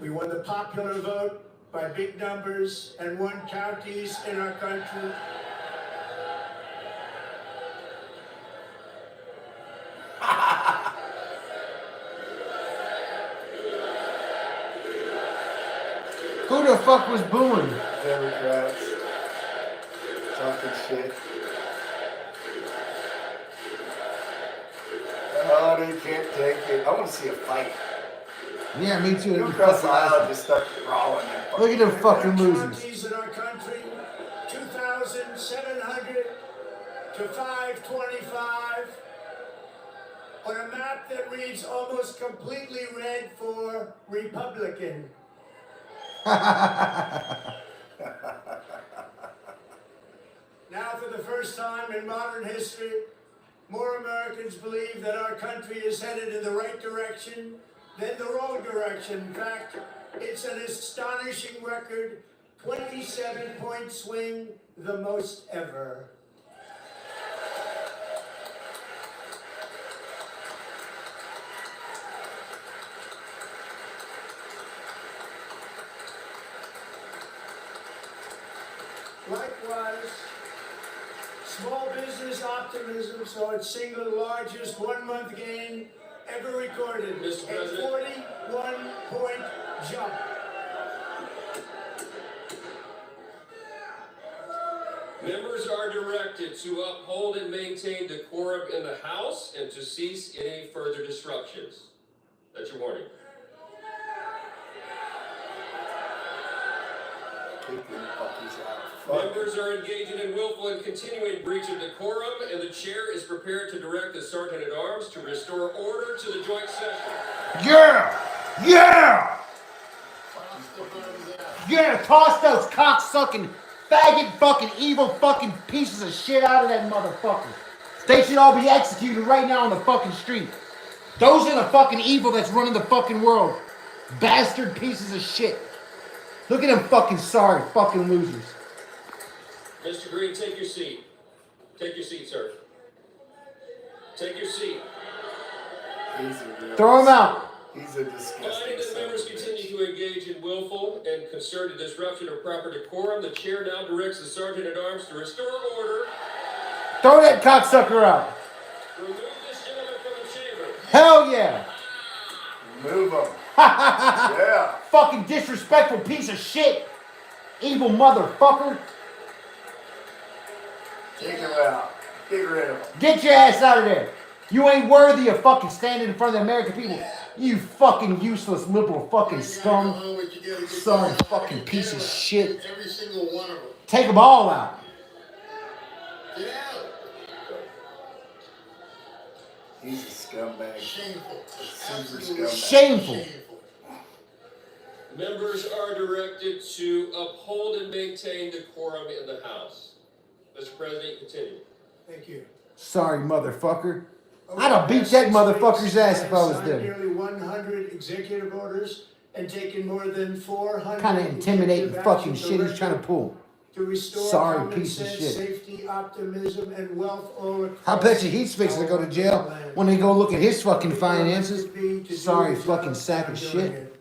We won the popular vote by big numbers and won counties in our country. Who the fuck was booing? Democrats. Talking shit. Oh, they can't take it. I want to see a fight. Yeah, me too. Go across the aisle and just start brawling. Look at them fucking losers. Counties in our country, 2,700 to 525, on a map that reads almost completely red for Republican. Now, for the first time in modern history, more Americans believe that our country is headed in the right direction than the wrong direction. In fact, it's an astonishing record, 27-point swing, the most ever. Likewise, small business optimism saw its single largest one-month gain ever recorded, Mr. a President. 41-point jump. Members are directed to uphold and maintain decorum in the House and to cease any further disruptions. That's your warning. Members are engaging in willful and continuing breach of decorum, and the chair is prepared to direct the Sergeant at Arms to restore order to the joint session. Yeah! Yeah! Yeah, toss those cocksucking, faggot fucking evil fucking pieces of shit out of that motherfucker. They should all be executed right now on the fucking street. Those are the fucking evil that's running the fucking world. Bastard pieces of shit. Look at them fucking sorry fucking losers. Mr. Green, take your seat. Take your seat, sir. Take your seat. Throw him out. He's a disgusting Finding that members continue to engage in willful and concerted disruption of proper decorum, the chair now directs the Sergeant at Arms to restore order. Throw that cocksucker out. Remove this gentleman from the chamber. Hell yeah. Move him. Yeah. Fucking disrespectful piece of shit. Evil motherfucker. Take him out. Get rid of him. Get your ass out of there. You ain't worthy of fucking standing in front of the American people. You fucking useless liberal fucking scum. Sorry fucking piece of shit. Every single one of them. Take them all out. Get out. He's a scumbag. Shameful. Super Absolutely scumbag. Shameful. Members are directed to uphold and maintain decorum in the House. Mr. President, continue. Thank you. Sorry, motherfucker. I'd have beat that motherfucker's ass if I was Signed there. nearly 100 executive orders and taken more than 400 Kind of intimidating executive fucking actions shit he's trying to pull. to restore Sorry, common piece of sense, shit. safety, optimism, and wealth all across I bet you he's fixing to go to jail land. when they go look at his fucking People finances. elected me to do Sorry the fucking job, sack I'm of doing shit. it.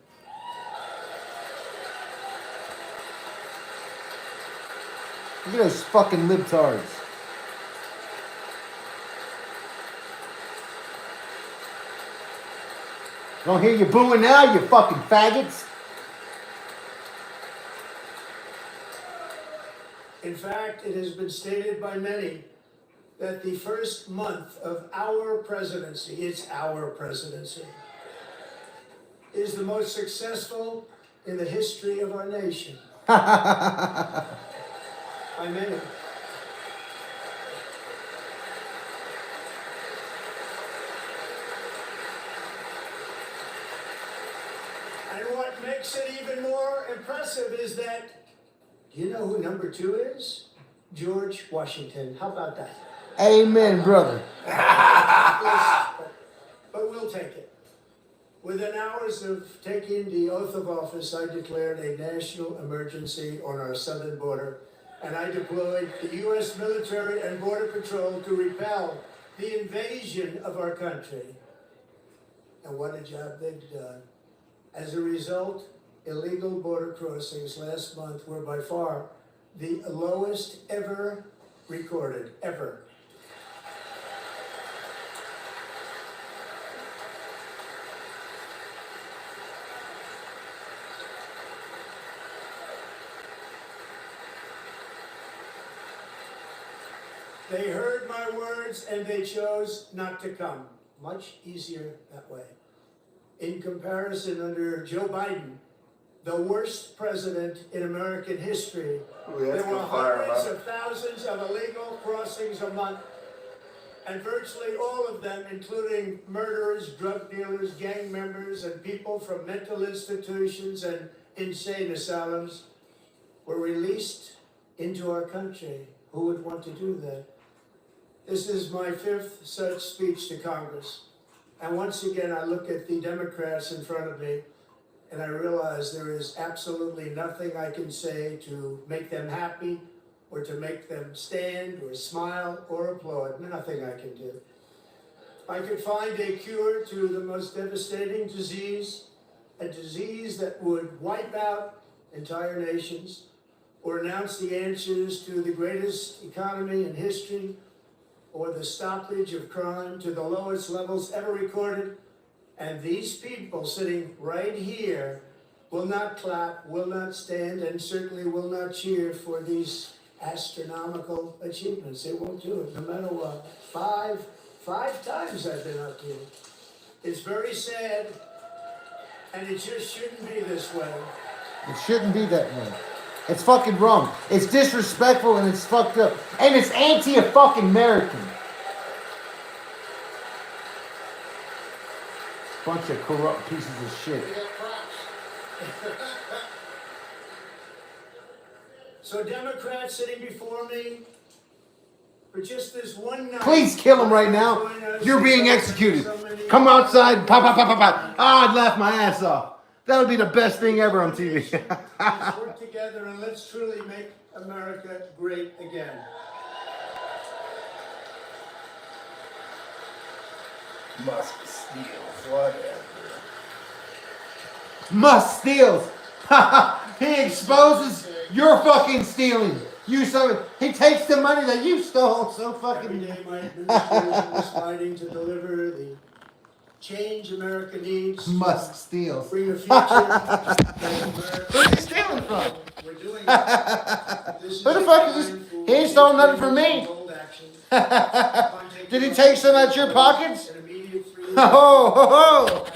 Look at those fucking libtards. Don't hear you booing now, you fucking faggots. In fact, it has been stated by many that the first month of our presidency, it's our presidency, is the most successful in the history of our nation. By many. And what makes it even more impressive is that, do you know who number 2 is? George Washington. How about that? Amen, brother. But we'll take it. Within hours of taking the oath of office, I declared a national emergency on our southern border, and I deployed the U.S. military and border patrol to repel the invasion of our country. And what a job they've done. As a result, illegal border crossings last month were by far the lowest ever recorded, ever. They heard my words and they chose not to come. Much easier that way. In comparison, under Joe Biden, the worst president in American history, there were hundreds of thousands of illegal crossings a month, and virtually all of them, including murderers, drug dealers, gang members, and people from mental institutions and insane asylums, were released into our country. Who would want to do that? This is my 5th such speech to Congress. And once again, I look at the Democrats in front of me, and I realize there is absolutely nothing I can say to make them happy, or to make them stand, or smile, or applaud. Nothing I can do. I could find a cure to the most devastating disease, a disease that would wipe out entire nations, or announce the answers to the greatest economy in history, or the stoppage of crime to the lowest levels ever recorded. And these people sitting right here will not clap, will not stand, and certainly will not cheer for these astronomical achievements. They won't do it, no matter what. Five times I've been up here. It's very sad, and it just shouldn't be this way. It shouldn't be that way. It's fucking wrong. It's disrespectful and it's fucked up. And it's anti-fucking-American. Bunch of corrupt pieces of shit. So Democrats sitting before me, for just this one night... Please kill him right now. You're being executed. Come outside. Pop, pop, pop, pop, pop. I'd laugh my ass off. That would be the best thing ever on TV. Let's work together and let's truly make America great again. Must steal, whatever. Must steals. He exposes your fucking stealing. You so he takes the money that you stole. So fucking. Every day my administration is fighting to deliver the change America needs. Musk steals. Bring a future that America. Who's he stealing from? We're doing it. This is Who the fuck is this? He ain't stolen nothing from me. bold action. Did he take some out your pockets? An immediate freeze. Oh,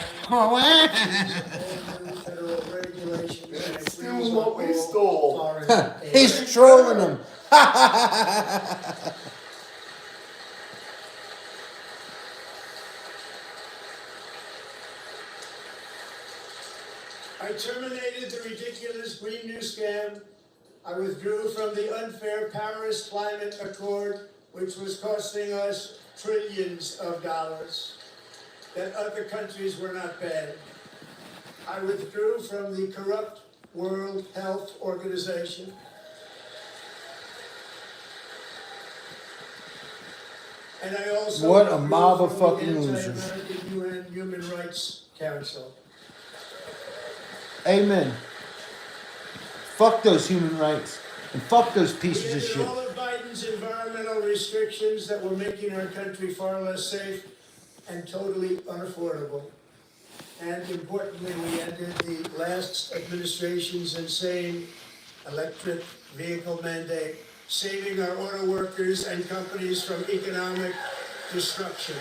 Federal regulations and a Steal what we stole. foreign aid. he's trolling them. I terminated the ridiculous Green New scam. I withdrew from the unfair Paris Climate Accord, which was costing us trillions of dollars, that other countries were not paying. I withdrew from the corrupt World Health Organization. And I also What a withdrew mob of from the fucking losers. Anti-American UN Human Rights Council. Amen. Fuck those human rights. And fuck those pieces of We shit. ended all of Biden's environmental restrictions that were making our country far less safe and totally unaffordable. And importantly, we ended the last administration's insane electric vehicle mandate, saving our auto workers and companies from economic destruction.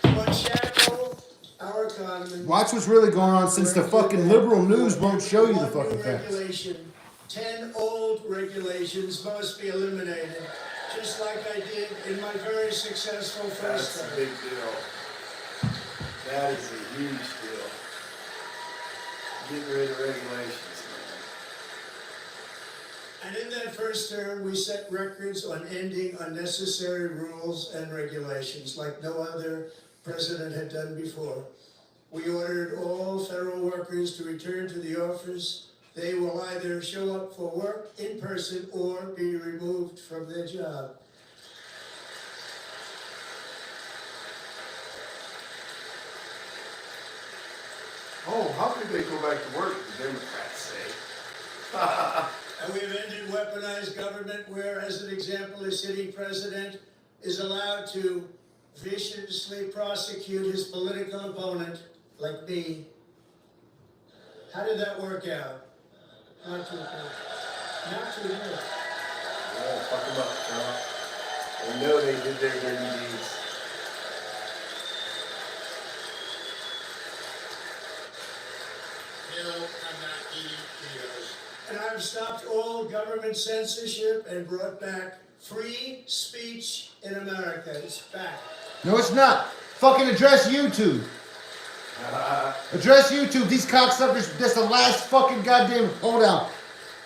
Unshackle our economy. Watch what's really going on since the fucking liberal news won't show you the fucking facts. Regulation, 10 old regulations must be eliminated, just like I did in my very successful first That's a term. big deal. That is a huge deal. Getting rid of regulations, man. And in that first term, we set records on ending unnecessary rules and regulations like no other president had done before. We ordered all federal workers to return to the office. They will either show up for work in person or be removed from their job. Oh, how could they go back to work, the Democrats say? And we've ended weaponized government where, as an example, a sitting president is allowed to viciously prosecute his political opponent, like me. How did that work out? Not too good. Not too good. Yeah, fuck them up, Trump. They know they did their dirty deeds. No, I'm not eating Cheetos. And I've stopped all government censorship and brought back free speech in America. It's back. No, it's not. Fucking address YouTube. Address YouTube. These cocksuckers, that's the last fucking goddamn, hold on.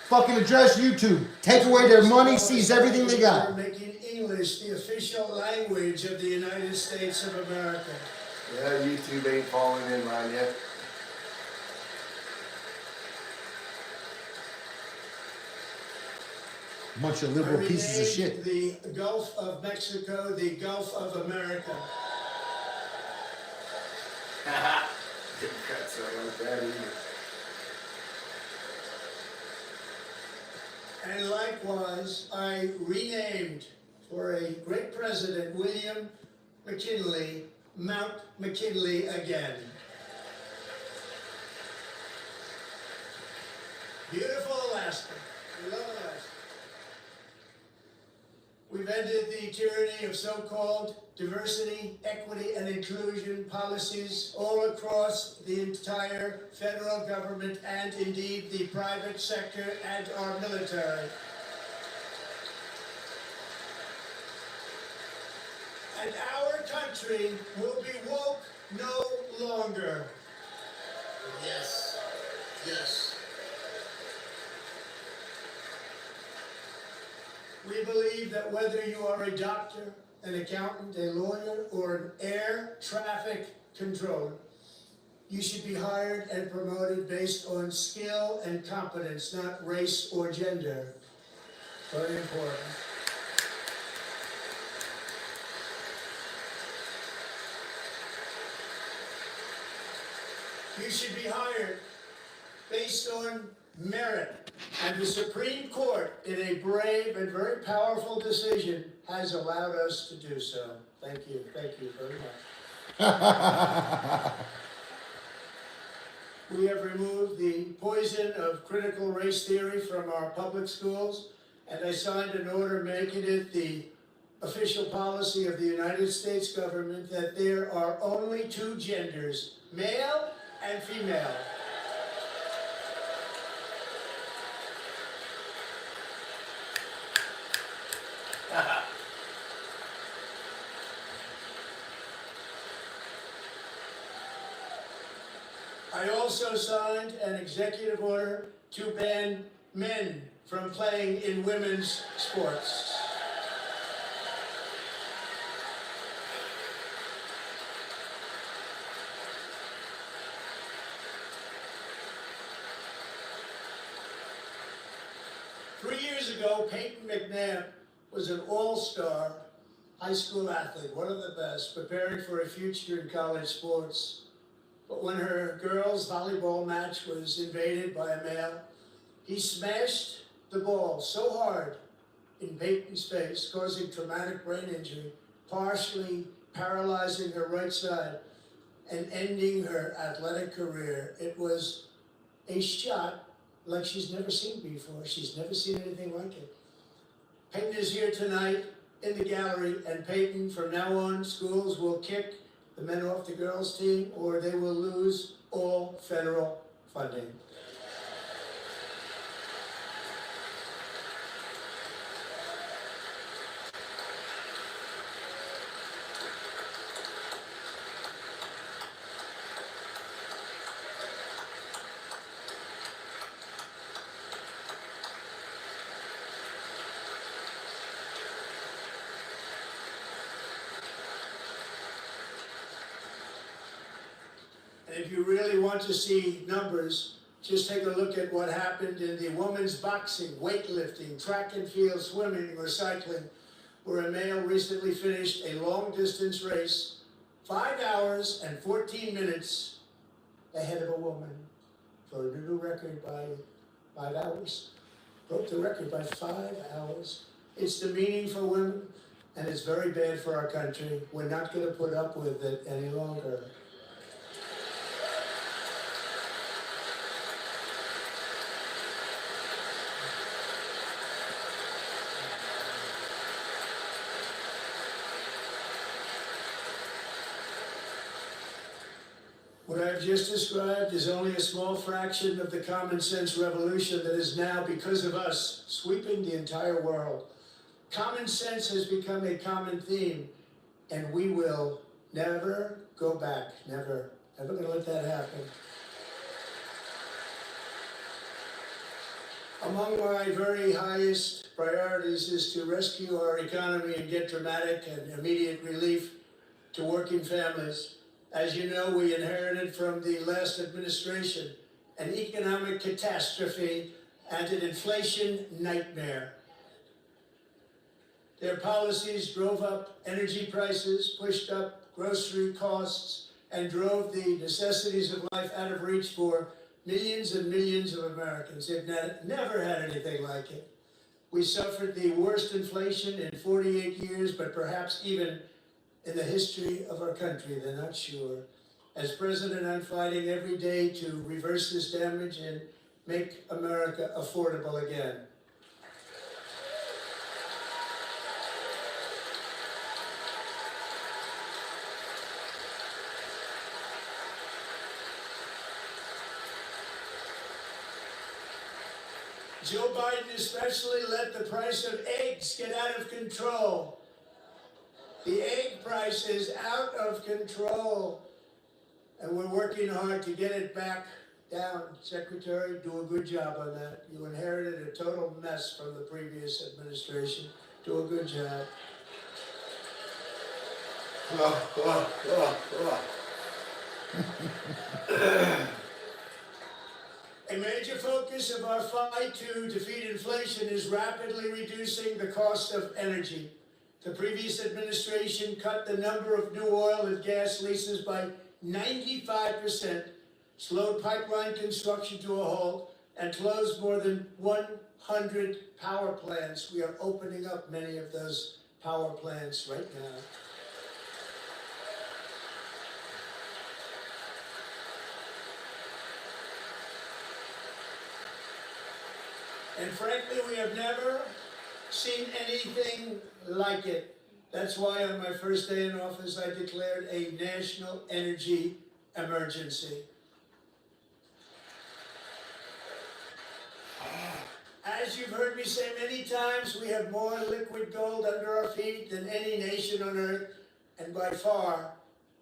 Fucking address YouTube. Take away their money, seize everything they got. We're making English the official language of the United States of America. Yeah, YouTube ain't falling in line yet. Bunch of liberal pieces of shit. The Gulf of Mexico, the Gulf of America. Democrats don't like that either. And likewise, I renamed for a great president, William McKinley, Mount McKinley again. Beautiful Alaska. We love Alaska. We've ended the tyranny of so-called diversity, equity, and inclusion policies all across the entire federal government and indeed the private sector and our military. And our country will be woke no longer. Yes, yes. We believe that whether you are a doctor, an accountant, a lawyer, or an air traffic controller, you should be hired and promoted based on skill and competence, not race or gender. Very important. You should be hired based on merit. And the Supreme Court, in a brave and very powerful decision, has allowed us to do so. Thank you very much. We have removed the poison of critical race theory from our public schools, and I signed an order making it the official policy of the United States government that there are only two genders, male and female. I also signed an executive order to ban men from playing in women's sports. Years ago, Peyton McNabb was an all-star high school athlete, one of the best, preparing for a future in college sports. But when her girls' volleyball match was invaded by a male, he smashed the ball so hard in Peyton's face, causing traumatic brain injury, partially paralyzing her right side and ending her athletic career. It was a shot like she's never seen before. She's never seen anything like it. Peyton is here tonight in the gallery, and Peyton, from now on, schools will kick the men off the girls' team, or they will lose all federal funding. And if you really want to see numbers, just take a look at what happened in the women's boxing, weightlifting, track and field, swimming, or cycling, where a male recently finished a long-distance race, 5 hours and 14 minutes ahead of a woman for a new record by 5 hours. Broke the record by 5 hours. It's demeaning for women, and it's very bad for our country. We're not going to put up with it any longer. What I've just described is only a small fraction of the common sense revolution that is now, because of us, sweeping the entire world. Common sense has become a common theme, and we will never go back. Never. Never going to let that happen. Among my very highest priorities is to rescue our economy and get dramatic and immediate relief to working families. As you know, we inherited from the last administration an economic catastrophe and an inflation nightmare. Their policies drove up energy prices, pushed up grocery costs, and drove the necessities of life out of reach for millions and millions of Americans. They've never had anything like it. We suffered the worst inflation in 48 years, but perhaps even in the history of our country. They're not sure. As president, I'm fighting every day to reverse this damage and make America affordable again. Joe Biden especially let the price of eggs get out of control. The egg price is out of control, and we're working hard to get it back down. Secretary, do a good job on that. You inherited a total mess from the previous administration. Do a good job. A major focus of our fight to defeat inflation is rapidly reducing the cost of energy. The previous administration cut the number of new oil and gas leases by 95%, slowed pipeline construction to a halt, and closed more than 100 power plants. We are opening up many of those power plants right now. And frankly, we have never seen anything like it. That's why on my first day in office, I declared a national energy emergency. As you've heard me say many times, we have more liquid gold under our feet than any nation on earth, and by far.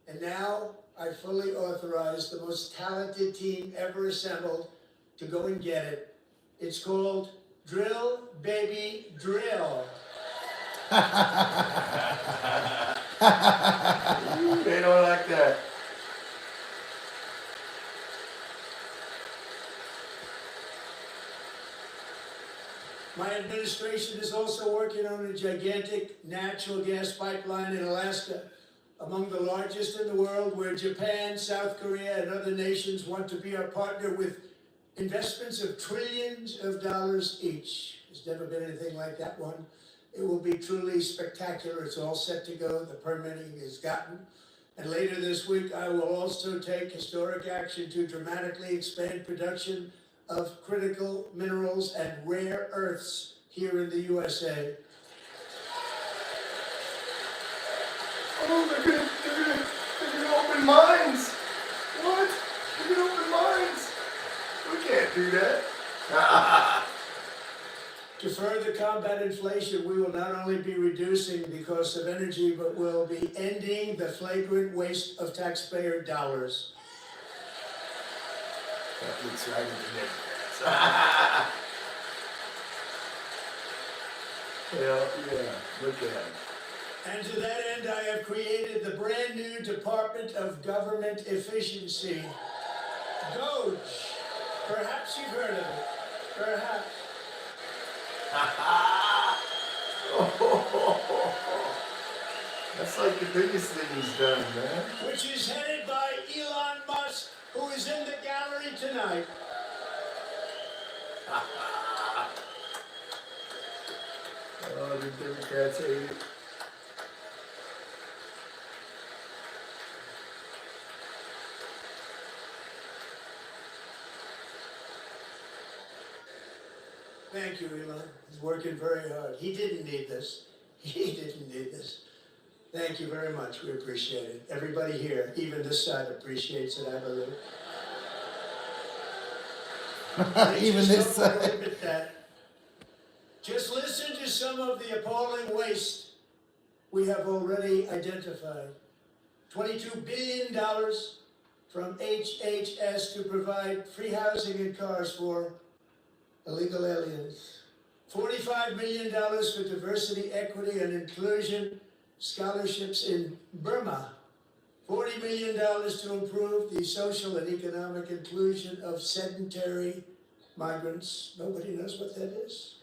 And now I fully authorize the most talented team ever assembled to go and get it. It's called Drill, Baby, Drill. They don't like that. My administration is also working on a gigantic natural gas pipeline in Alaska, among the largest in the world, where Japan, South Korea, and other nations want to be our partner with investments of trillions of dollars each. There's never been anything like that one. It will be truly spectacular. It's all set to go. The permitting is gotten. And later this week, I will also take historic action to dramatically expand production of critical minerals and rare earths here in the USA. Oh, they're gonna open mines. What? They're gonna open mines. We can't do that. To further combat inflation, we will not only be reducing the cost of energy, but will be ending the flagrant waste of taxpayer dollars. That looks right at the Democrats. Hell yeah, look at it. And to that end, I have created the brand new Department of Government Efficiency, DOGE. Perhaps you've heard of it. Perhaps. That's like the biggest thing he's done, man. Which is headed by Elon Musk, who is in the gallery tonight. Oh, the Democrats hate it. Thank you, Elon. He's working very hard. He didn't need this. He didn't need this. Thank you very much. We appreciate it. Everybody here, even this side, appreciates it, I believe. Even this side. Prohibit that. Just listen to some of the appalling waste we have already identified. $22 billion from HHS to provide free housing and cars for illegal aliens. $45 million for diversity, equity, and inclusion scholarships in Burma. $40 million to improve the social and economic inclusion of sedentary migrants. Nobody knows what that is.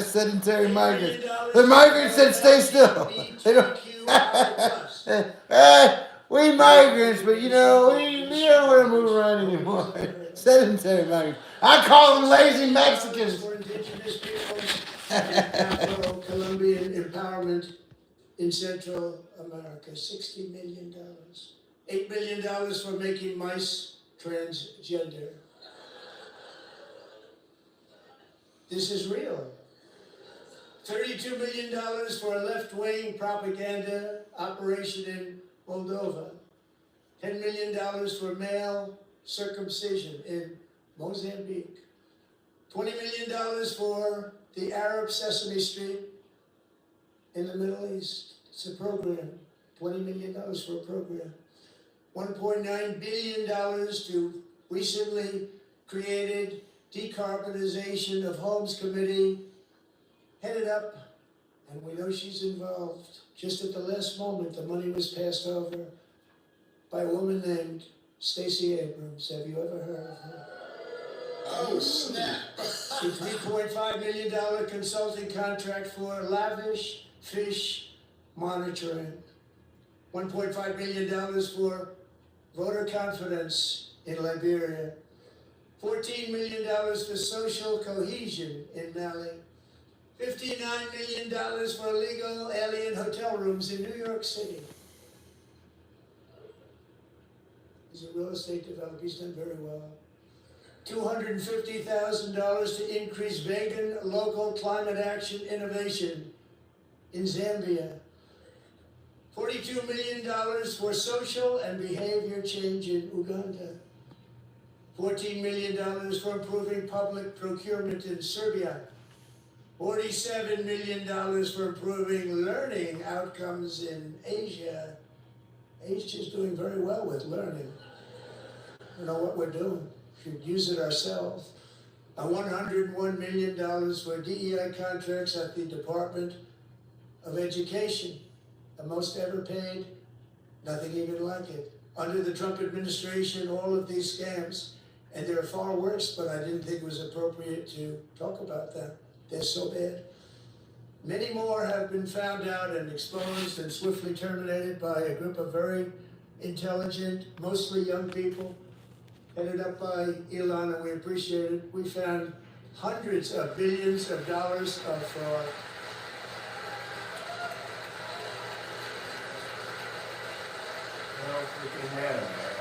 Sedentary migrants. The migrants that stay still. They don't. Hey, we migrants, but you know, we don't want to move around anymore. Sedentary migrants. I call them lazy Mexicans. For indigenous peoples and Afro-Colombian empowerment in Central America. $60 million. $8 million for making mice transgender. This is real. $32 million for a left-wing propaganda operation in Moldova. $10 million for male circumcision in Mozambique. $20 million for the Arab Sesame Street in the Middle East. It's a program. $20 million for a program. $1.9 billion to recently created Decarbonization of Homes Committee, headed up, and we know she's involved. Just at the last moment, the money was passed over by a woman named Stacey Abrams. Have you ever heard of her? Oh, snap. A $3.5 million consulting contract for lavish fish monitoring. $1.5 million for voter confidence in Liberia. $14 million for social cohesion in Mali. $59 million for illegal alien hotel rooms in New York City. He's a real estate developer. He's done very well. $250,000 to increase vegan local climate action innovation in Zambia. $42 million for social and behavior change in Uganda. $14 million for improving public procurement in Serbia. $47 million for improving learning outcomes in Asia. Asia's doing very well with learning. You know what we're doing. We should use it ourselves. $101 million for DEI contracts at the Department of Education. The most ever paid, nothing even like it. Under the Trump administration, all of these scams, and they're far worse, but I didn't think it was appropriate to talk about them. They're so bad. Many more have been found out and exposed and swiftly terminated by a group of very intelligent, mostly young people, headed up by Elon, and we appreciate it. We found hundreds of billions of dollars of fraud. Well, freaking had him there.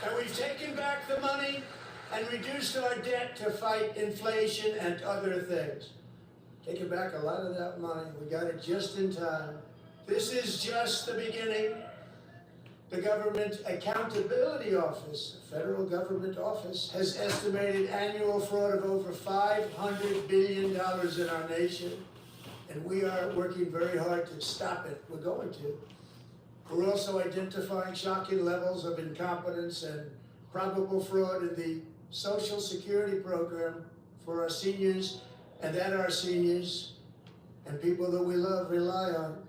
And we've taken back the money and reduced our debt to fight inflation and other things. Taken back a lot of that money. We got it just in time. This is just the beginning. The Government Accountability Office, a federal government office, has estimated annual fraud of over $500 billion in our nation. And we are working very hard to stop it. We're going to. We're also identifying shocking levels of incompetence and probable fraud in the Social Security program for our seniors and that our seniors and people that we love rely on.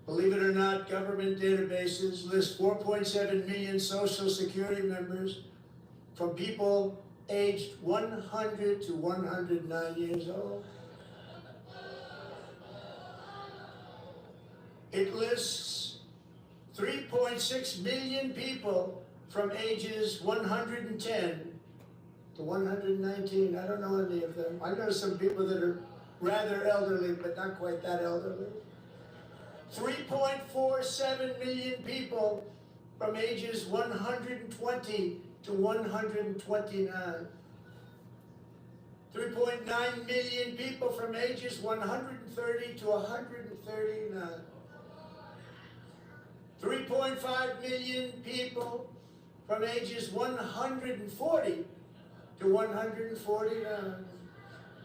Believe it or not, government databases list 4.7 million Social Security members from people aged 100 to 109 years old. It lists 3.6 million people from ages 110 to 119. I don't know any of them. I know some people that are rather elderly, but not quite that elderly. 3.47 million people from ages 120 to 129. 3.9 million people from ages 130 to 139. 3.5 million people from ages 140 to 149.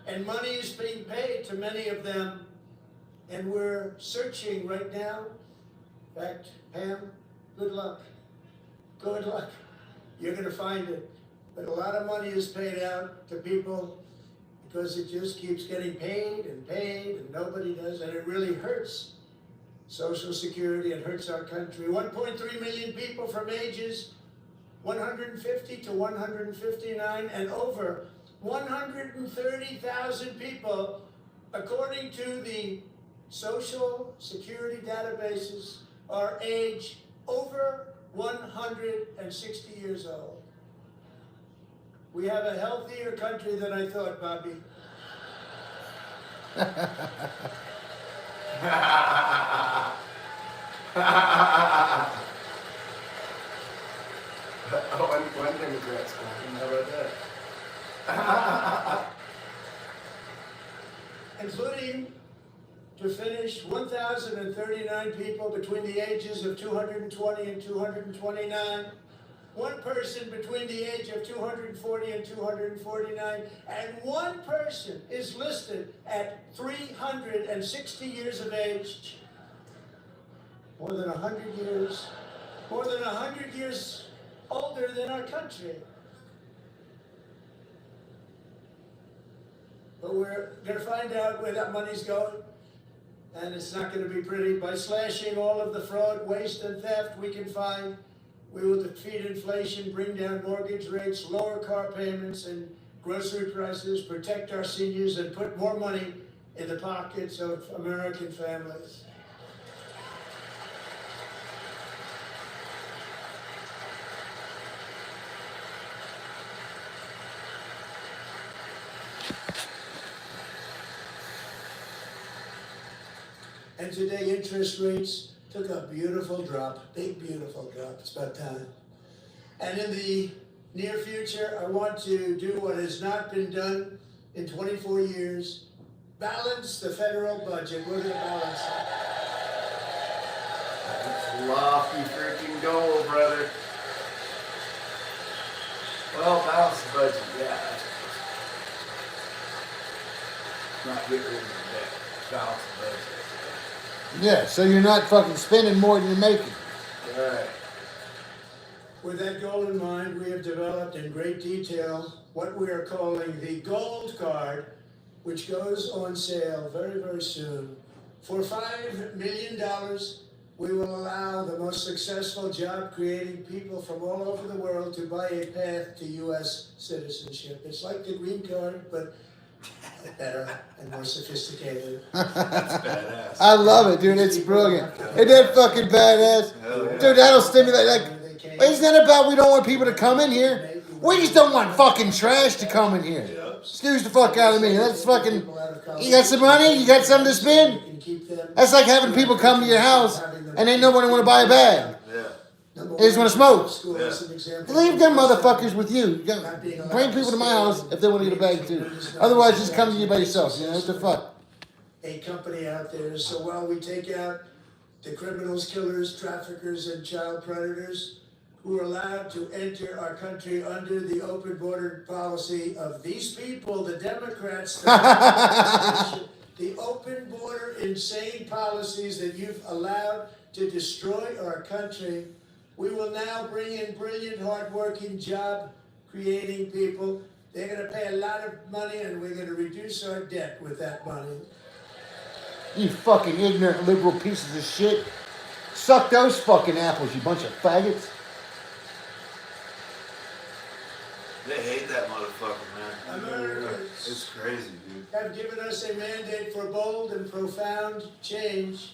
And money is being paid to many of them. And we're searching right now. In fact, Pam, good luck. Good luck. You're going to find it. But a lot of money is paid out to people because it just keeps getting paid and nobody does. And it really hurts Social Security. It hurts our country. 1.3 million people from ages 150 to 159 and over 130,000 people, according to the Social Security databases, are age over 160 years old. We have a healthier country than I thought, Bobby. One Democrat's talking. How about that? Including, to finish, 1,039 people between the ages of 220 and 229, one person between the age of 240 and 249, and one person is listed at 360 years of age. More than 100 years older than our country. But we're going to find out where that money's going. And it's not going to be pretty. By slashing all of the fraud, waste, and theft we can find, we will defeat inflation, bring down mortgage rates, lower car payments and grocery prices, protect our seniors, and put more money in the pockets of American families. And today interest rates took a beautiful drop, big beautiful drop. It's about time. And in the near future, I want to do what has not been done in 24 years, balance the federal budget. We're going to balance it. That's lofty freaking goal, brother. Well, balance the budget, yeah. Not get rid of the debt. Balance the budget. Yeah, so you're not fucking spending more than you're making. All right. With that goal in mind, we have developed in great detail what we are calling the Gold Card, which goes on sale very, very soon. For $5 million, we will allow the most successful job-creating people from all over the world to buy a path to U.S. citizenship. It's like the green card, but better and more sophisticated. That's badass. I love it, dude. It's brilliant. Ain't that fucking badass? Dude, that'll stimulate. Like, it's not about we don't want people to come in here. We just don't want fucking trash to come in here. Excuse the fuck out of me. That's fucking. You got some money? You got something to spend? That's like having people come to your house and ain't nobody want to buy a bag. They just want to smoke. Leave them motherfuckers with you. Bring people to my house if they want to get a bag too. Otherwise, just come to you by yourself. You know what the fuck? A company out there. So while we take out the criminals, killers, traffickers, and child predators who are allowed to enter our country under the open border policy of these people, the Democrats, the open border insane policies that you've allowed to destroy our country, we will now bring in brilliant, hardworking, job-creating people. They're going to pay a lot of money, and we're going to reduce our debt with that money. You fucking ignorant liberal pieces of shit. Suck those fucking apples, you bunch of faggots. They hate that motherfucker, man. Americans It's crazy, dude. have given us a mandate for bold and profound change.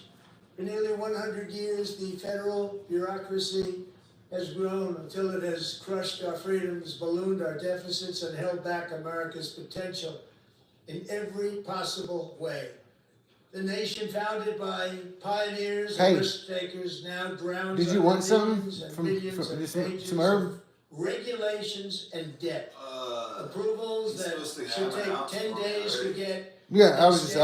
For nearly 100 years, the federal bureaucracy has grown until it has crushed our freedoms, ballooned our deficits, and held back America's potential in every possible way. The nation founded by pioneers and risk takers now drowns Did you want something from just pages some herb? of regulations and debt. Approvals that should take 10 days to get. Yeah, I was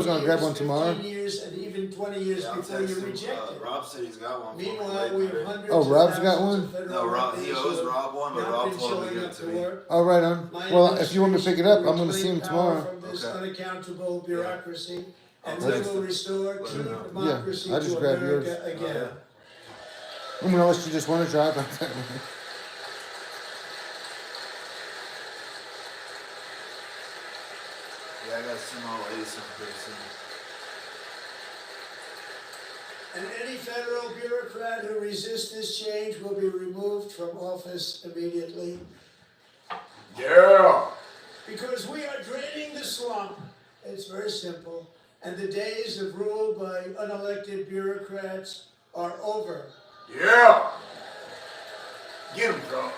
gonna grab one tomorrow. 10 years and even 20 years before you reject it. Rob said he's got one. Meanwhile, we have hundreds Oh, of Rob's got thousands one? of federal No, Rob, he workers owes who Rob one, but have Rob been told him to showing give up it to to me. work. Oh, right on. Well, if you want me to pick it up, I'm gonna see him tomorrow. From this Okay. unaccountable bureaucracy, and I'll we text will him. restore true Yeah, democracy I just to grabbed America yours. again. I'm gonna let you just want to drive. Yeah, I got to send my lady something pretty soon. And any federal bureaucrat who resists this change will be removed from office immediately. Yeah. Because we are draining the swamp. It's very simple. And the days of rule by unelected bureaucrats are over. Yeah. Get him, Trump.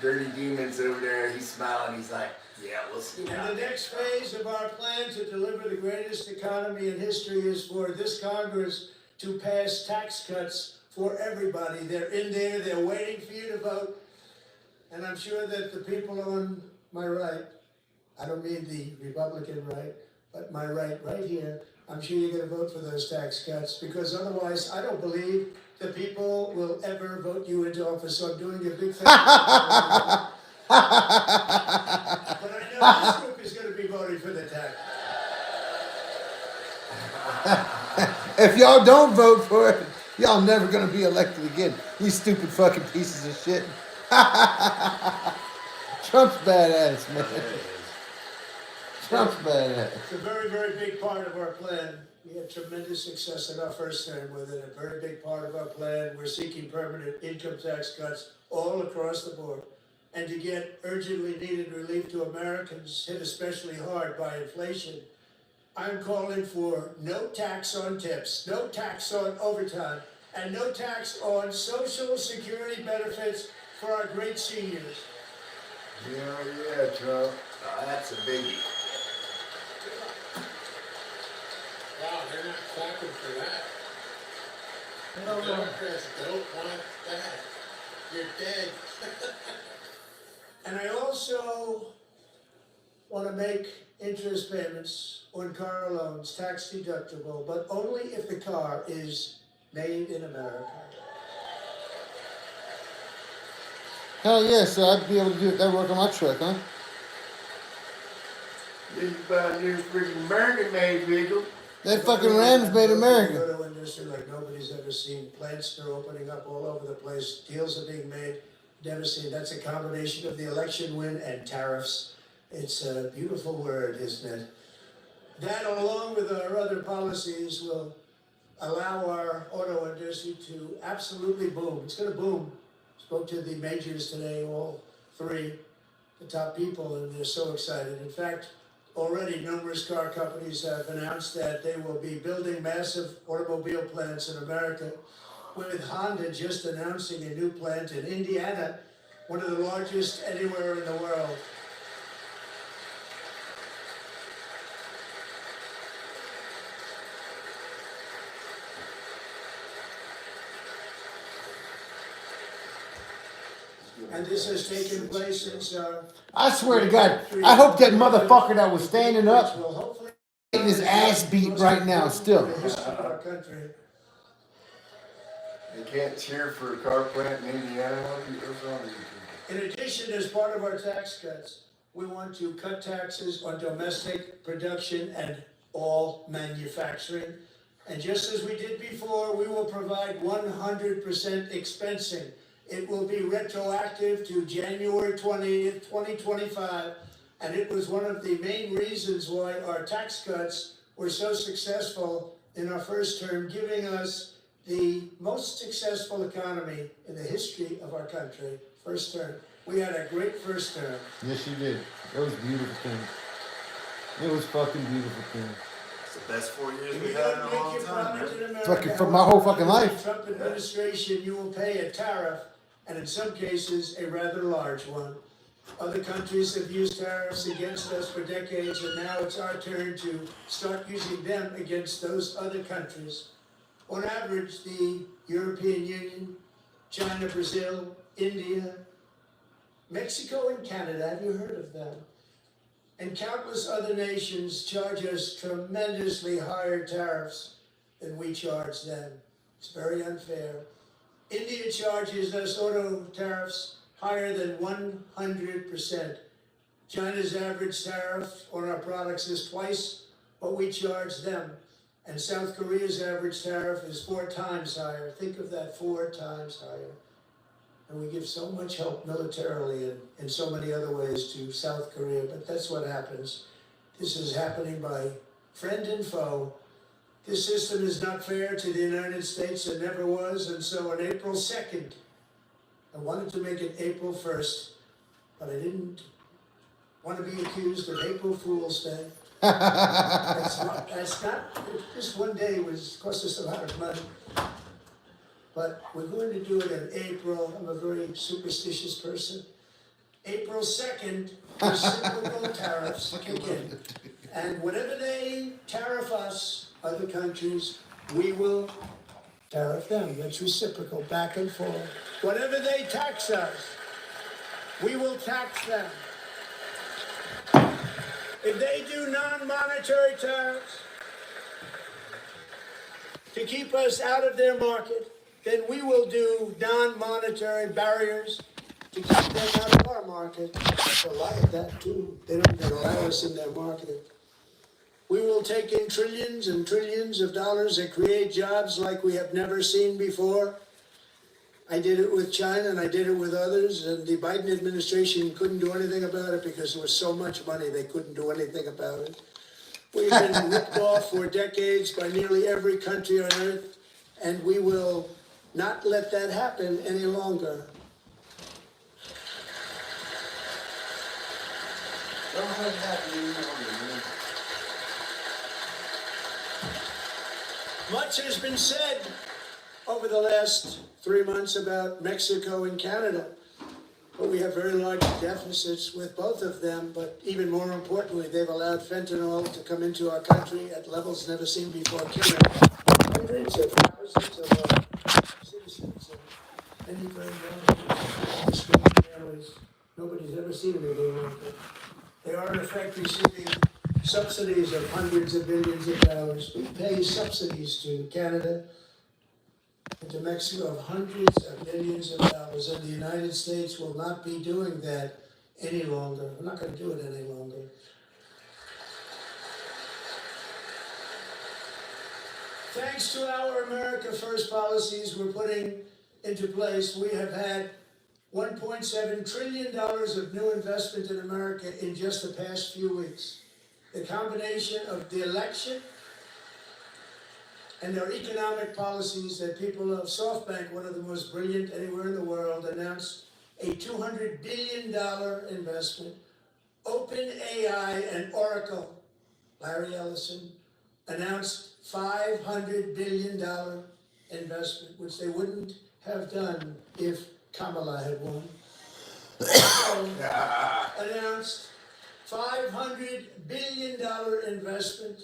Dirty demons over there. He's smiling. He's like, yeah, we'll see. And the next phase of our plan to deliver the greatest economy in history is for this Congress to pass tax cuts for everybody. They're in there, they're waiting for you to vote. And I'm sure that the people on my right, I don't mean the Republican right, but my right here, I'm sure you're gonna vote for those tax cuts, because otherwise I don't believe the people will ever vote you into office. So I'm doing a big favor. But I know this group is going to be voting for the tax. If y'all don't vote for it, y'all never gonna be elected again. You stupid fucking pieces of shit. Trump's badass, man. Trump's badass. It's a very, very big part of our plan. We had tremendous success in our first term with it. A very big part of our plan. We're seeking permanent income tax cuts all across the board. And to get urgently needed relief to Americans hit especially hard by inflation, I'm calling for no tax on tips, no tax on overtime, and no tax on Social Security benefits for our great seniors. Yeah, Trump. That's a biggie. Wow, they're not clapping for that. The Democrats don't want that. You're dead. And I also want to make interest payments on car loans tax deductible, but only if the car is made in America. Hell yeah, so I'd be able to do that work on my truck, huh? This is about a new freaking American-made vehicle. That fucking Ram's made in America. Auto industry like nobody's ever seen. Plants are opening up all over the place. Deals are being made. Devastating. That's a combination of the election win and tariffs. It's a beautiful word, isn't it? That, along with our other policies, will allow our auto industry to absolutely boom. It's gonna boom. Spoke to the majors today, all three, the top people, and they're so excited. In fact, already numerous car companies have announced that they will be building massive automobile plants in America, with Honda just announcing a new plant in Indiana, one of the largest anywhere in the world. And this has taken place since I swear to God, I hope that motherfucker that was standing up will hopefully getting his ass beat right now still. the history of our country. They can't cheer for a car plant in Indiana. What's wrong with you? In addition, as part of our tax cuts, we want to cut taxes on domestic production and all manufacturing. And just as we did before, we will provide 100% expensing. It will be retroactive to January 20th, 2025. And it was one of the main reasons why our tax cuts were so successful in our first term, giving us the most successful economy in the history of our country. First term. We had a great first term. Yes, you did. It was a beautiful thing. It was fucking beautiful thing. It's the best 4 years If we've you had in don't a make long your time, product man. in America, Fucking for my whole fucking life. under the Trump administration, you will pay a tariff, and in some cases, a rather large one. Other countries have used tariffs against us for decades, and now it's our turn to start using them against those other countries. On average, the European Union, China, Brazil, India, Mexico, and Canada, have you heard of them? And countless other nations charge us tremendously higher tariffs than we charge them. It's very unfair. India charges us auto tariffs higher than 100%. China's average tariff on our products is twice what we charge them. And South Korea's average tariff is 4 times higher. Think of that, 4 times higher. And we give so much help militarily and in so many other ways to South Korea, but that's what happens. This is happening by friend and foe. This system is not fair to the United States, it never was, and so on April 2nd, I wanted to make it April 1st, but I didn't want to be accused of April Fool's Day. That's not, this one day cost us a lot of money. But we're going to do it in April. I'm a very superstitious person. April 2nd, reciprocal tariffs kick in. And whatever they tariff us, other countries, we will tariff them. That's reciprocal, back and forth. Whatever they tax us, we will tax them. If they do non-monetary tariffs to keep us out of their market, then we will do non-monetary barriers to keep them out of our market. There's a lot of that too. They don't allow us in their market. We will take in trillions and trillions of dollars and create jobs like we have never seen before. I did it with China and I did it with others, and the Biden administration couldn't do anything about it because there was so much money they couldn't do anything about it. We've been ripped off for decades by nearly every country on earth, and we will not let that happen any longer. Much has been said over the last 3 months about Mexico and Canada, but we have very large deficits with both of them. But even more importantly, they've allowed fentanyl to come into our country at levels never seen before, killing hundreds of thousands of our citizens and many families. Nobody's ever seen anything like it. They are in effect receiving subsidies of hundreds of billions of dollars. We pay subsidies to Canada and to Mexico of hundreds of millions of dollars, and the United States will not be doing that any longer. We're not going to do it any longer. Thanks to our America First policies we're putting into place, we have had $1.7 trillion of new investment in America in just the past few weeks. the combination of the election and their economic policies that people of SoftBank, one of the most brilliant anywhere in the world, announced a $200 billion investment. OpenAI and Oracle, Larry Ellison, announced $500 billion investment, which they wouldn't have done if Kamala had won. So, announced $500 billion investment.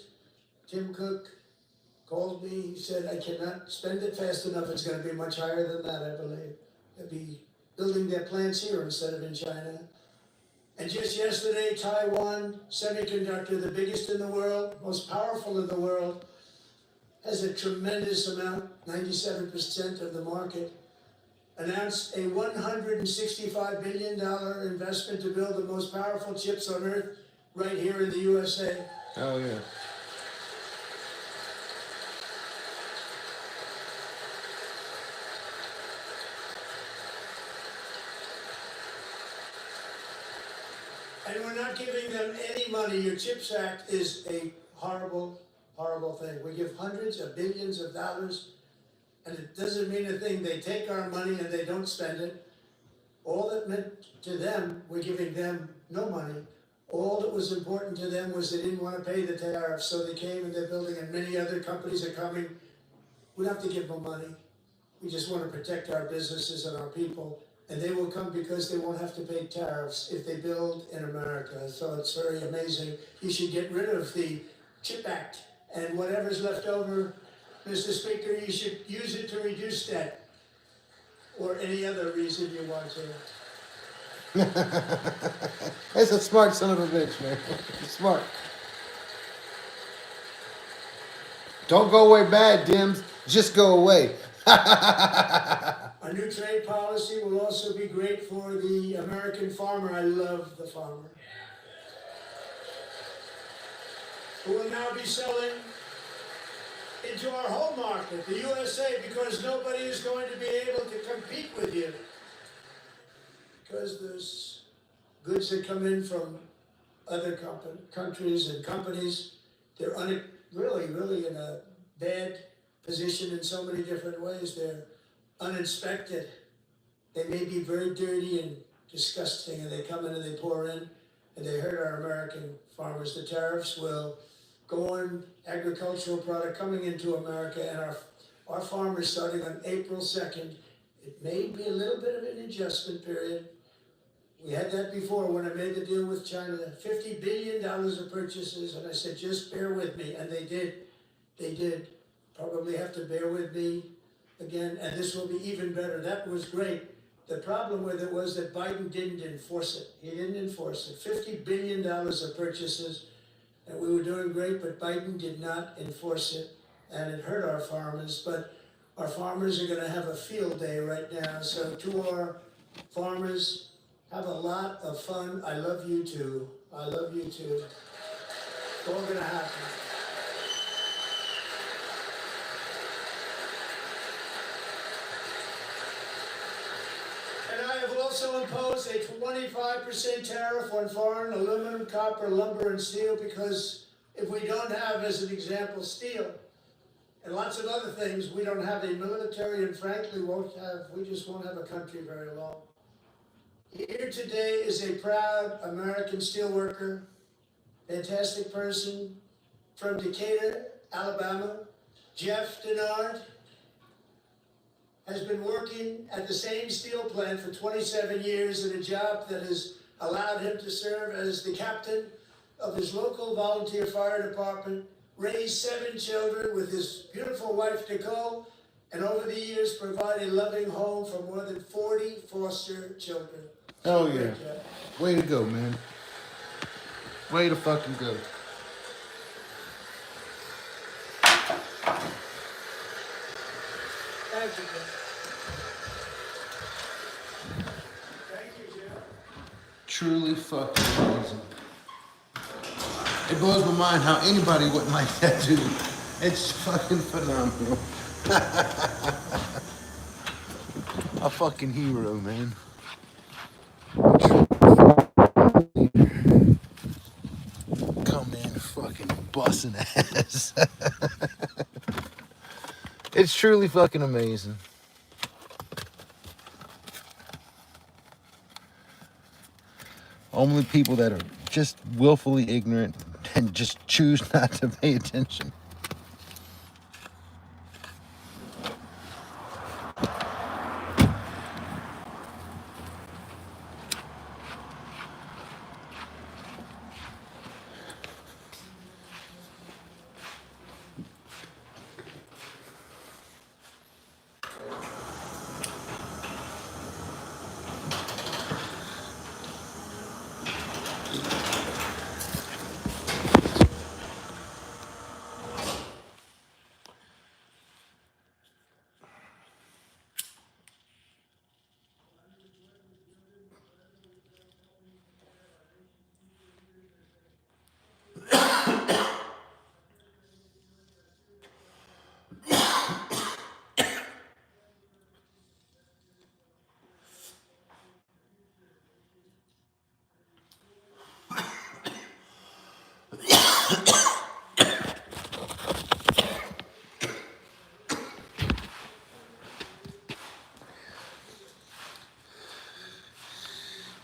Tim Cook called me, he said, I cannot spend it fast enough, it's gonna be much higher than that, I believe. They'll be building their plants here instead of in China. And just yesterday, Taiwan Semiconductor, the biggest in the world, most powerful in the world, has a tremendous amount, 97% of the market, announced a $165 billion investment to build the most powerful chips on earth right here in the USA. Oh, yeah. And we're not giving them any money. Your CHIPS Act is a horrible, horrible thing. We give hundreds of billions of dollars, and it doesn't mean a thing. They take our money and they don't spend it. All that meant to them, we're giving them no money. All that was important to them was they didn't want to pay the tariffs, so they came and they're building, and many other companies are coming. We don't have to give them money. We just want to protect our businesses and our people. And they will come because they won't have to pay tariffs if they build in America. So it's very amazing. You should get rid of the CHIP Act, and whatever's left over, Mr. Speaker, you should use it to reduce debt, or any other reason you want to. That's a smart son of a bitch, man. Smart. Don't go away bad, Dims. Just go away. A new trade policy will also be great for the American farmer. I love the farmer. Who will now be selling into our home market, the USA, because nobody is going to be able to compete with you. Because there's goods that come in from other countries and companies. They're really in a bad position in so many different ways. They're uninspected. They may be very dirty and disgusting, and they come in and they pour in, and they hurt our American farmers. The tariffs will go on agricultural product coming into America, and our farmers, starting on April 2nd, it may be a little bit of an adjustment period. We had that before when I made the deal with China, $50 billion of purchases, and I said, just bear with me, and they did. They did. Probably have to bear with me again, and this will be even better. That was great. The problem with it was that Biden didn't enforce it. He didn't enforce it. $50 billion of purchases, and we were doing great, but Biden did not enforce it, and it hurt our farmers. But our farmers are going to have a field day right now. So to our farmers, have a lot of fun. I love you too. I love you too. It's all going to happen. And I have also imposed a 25% tariff on foreign aluminum, copper, lumber, and steel, because if we don't have, as an example, steel and lots of other things, we don't have a military, and frankly we just won't have a country very long. Here today is a proud American steelworker, fantastic person from Decatur, Alabama, Jeff Denard. Has been working at the same steel plant for 27 years in a job that has allowed him to serve as the captain of his local volunteer fire department, raised 7 children with his beautiful wife, Nicole, and over the years provide a loving home for more than 40 foster children. Oh, yeah. Way to go, man. Way to fucking go. Thank you, Jeff. Thank you, Jeff. Truly fucking amazing. It blows my mind how anybody wouldn't like that dude. It's fucking phenomenal. A fucking hero, man. Come in. It's truly fucking amazing. Only people that are just willfully ignorant and just choose not to pay attention.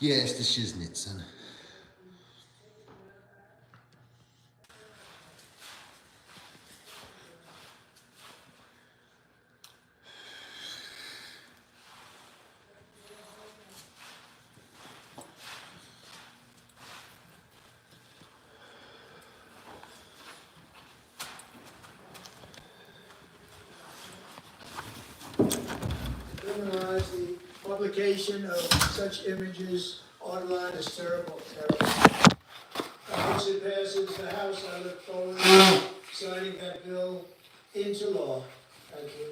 Yeah, it's the shiznit, son. Criminalize the publication of such images online is terrible, terrible. Once it passes the House, I look forward to signing that bill into law. Thank you.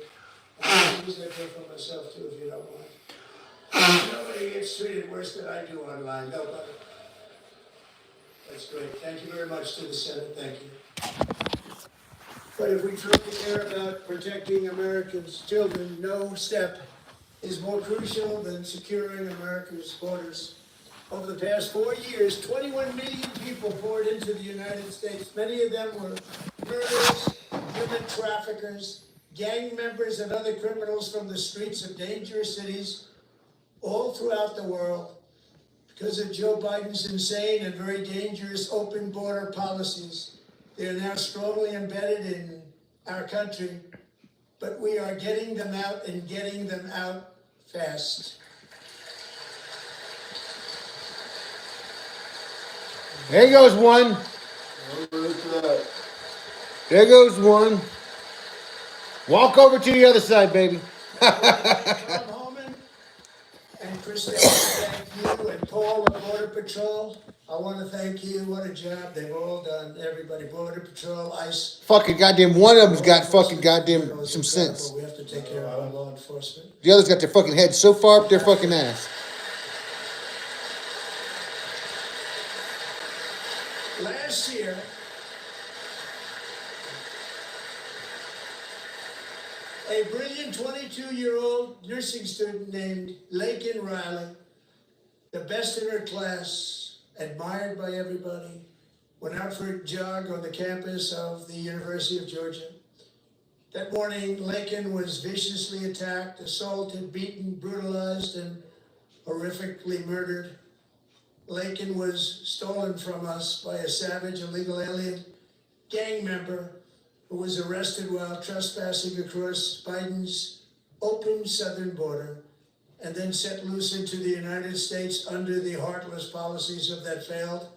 I'll use that bill for myself too, if you don't mind. Nobody gets treated worse than I do online, nobody. That's great. Thank you very much to the Senate, thank you. But if we truly care about protecting Americans' children, no step is more crucial than securing America's borders. Over the past 4 years, 21 million people poured into the United States. Many of them were murderers, human traffickers, gang members, and other criminals from the streets of dangerous cities all throughout the world. Because of Joe Biden's insane and very dangerous open border policies, they are now strongly embedded in our country, but we are getting them out and getting them out fast. There goes one. There goes one. Walk over to the other side, baby. Tom Homan and Christine, thank you, and Paul of Border Patrol. I want to thank you. What a job they've all done. Everybody, Border Patrol, ICE. Fucking goddamn one of them's got fucking goddamn some sense. We have to take care of our law enforcement. The other's got their fucking head so far up their fucking ass. Last year, a brilliant 22-year-old nursing student named Lakin Riley, the best in her class, admired by everybody, went out for a jog on the campus of the University of Georgia. That morning, Lakin was viciously attacked, assaulted, beaten, brutalized, and horrifically murdered. Lakin was stolen from us by a savage illegal alien gang member who was arrested while trespassing across Biden's open southern border and then set loose into the United States under the heartless policies of that failed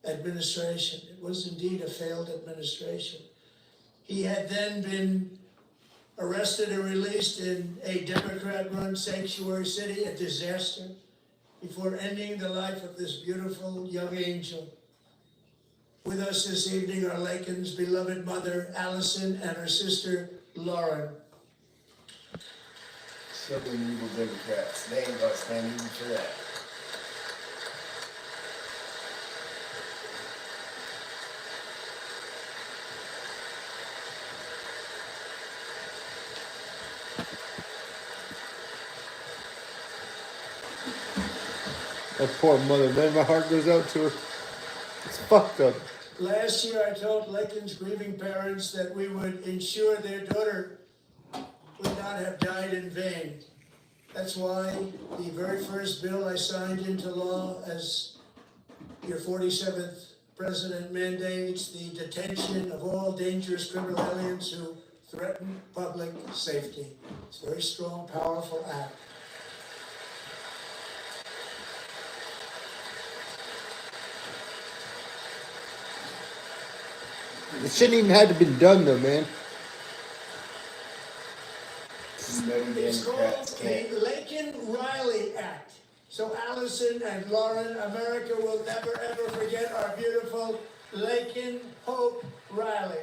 administration. It was indeed a failed administration. He had then been arrested and released in a Democrat-run sanctuary city, a disaster, before ending the life of this beautiful young angel. With us this evening are Lakin's beloved mother, Allison, and her sister, Lauren. Southern evil Democrats. They ain't gonna stand even for that. That poor mother, man, my heart goes out to her. It's fucked up. Last year, I told Lakin's grieving parents that we would ensure their daughter not have died in vain. That's why the very first bill I signed into law as your 47th president mandates the detention of all dangerous criminal aliens who threaten public safety. It's a very strong, powerful act. It shouldn't even have been done though, man. It's called the Laken-Riley Act. So Allison and Lauren, America will never ever forget our beautiful Laken Hope Riley.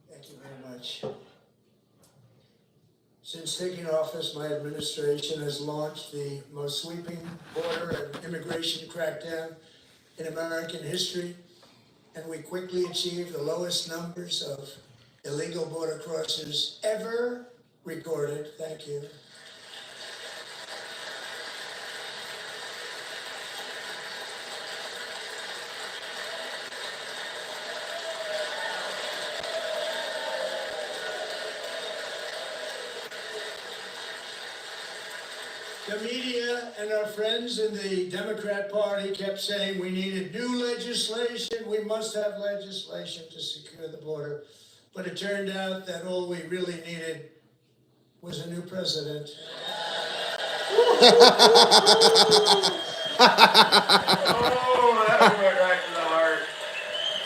Thank you very much. Since taking office, my administration has launched the most sweeping border and immigration crackdown in American history, and we quickly achieved the lowest numbers of illegal border crossers ever recorded. Thank you. The media and our friends in the Democrat Party kept saying we needed new legislation, we must have legislation to secure the border. But it turned out that all we really needed was a new president. Oh, that went right to the heart.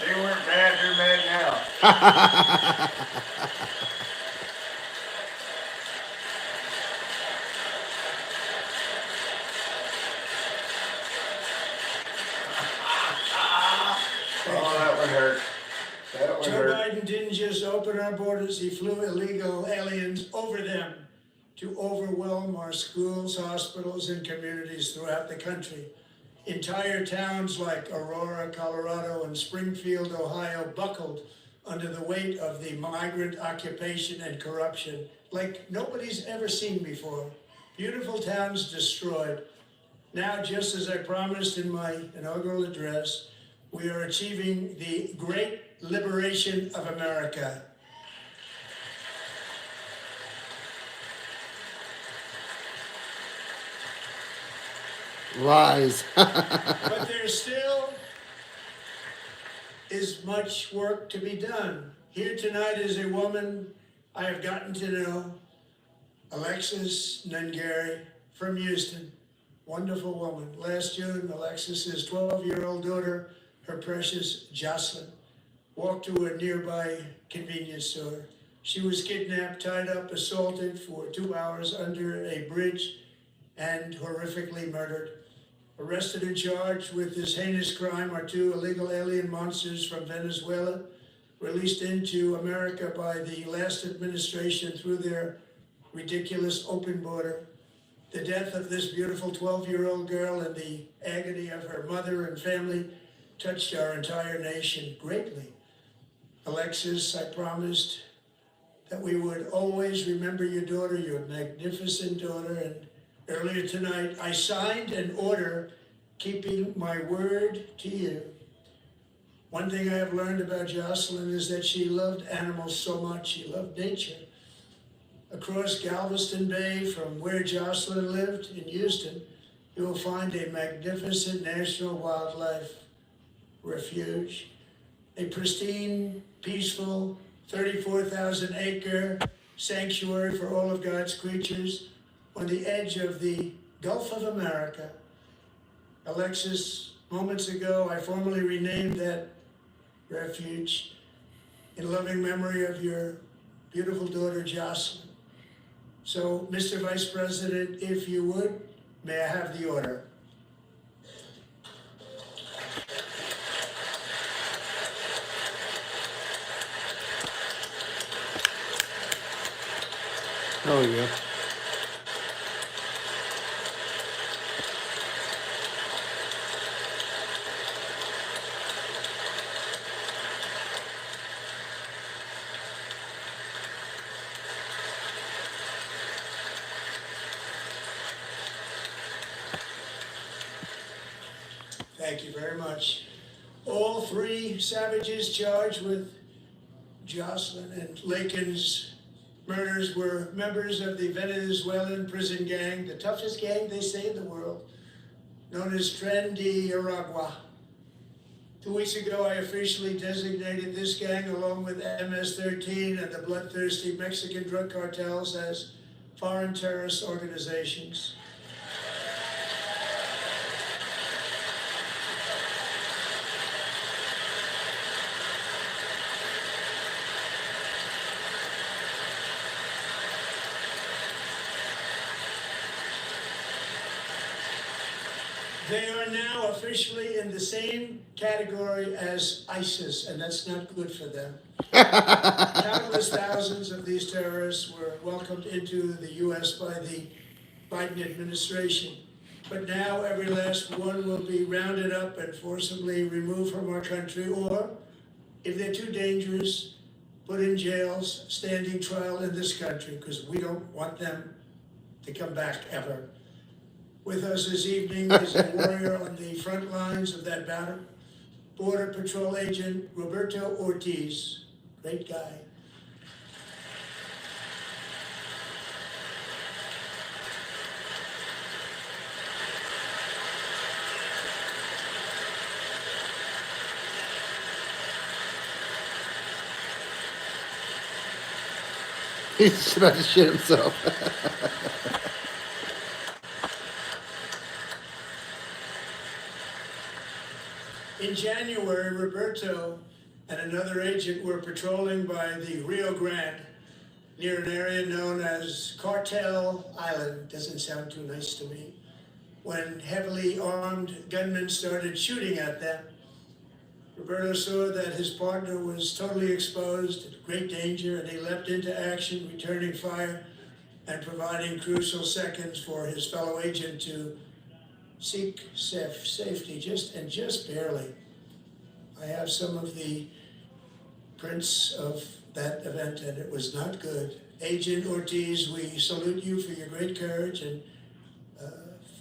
They weren't mad, they're mad now. Oh, that would hurt. That would Joe hurt. Biden didn't just open our borders, he flew illegal aliens over them to overwhelm our schools, hospitals, and communities throughout the country. Entire towns like Aurora, Colorado, and Springfield, Ohio, buckled under the weight of the migrant occupation and corruption like nobody's ever seen before. Beautiful towns destroyed. Now, just as I promised in my inaugural address, we are achieving the great liberation of America. Lies. But there still is much work to be done. Here tonight is a woman I have gotten to know, Alexis Nungary from Houston. Wonderful woman. Last June, Alexis's 12-year-old daughter, her precious Jocelyn, walked to a nearby convenience store. She was kidnapped, tied up, assaulted for 2 hours under a bridge, and horrifically murdered. Arrested and charged with this heinous crime are 2 illegal alien monsters from Venezuela, released into America by the last administration through their ridiculous open border. The death of this beautiful 12-year-old girl and the agony of her mother and family touched our entire nation greatly. Alexis, I promised that we would always remember your daughter, your magnificent daughter, and earlier tonight, I signed an order keeping my word to you. One thing I have learned about Jocelyn is that she loved animals so much. She loved nature. Across Galveston Bay, from where Jocelyn lived in Houston, you will find a magnificent national wildlife refuge, a pristine, peaceful, 34,000-acre sanctuary for all of God's creatures on the edge of the Gulf of America. Alexis, moments ago, I formally renamed that refuge in loving memory of your beautiful daughter, Jocelyn. So, Mr. Vice President, if you would, may I have the order? Oh yeah. Thank you very much. All three savages charged with Jocelyn and Lakin's murders were members of the Venezuelan prison gang, the toughest gang they say in the world, known as Tren de Aragua. 2 weeks ago, I officially designated this gang, along with MS-13 and the bloodthirsty Mexican drug cartels, as foreign terrorist organizations. They are now officially in the same category as ISIS, and that's not good for them. Countless thousands of these terrorists were welcomed into the U.S. by the Biden administration. But now every last one will be rounded up and forcibly removed from our country, or, if they're too dangerous, put in jails, standing trial in this country, because we don't want them to come back ever. With us this evening is a warrior on the front lines of that battle, Border Patrol Agent Roberto Ortiz. Great guy. He's about to shit himself. In January, Roberto and another agent were patrolling by the Rio Grande, near an area known as Cartel Island. Doesn't sound too nice to me. When heavily armed gunmen started shooting at them, Roberto saw that his partner was totally exposed, in great danger, and he leapt into action, returning fire and providing crucial seconds for his fellow agent to seek safety, just barely. I have some of the prints of that event, and it was not good. Agent Ortiz, we salute you for your great courage and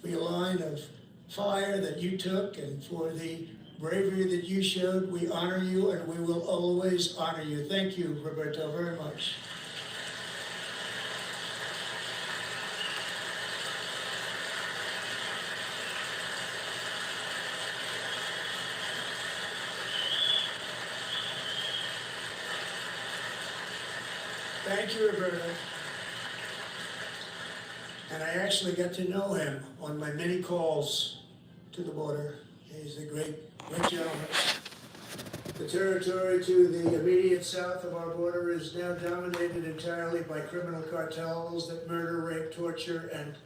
for your line of fire that you took, and for the bravery that you showed. We honor you, and we will always honor you. Thank you, Roberto, very much. Thank you, Roberto. And I actually got to know him on my many calls to the border. He's a great gentleman. The territory to the immediate south of our border is now dominated entirely by criminal cartels that murder, rape, torture, and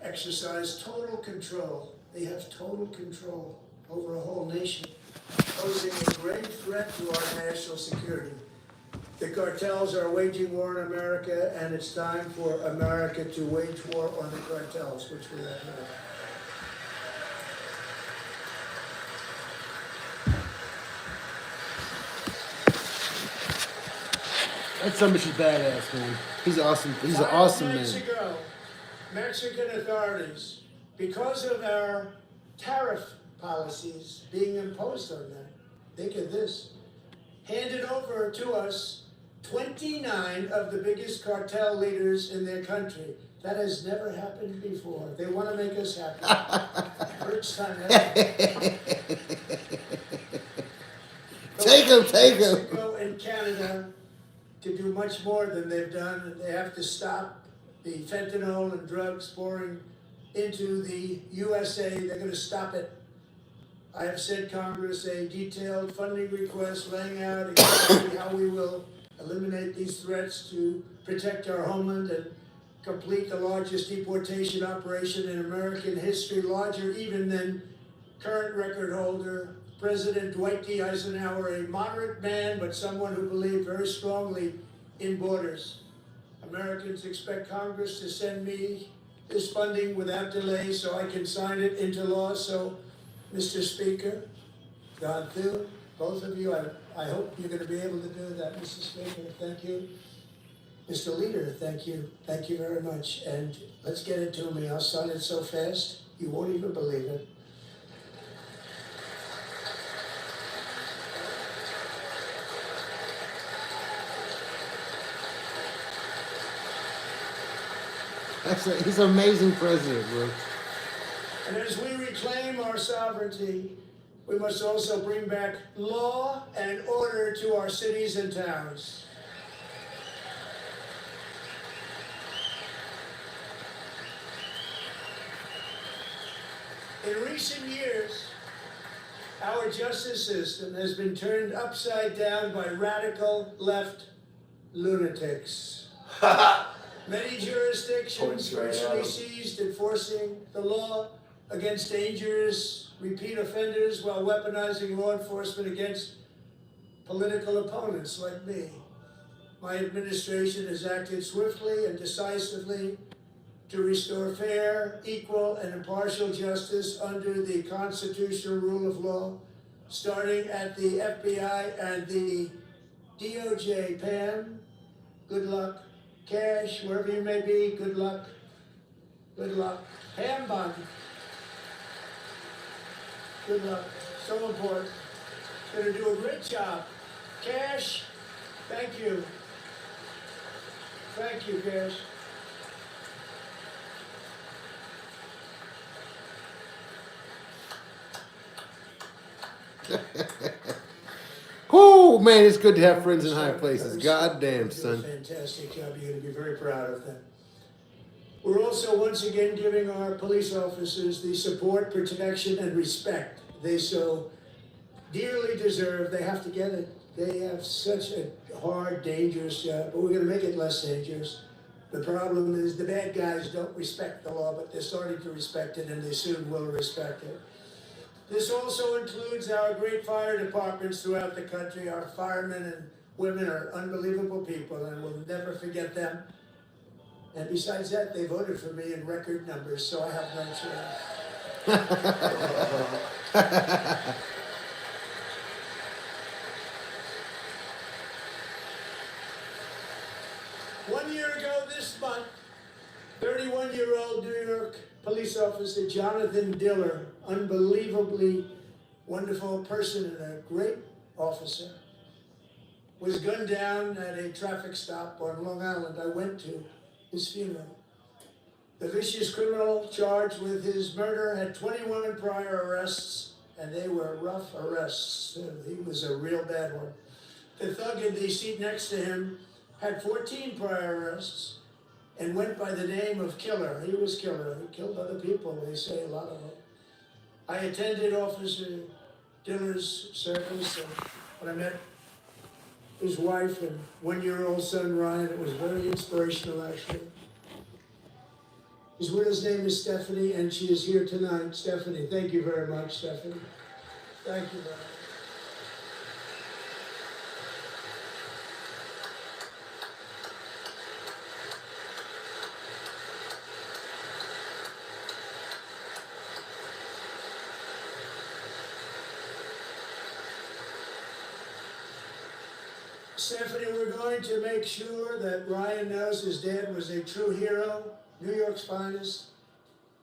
exercise total control. They have total control over a whole nation, posing a grave threat to our national security. The cartels are waging war on America, and it's time for America to wage war on the cartels, which we have now. That's somebody badass, man. He's awesome. He's an awesome man. 5 months ago, Mexican authorities, because of our tariff policies being imposed on them, think of this, handed over to us 29 of the biggest cartel leaders in their country. That has never happened before. They want to make us happy. First time ever. Take him. Mexico and Canada to do much more than they've done. They have to stop the fentanyl and drugs pouring into the USA. They're going to stop it. I have sent Congress a detailed funding request laying out exactly how we will eliminate these threats to protect our homeland and complete the largest deportation operation in American history, larger even than current record holder President Dwight D. Eisenhower, a moderate man, but someone who believed very strongly in borders. Americans expect Congress to send me this funding without delay so I can sign it into law. So, Mr. Speaker, God through, both of you, I hope you're going to be able to do that, Mr. Speaker. Thank you. Mr. Leader, thank you. Thank you very much. And let's get it to me. I'll sign it so fast, you won't even believe it. He's an amazing president, bro. And as we reclaim our sovereignty, we must also bring back law and order to our cities and towns. In recent years, our justice system has been turned upside down by radical left lunatics. Many jurisdictions virtually ceased enforcing the law against dangerous repeat offenders while weaponizing law enforcement against political opponents like me. My administration has acted swiftly and decisively to restore fair, equal, and impartial justice under the constitutional rule of law, starting at the FBI and the DOJ. Pam, good luck. Cash, wherever you may be, good luck. Good luck. Pam Bondi, good luck. So important. Gonna do a great job. Cash, thank you. Thank you, Cash. Oh man, it's good to have friends in high places. Goddamn, son. Fantastic job. You're going to be very proud of them. We're also once again giving our police officers the support, protection, and respect they so dearly deserve. They have to get it. They have such a hard, dangerous job, but we're going to make it less dangerous. The problem is the bad guys don't respect the law, but they're starting to respect it, and they soon will respect it. This also includes our great fire departments throughout the country. Our firemen and women are unbelievable people, and we'll never forget them. And besides that, they voted for me in record numbers, so I have no choice. One year ago this month, 31-year-old New York police officer Jonathan Diller, unbelievably wonderful person and a great officer, was gunned down at a traffic stop on Long Island. I went to his funeral. The vicious criminal charged with his murder had 21 prior arrests, and they were rough arrests. He was a real bad one. The thug in the seat next to him had 14 prior arrests and went by the name of Killer. He was Killer. He killed other people, they say, a lot of them. I attended Officer Diller's service, and when I met his wife and one-year-old son, Ryan, it was very inspirational, actually. His widow's name is Stephanie, and she is here tonight. Stephanie, thank you very much, Stephanie. Thank you very much. Stephanie, we're going to make sure that Ryan knows his dad was a true hero, New York's finest,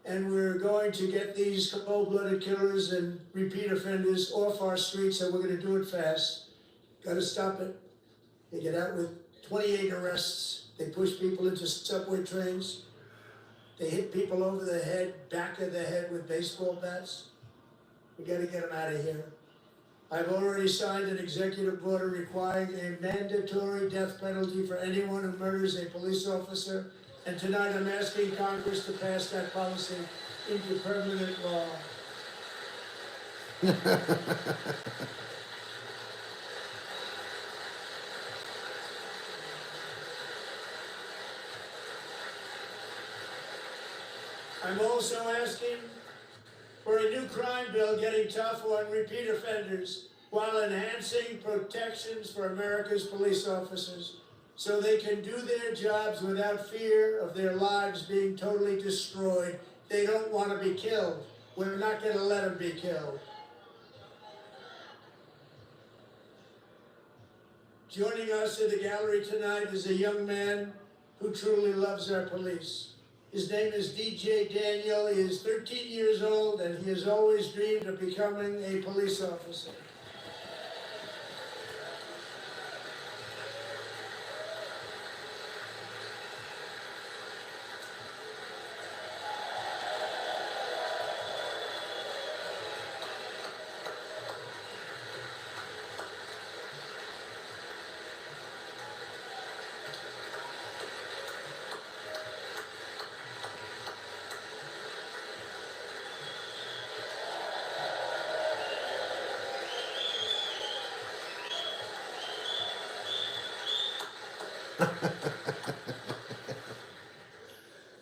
and we're going to get these cold-blooded killers and repeat offenders off our streets, and we're going to do it fast. Got to stop it. They get out with 28 arrests. They push people into subway trains. They hit people over the head, back of the head with baseball bats. We got to get them out of here. I've already signed an executive order requiring a mandatory death penalty for anyone who murders a police officer, and tonight I'm asking Congress to pass that policy into permanent law. I'm also asking for a new crime bill getting tough on repeat offenders while enhancing protections for America's police officers so they can do their jobs without fear of their lives being totally destroyed. They don't want to be killed. We're not going to let them be killed. Joining us in the gallery tonight is a young man who truly loves our police. His name is DJ Daniel. He is 13 years old, and he has always dreamed of becoming a police officer.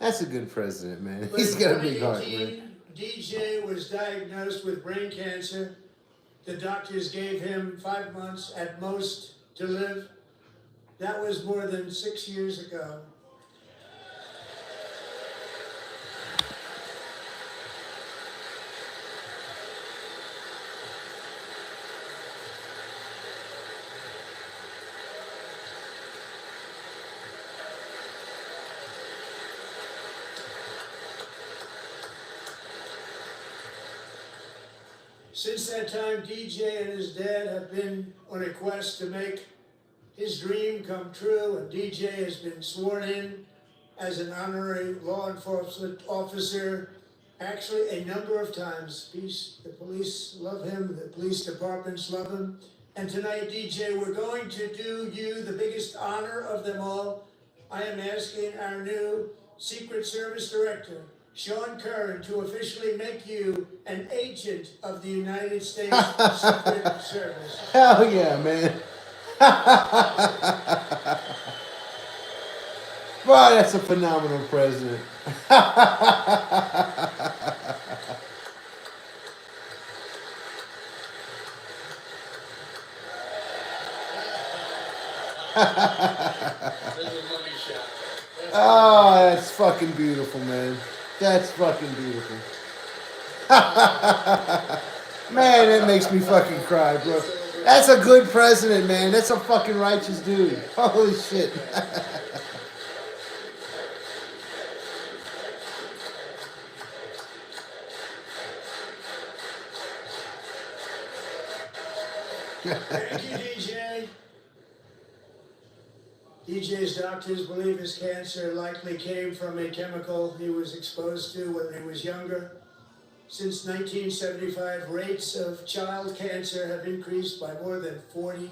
That's a good president, man. But He's in got a big heart, man. 2018, DJ was diagnosed with brain cancer. The doctors gave him 5 months at most to live. That was more than 6 years ago. Since that time, DJ and his dad have been on a quest to make his dream come true, and DJ has been sworn in as an honorary law enforcement officer, actually a number of times. The police love him, the police departments love him. And tonight, DJ, we're going to do you the biggest honor of them all. I am asking our new Secret Service Director, Sean Curran, to officially make you an agent of the United States Secret Service. Hell yeah, man. Boy, that's a phenomenal president. Oh, that's fucking beautiful, man. That's fucking beautiful. Man, that makes me fucking cry, bro. That's a good president, man. That's a fucking righteous dude. Holy shit. Thank you, DJ. DJ's doctors believe his cancer likely came from a chemical he was exposed to when he was younger. Since 1975, rates of child cancer have increased by more than 40%.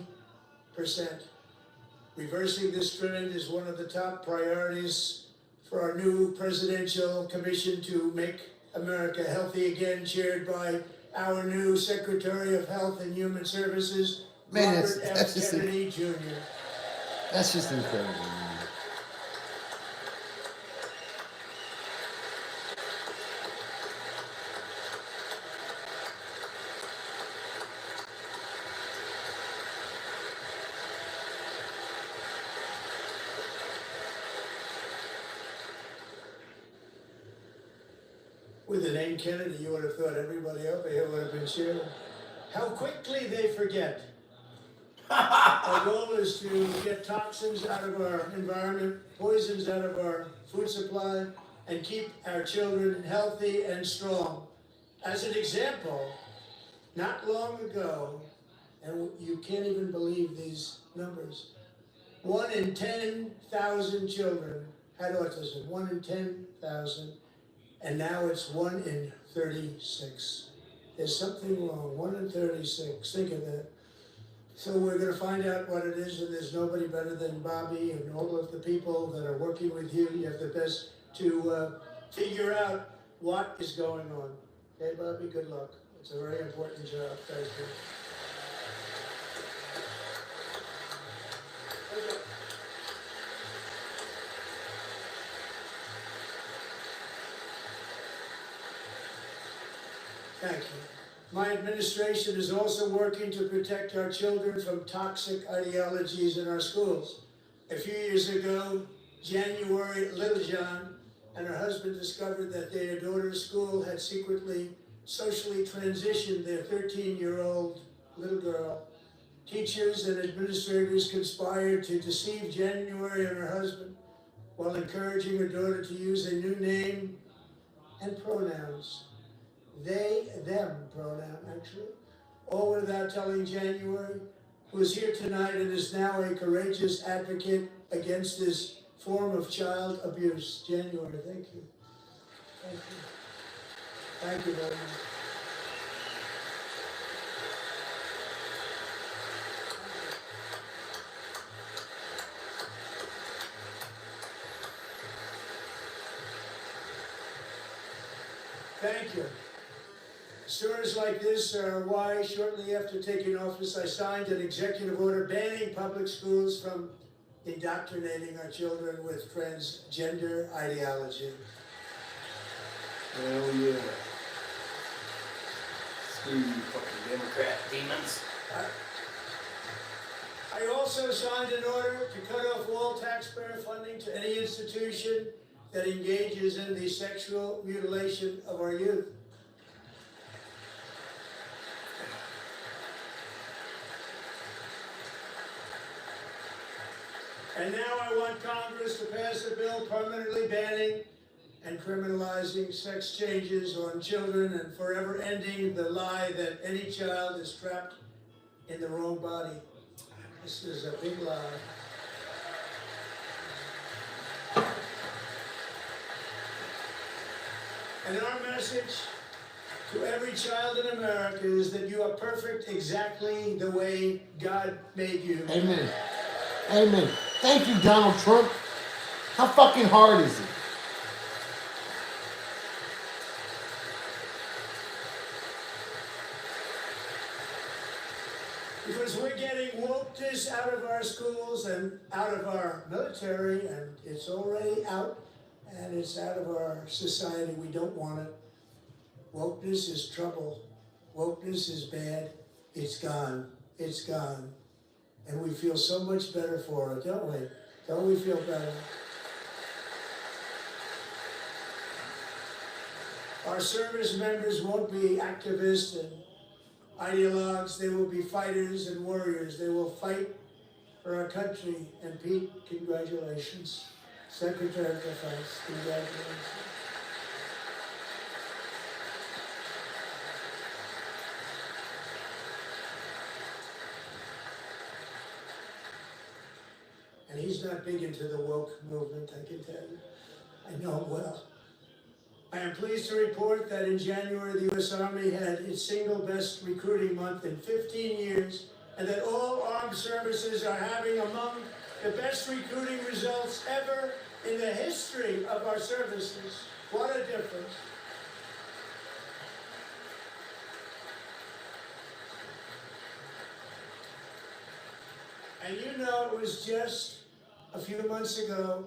Reversing this trend is one of the top priorities for our new presidential commission to make America healthy again, chaired by our new Secretary of Health and Human Services, Man, Robert that's F. just Kennedy Jr. That's just incredible, man. With the name Kennedy, you would have thought everybody over here would have been cheering. How quickly they forget. Our goal is to get toxins out of our environment, poisons out of our food supply, and keep our children healthy and strong. As an example, not long ago, and you can't even believe these numbers, 1 in 10,000 children had autism, 1 in 10,000, and now it's 1 in 36. There's something wrong, 1 in 36, think of that. So we're going to find out what it is, and there's nobody better than Bobby and all of the people that are working with you. You have the best to figure out what is going on. Okay, Bobby, good luck. It's a very important job. Thank you. Okay. Thank you. My administration is also working to protect our children from toxic ideologies in our schools. A few years ago, January Littlejohn and her husband discovered that their daughter's school had secretly socially transitioned their 13-year-old little girl. Teachers and administrators conspired to deceive January and her husband while encouraging her daughter to use a new name and pronouns. They, them pronoun, actually, all without telling January, who is here tonight and is now a courageous advocate against this form of child abuse. January, thank you. Thank you. Thank you very much. Thank you. Stories like this are why, shortly after taking office, I signed an executive order banning public schools from indoctrinating our children with transgender ideology. Hell yeah. Screw you, fucking Democrat demons. I also signed an order to cut off all taxpayer funding to any institution that engages in the sexual mutilation of our youth. And now I want Congress to pass a bill permanently banning and criminalizing sex changes on children and forever ending the lie that any child is trapped in the wrong body. This is a big lie. And our message to every child in America is that you are perfect exactly the way God made you. Amen. Amen. Thank you, Donald Trump. How fucking hard is it? Because we're getting wokeness out of our schools and out of our military, and it's already out, and it's out of our society. We don't want it. Wokeness is trouble. Wokeness is bad. It's gone. It's gone. And we feel so much better for it, don't we? Don't we feel better? Our service members won't be activists and ideologues. They will be fighters and warriors. They will fight for our country. And Pete, congratulations. Secretary of Defense, congratulations. And he's not big into the woke movement, I can tell you. I know him well. I am pleased to report that in January, the U.S. Army had its single best recruiting month in 15 years, and that all armed services are having among the best recruiting results ever in the history of our services. What a difference. And you know, it was just a few months ago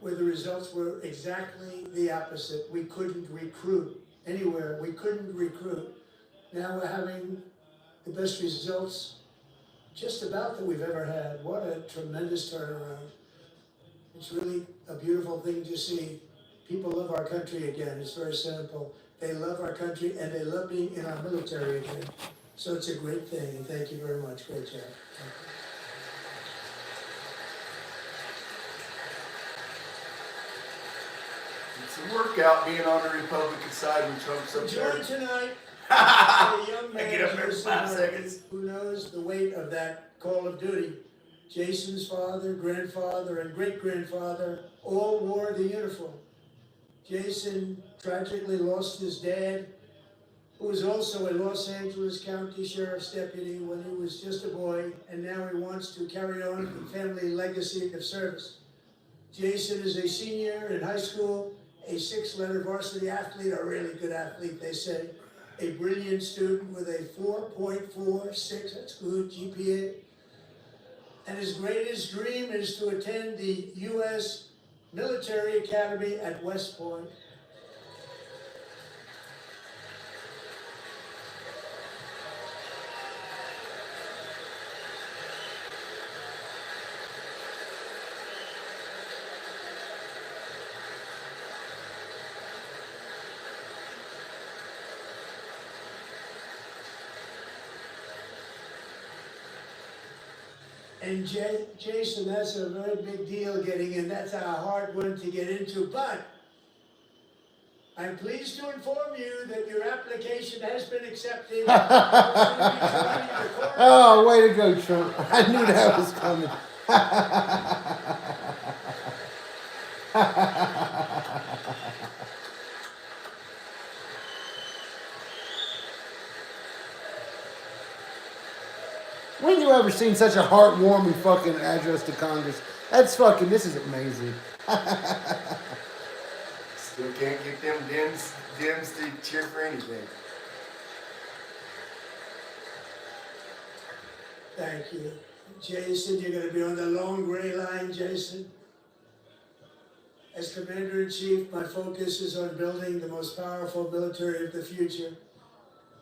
where the results were exactly the opposite. We couldn't recruit anywhere. We couldn't recruit. Now we're having the best results just about that we've ever had. What a tremendous turnaround. It's really a beautiful thing to see. People love our country again. It's very simple. They love our country and they love being in our military again. So it's a great thing, and thank you very much. Great job. It's a workout being on the Republican side when Trump's up there. Joined tonight by a young man Get up there for 5 seconds. who knows the weight of that call of duty. Jason's father, grandfather, and great-grandfather all wore the uniform. Jason tragically lost his dad, who was also a Los Angeles County Sheriff's deputy when he was just a boy, and now he wants to carry on the family legacy of service. Jason is a senior in high school, a 6-letter varsity athlete, a really good athlete, they say, a brilliant student with a 4.46, that's good, GPA. And his greatest dream is to attend the U.S. Military Academy at West Point. And Jason, that's a very big deal getting in. That's a hard one to get into, but I'm pleased to inform you that your application has been accepted. Oh, way to go, Trump. I knew that was coming. When you ever seen such a heartwarming fucking address to Congress? That's fucking, this is amazing. Still can't get them Dems to cheer for anything. Thank you. Jason, you're gonna be on the long gray line, Jason. As Commander-in-Chief, my focus is on building the most powerful military of the future.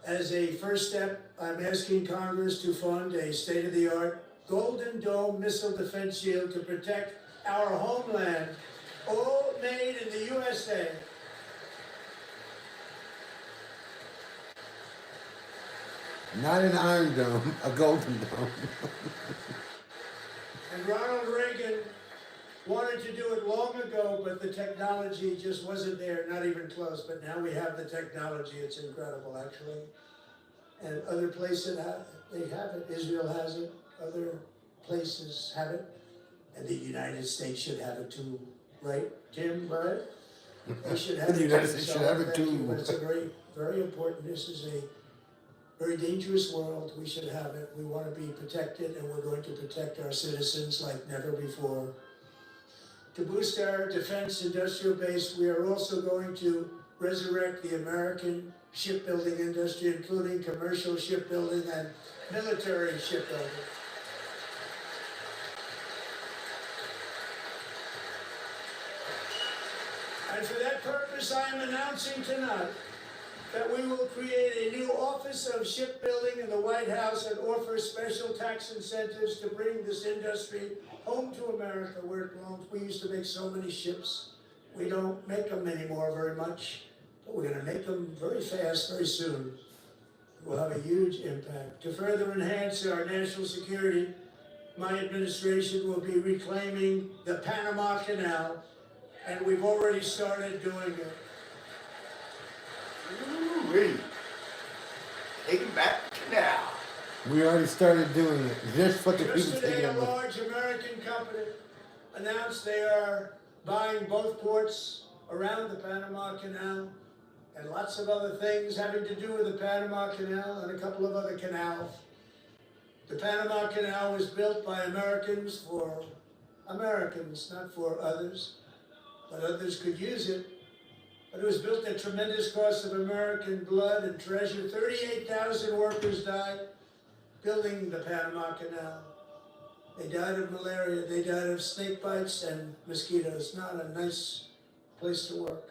As a first step, I'm asking Congress to fund a state-of-the-art Golden Dome missile defense shield to protect our homeland, all made in the USA. Not an Iron Dome, a Golden Dome. And Ronald Reagan wanted to do it long ago, but the technology just wasn't there, not even close. But now we have the technology. It's incredible, actually. And other places they have it. Israel has it. Other places have it. And the United States should have it too, right, Tim? Right? They should have it. The United too. States should have it Thank you, too. But it's a very, very important. This is a very dangerous world. We should have it. We want to be protected, and we're going to protect our citizens like never before. To boost our defense industrial base, we are also going to resurrect the American shipbuilding industry, including commercial shipbuilding and military shipbuilding. And for that purpose, I am announcing tonight that we will create a new Office of Shipbuilding in the White House and offer special tax incentives to bring this industry home to America where it belongs. We used to make so many ships. We don't make them anymore very much, but we're going to make them very fast, very soon. It will have a huge impact. To further enhance our national security, my administration will be reclaiming the Panama Canal, and we've already started doing it. Ooh-wee. Taking back the canal. We already started doing it. Just fucking people Just today, taking a it. large American company announced they are buying both ports around the Panama Canal and lots of other things having to do with the Panama Canal and a couple of other canals. The Panama Canal was built by Americans for Americans, not for others, but others could use it. But it was built at tremendous cost of American blood and treasure. 38,000 workers died building the Panama Canal. They died of malaria, they died of snake bites and mosquitoes. Not a nice place to work.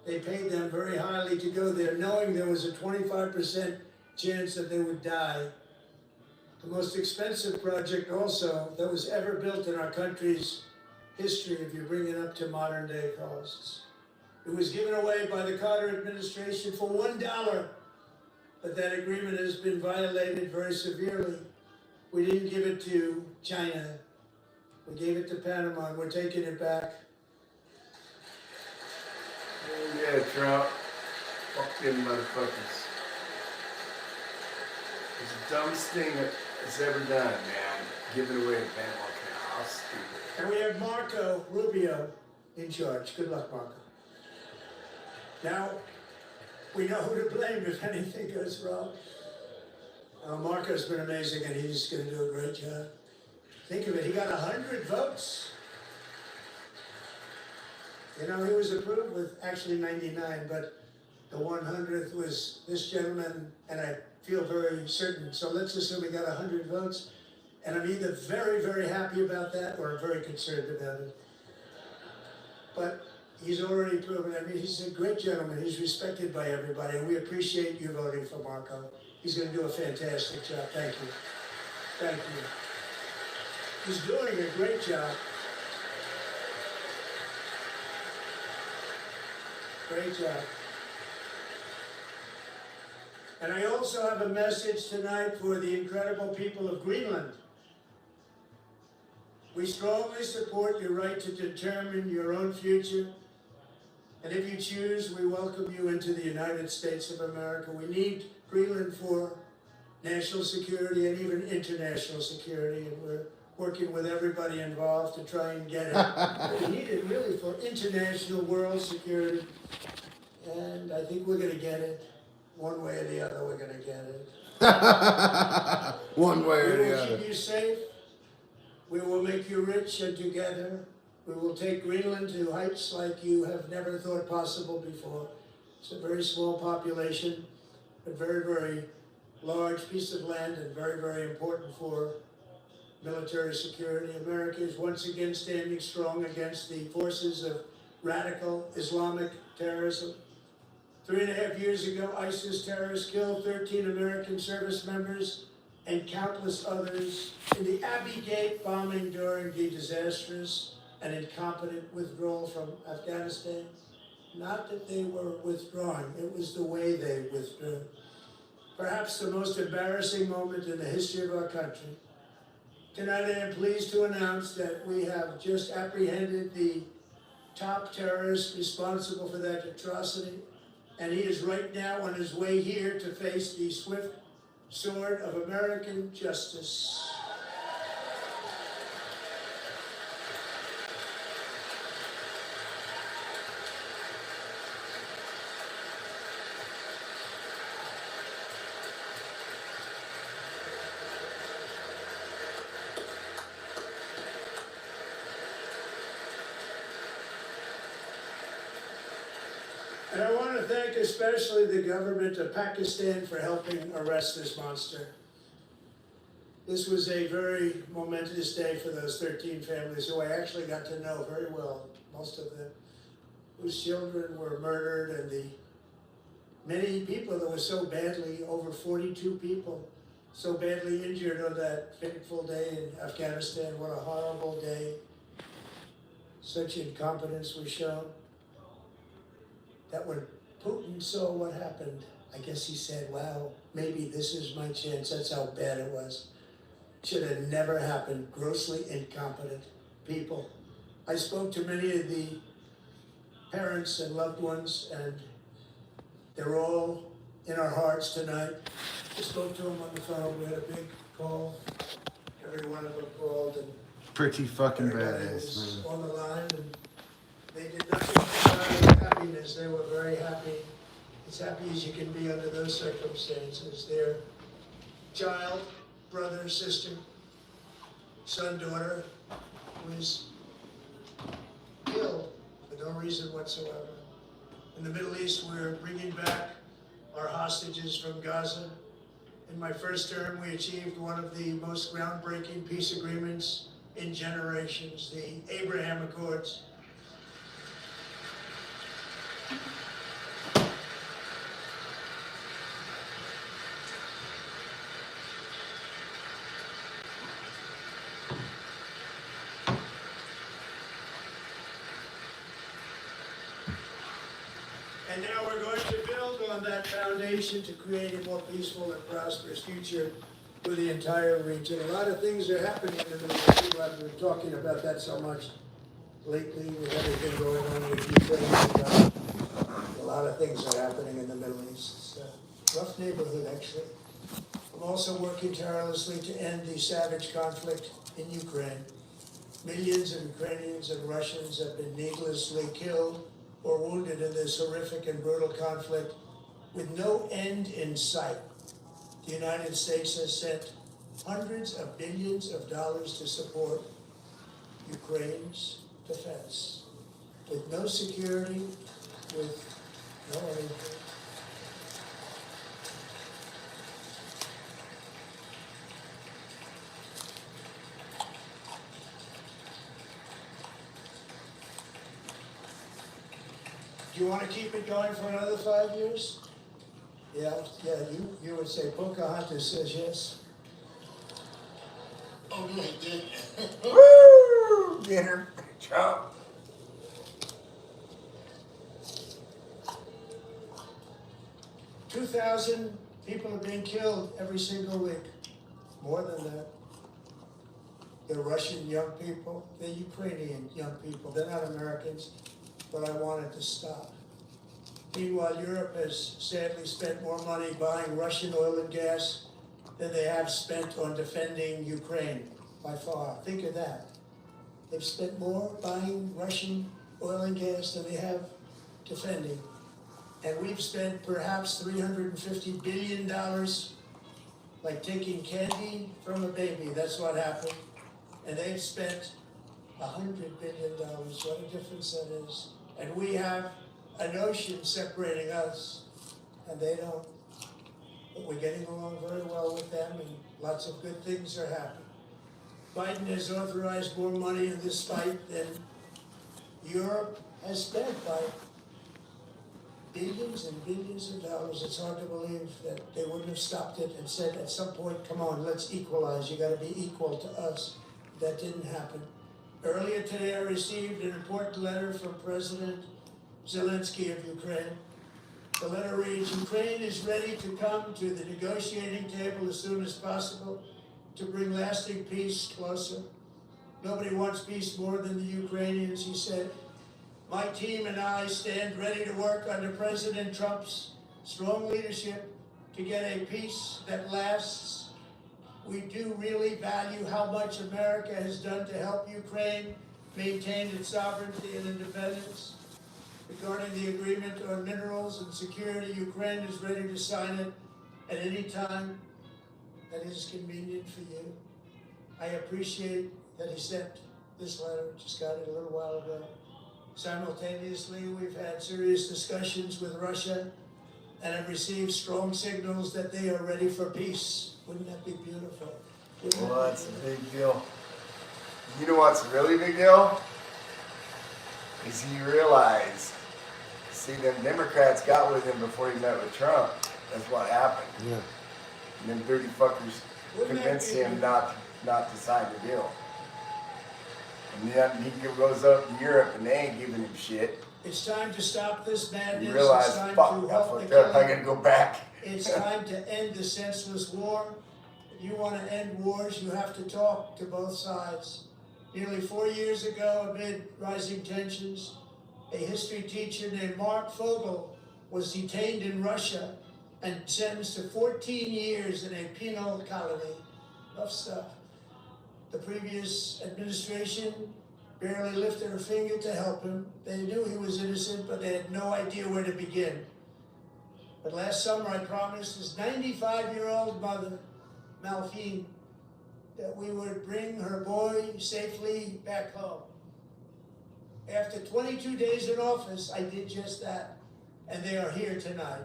They paid them very highly to go there, knowing there was a 25% chance that they would die. The most expensive project also that was ever built in our country's history, if you bring it up to modern day costs. It was given away by the Carter administration for $1, but that agreement has been violated very severely. We didn't give it to China. We gave it to Panama, and we're taking it back. Yeah, Trump. Fuck them motherfuckers. It's the dumbest thing that's ever done, man. Giving away the Panama Canal. How stupid. And we have Marco Rubio in charge. Good luck, Marco. Now, we know who to blame if anything goes wrong. Marco's been amazing, and he's going to do a great job. Think of it, he got 100 votes. You know, he was approved with actually 99, but the 100th was this gentleman, and I feel very certain. So let's assume he got 100 votes, and I'm either very, very happy about that or I'm very concerned about it. But he's already proven, I mean, he's a great gentleman. He's respected by everybody, and we appreciate you voting for Marco. He's going to do a fantastic job. Thank you. Thank you. He's doing a great job. Great job. And I also have a message tonight for the incredible people of Greenland. We strongly support your right to determine your own future. And if you choose, we welcome you into the United States of America. We need Greenland for national security and even international security, and we're working with everybody involved to try and get it. We need it really for international world security, and I think we're going to get it. One way or the other, we're going to get it. One way or We the will other. keep you safe. We will make you rich, and together we will take Greenland to heights like you have never thought possible before. It's a very small population, but very, very large piece of land, and very, very important for military security. America is once again standing strong against the forces of radical Islamic terrorism. 3.5 years ago, ISIS terrorists killed 13 American service members and countless others in the Abbey Gate bombing during the disastrous and incompetent withdrawal from Afghanistan. Not that they were withdrawing, it was the way they withdrew. Perhaps the most embarrassing moment in the history of our country. Tonight I am pleased to announce that we have just apprehended the top terrorist responsible for that atrocity, and he is right now on his way here to face the swift sword of American justice. And I want to thank especially the government of Pakistan for helping arrest this monster. This was a very momentous day for those 13 families who I actually got to know very well, most of them, whose children were murdered, and the many people that were so badly, over 42 people, so badly injured on that fateful day in Afghanistan. What a horrible day. Such incompetence was shown. That when Putin saw what happened, I guess he said, wow, maybe this is my chance. That's how bad it was. Should have never happened. Grossly incompetent people. I spoke to many of the parents and loved ones, and they're all in our hearts tonight. I spoke to them on the phone. We had a big call. Every one of them called, and Pretty fucking everybody badass, was man. on the line, and they did nothing but happiness. They were very happy, as happy as you can be under those circumstances. Their child, brother, sister, son, daughter was killed for no reason whatsoever. In the Middle East, we're bringing back our hostages from Gaza. In my first term, we achieved one of the most groundbreaking peace agreements in generations, the Abraham Accords. And now we're going to build on that foundation to create a more peaceful and prosperous future for the entire region. A lot of things are happening in the Middle East. People have been talking about that so much lately with everything going on with Ukraine. A lot of things are happening in the Middle East. It's a rough neighborhood, actually. I'm also working tirelessly to end the savage conflict in Ukraine. Millions of Ukrainians and Russians have been needlessly killed or wounded in this horrific and brutal conflict with no end in sight. The United States has sent hundreds of billions of dollars to support Ukraine's defense. With no security, with no anything. Do you want to keep it going for another 5 years? Yeah, you would say Pocahontas says yes. Oh, yeah, he did. Woo! Get her. Chop. $2,000 people are being killed every single week. More than that. They're Russian young people, they're Ukrainian young people. They're not Americans, but I want it to stop. Meanwhile, Europe has sadly spent more money buying Russian oil and gas than they have spent on defending Ukraine, by far. Think of that. They've spent more buying Russian oil and gas than they have defending. And we've spent perhaps $350 billion, like taking candy from a baby. That's what happened. And they've spent $100 billion. What a difference that is. And we have an ocean separating us, and they don't. But we're getting along very well with them, and lots of good things are happening. Biden has authorized more money in this fight than Europe has spent by billions and billions of dollars. It's hard to believe that they wouldn't have stopped it and said at some point, come on, let's equalize. You gotta be equal to us. That didn't happen. Earlier today, I received an important letter from President Zelensky of Ukraine. The letter reads, Ukraine is ready to come to the negotiating table as soon as possible to bring lasting peace closer. Nobody wants peace more than the Ukrainians, he said. My team and I stand ready to work under President Trump's strong leadership to get a peace that lasts. We do really value how much America has done to help Ukraine maintain its sovereignty and independence. Regarding the agreement on minerals and security, Ukraine is ready to sign it at any time that is convenient for you. I appreciate that he sent this letter, just got it a little while ago. Simultaneously, we've had serious discussions with Russia and have received strong signals that they are ready for peace. Wouldn't that be beautiful? Well, that's a big deal. You know what's a really big deal? Is he realized, see, them Democrats got with him before he met with Trump. That's what happened. Yeah. And them dirty fuckers convinced him not to sign the deal. And then he goes up to Europe and they ain't giving him shit. It's time to stop this madness. He realized, it's time fuck, to I halt the fucked up. I killing. gotta go back. It's time to end the senseless war. If you want to end wars, you have to talk to both sides. Nearly 4 years ago, amid rising tensions, a history teacher named Mark Fogel was detained in Russia and sentenced to 14 years in a penal colony. Rough stuff. The previous administration barely lifted a finger to help him. They knew he was innocent, but they had no idea where to begin. But last summer, I promised his 95-year-old mother, Malphine, that we would bring her boy safely back home. After 22 days in office, I did just that, and they are here tonight.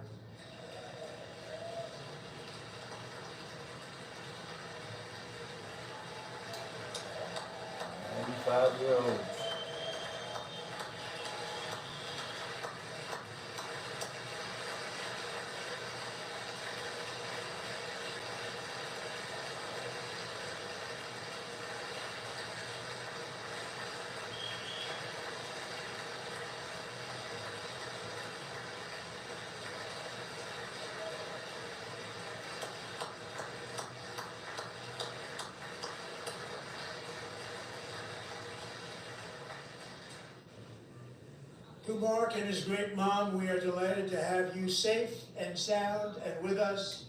$95. To Mark and his great mom, we are delighted to have you safe and sound and with us.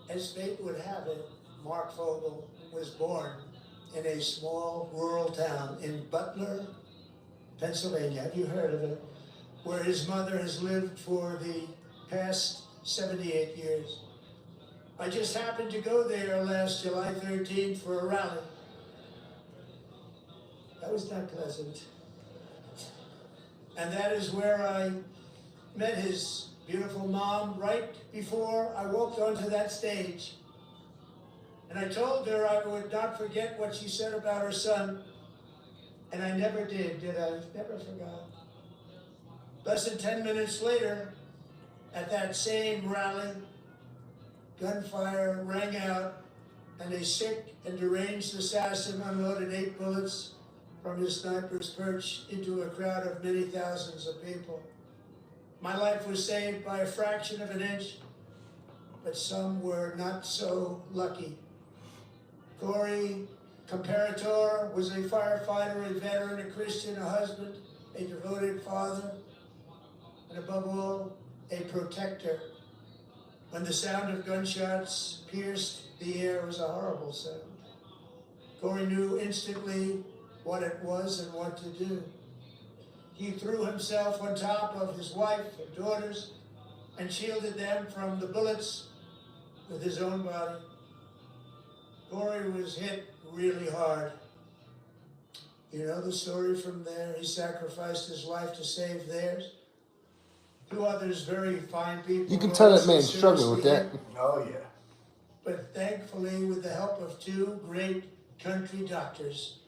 As fate would have it, Mark Fogel was born in a small rural town in Butler, Pennsylvania. Have you heard of it? Where his mother has lived for the past 78 years. I just happened to go there last July 13th for a rally. That was not pleasant. And that is where I met his beautiful mom right before I walked onto that stage. And I told her I would not forget what she said about her son. And I never did I? Never forgot. Less than 10 minutes later, at that same rally, gunfire rang out, and a sick and deranged assassin unloaded 8 bullets from his sniper's perch into a crowd of many thousands of people. My life was saved by a fraction of an inch, but some were not so lucky. Corey Comparator was a firefighter, a veteran, a Christian, a husband, a devoted father, and above all, a protector. When the sound of gunshots pierced the air, it was a horrible sound. Corey knew instantly what it was and what to do. He threw himself on top of his wife and daughters and shielded them from the bullets with his own body. Corey was hit really hard. You know the story from there. He sacrificed his life to save theirs. 2 others, very fine people. You can tell that man's struggling with that. Oh, yeah. But thankfully, with the help of 2 great country doctors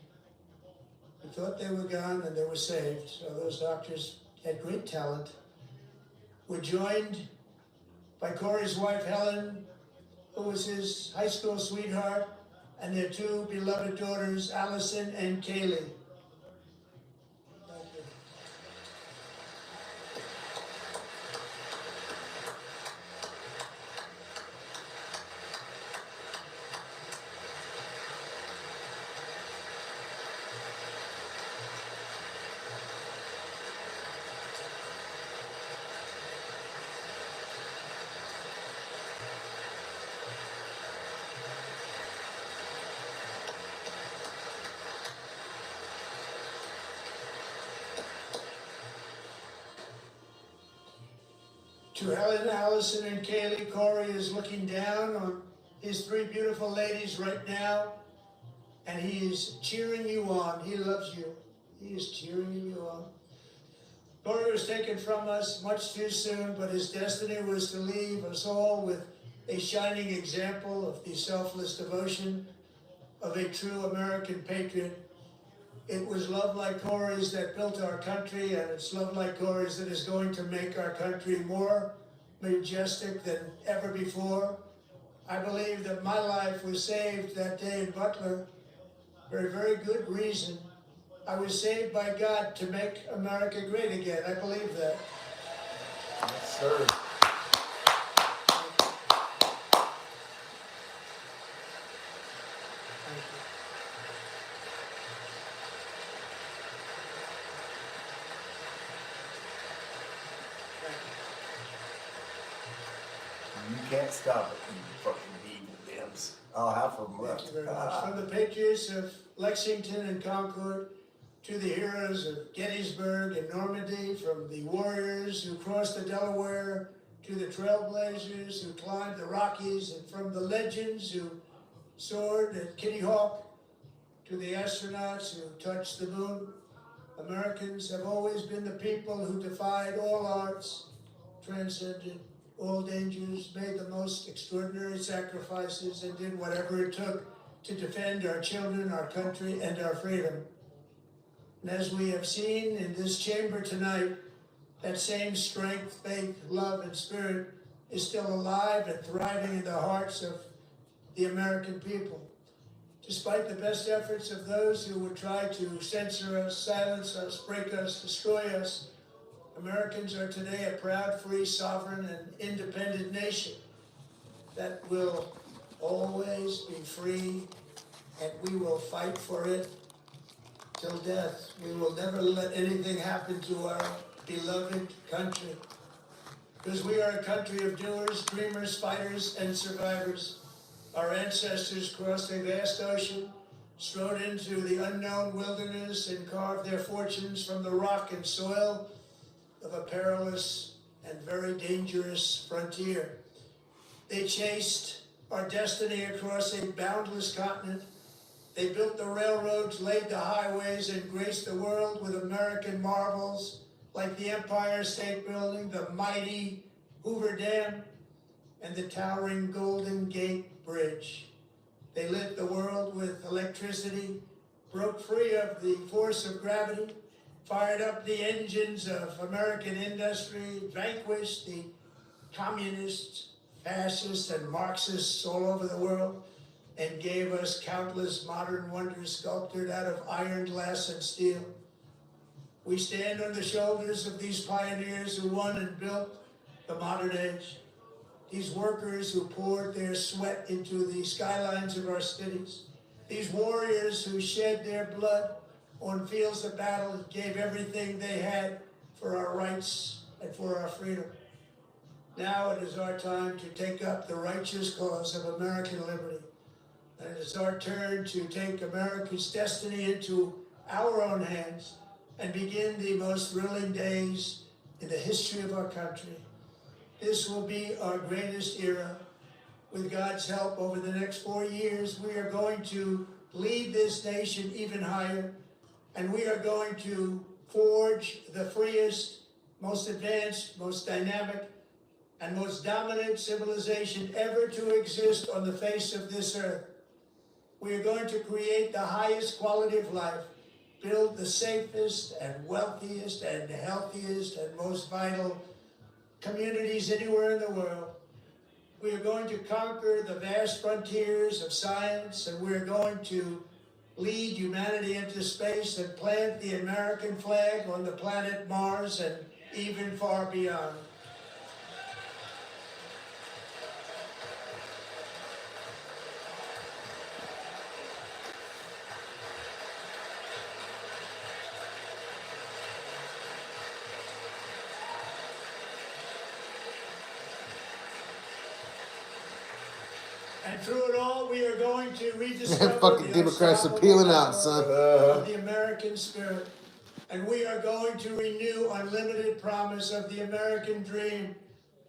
who thought they were gone and they were saved. So those doctors had great talent. Were joined by Corey's wife, Helen, who was his high school sweetheart, and their two beloved daughters, Allison and Kaylee. To Helen, Allison, and Kaylee, Corey is looking down on his three beautiful ladies right now, and he is cheering you on. He loves you. He is cheering you on. Corey was taken from us much too soon, but his destiny was to leave us all with a shining example of the selfless devotion of a true American patriot. It was love like Corey's that built our country, and it's love like Corey's that is going to make our country more majestic than ever before. I believe that my life was saved that day in Butler for a very good reason. I was saved by God to make America great again. I believe that. Yes, sir. You can't stop it, you fucking evil dimps. I'll have for them. Thank you very much. From the patriots of Lexington and Concord to the heroes of Gettysburg and Normandy, from the warriors who crossed the Delaware to the trailblazers who climbed the Rockies, and from the legends who soared at Kitty Hawk to the astronauts who touched the moon, Americans have always been the people who defied all odds, transcended all dangers, made the most extraordinary sacrifices, and did whatever it took to defend our children, our country, and our freedom. And as we have seen in this chamber tonight, that same strength, faith, love, and spirit is still alive and thriving in the hearts of the American people. Despite the best efforts of those who would try to censor us, silence us, break us, destroy us, Americans are today a proud, free, sovereign, and independent nation that will always be free, and we will fight for it till death. We will never let anything happen to our beloved country, because we are a country of doers, dreamers, fighters, and survivors. Our ancestors crossed a vast ocean, strode into the unknown wilderness, and carved their fortunes from the rock and soil of a perilous and very dangerous frontier. They chased our destiny across a boundless continent. They built the railroads, laid the highways, and graced the world with American marvels like the Empire State Building, the mighty Hoover Dam, and the towering Golden Gate Bridge. They lit the world with electricity, broke free of the force of gravity, fired up the engines of American industry, vanquished the communists, fascists, and Marxists all over the world, and gave us countless modern wonders sculptured out of iron, glass, and steel. We stand on the shoulders of these pioneers who won and built the modern age. These workers who poured their sweat into the skylines of our cities. These warriors who shed their blood on fields of battle and gave everything they had for our rights and for our freedom. Now it is our time to take up the righteous cause of American liberty. And it is our turn to take America's destiny into our own hands and begin the most thrilling days in the history of our country. This will be our greatest era. With God's help, over the next 4 years, we are going to lead this nation even higher, and we are going to forge the freest, most advanced, most dynamic, and most dominant civilization ever to exist on the face of this earth. We are going to create the highest quality of life, build the safest and wealthiest and healthiest and most vital communities anywhere in the world. We are going to conquer the vast frontiers of science, and we are going to lead humanity into space and plant the American flag on the planet Mars and even far beyond. And through it all, we are going to rediscover Fucking the Democrats unstoppable appealing out, power son. of the American spirit. And we are going to renew unlimited promise of the American dream.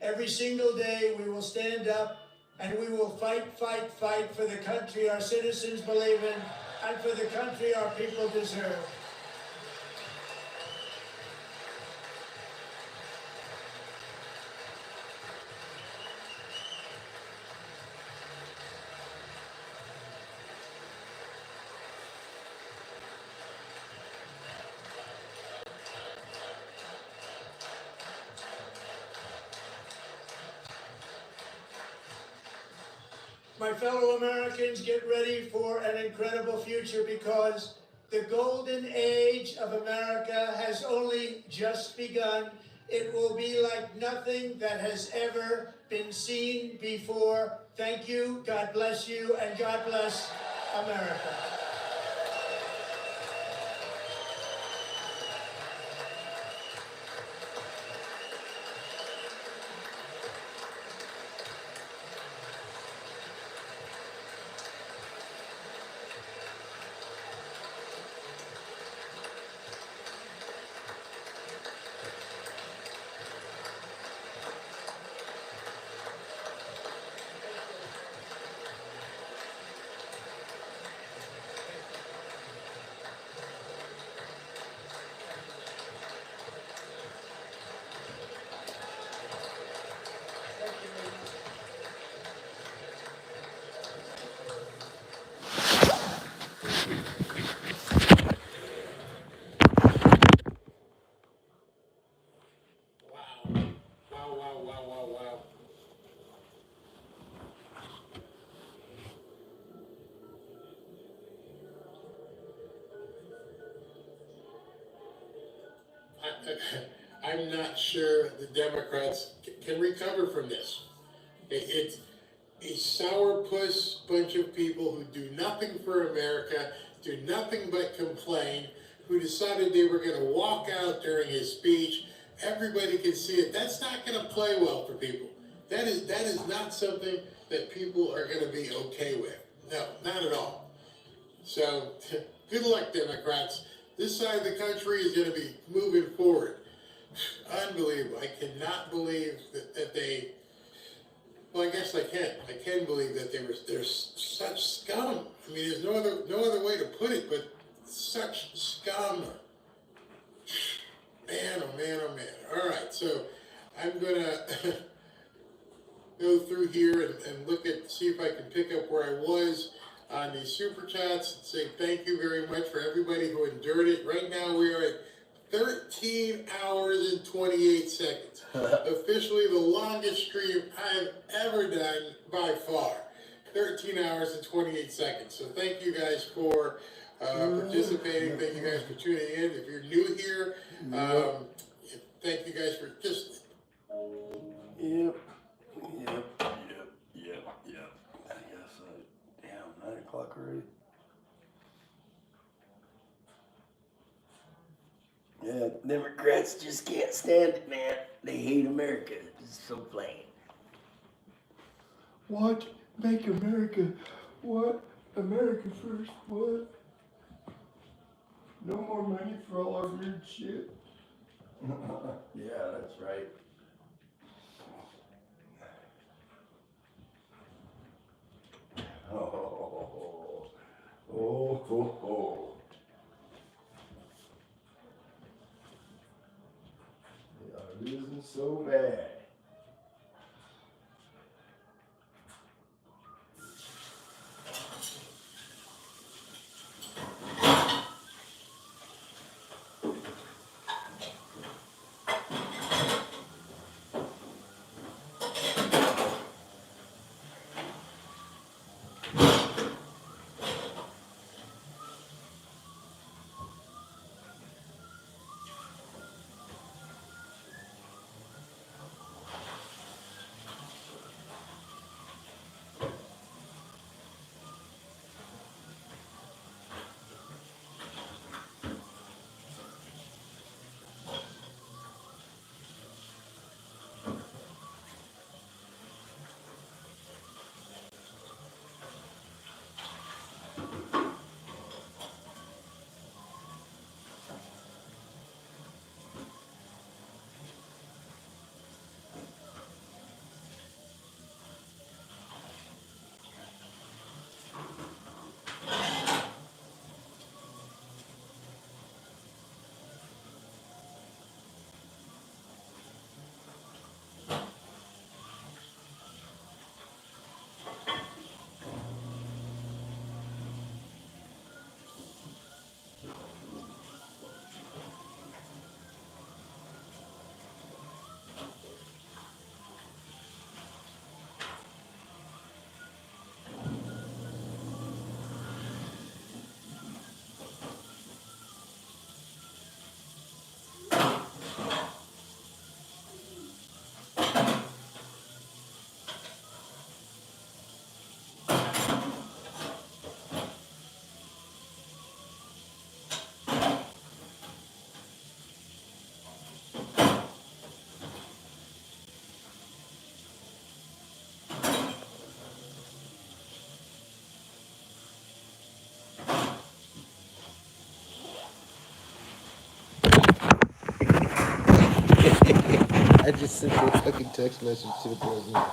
Every single day we will stand up and we will fight, fight, fight for the country our citizens believe in and for the country our people deserve. My fellow Americans, get ready for an incredible future because the golden age of America has only just begun. It will be like nothing that has ever been seen before. Thank you, God bless you, and God bless America. Wow. I'm not sure the Democrats can recover from this. It's a sourpuss bunch of people who do nothing for America, do nothing but complain, who decided they were going to walk out during his speech. Everybody can see it. That's not going to play well for people. That is not something that people are going to be okay with. No, not at all. So, good luck, Democrats. This side of the country is going to be moving forward. Unbelievable. I cannot believe that they... Well, I guess I can. I can believe that they're such scum. I mean, there's no other way to put it, but such scum. Man, oh man, oh man. All right, so I'm gonna go through here and see if I can pick up where I was on these super chats and say thank you very much for everybody who endured it. Right now we are at 13 hours and 28 seconds. Officially the longest stream I've ever done by far. 13 hours and 28 seconds. So thank you guys for participating. Thank you guys for tuning in. If you're new here, thank you guys for just... Yep. I guess damn, 9 o'clock already. Yeah, Democrats just can't stand it, man. They hate America. It's so plain. What? Make America what? America first, what? No more money for all our weird shit. Yeah, that's right. Oh. They are losing so bad. I just sent a fucking text message to the president.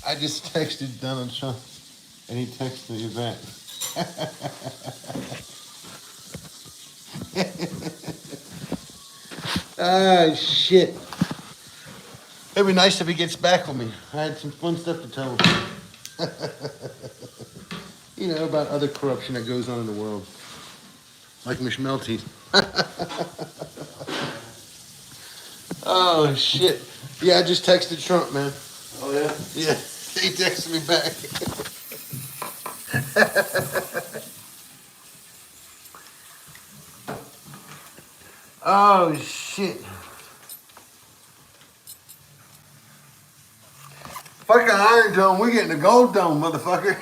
I just texted Donald Trump, and he texted me back. Ah, shit. It'd be nice if he gets back with me. I had some fun stuff to tell him. You know, about other corruption that goes on in the world. Like Miss Melty. Oh, shit. Yeah, I just texted Trump, man. Oh yeah? Yeah, he texted me back. Oh, shit. Fucking Iron Dome, we getting the Gold Dome, motherfucker.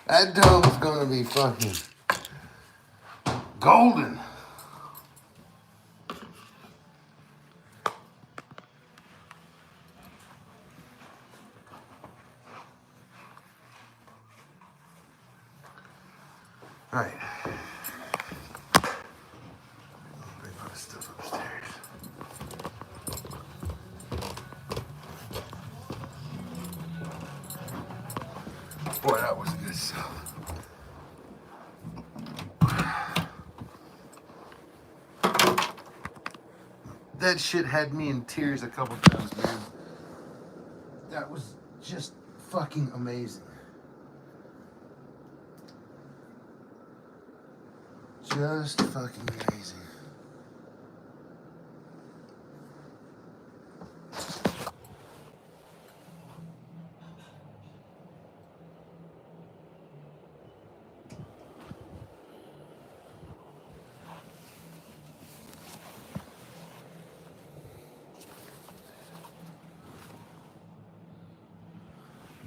That dome is gonna be fucking golden. All right. Bring all this stuff upstairs. Boy, that was a good song. That shit had me in tears a couple times, man. That was just fucking amazing. Just fucking amazing.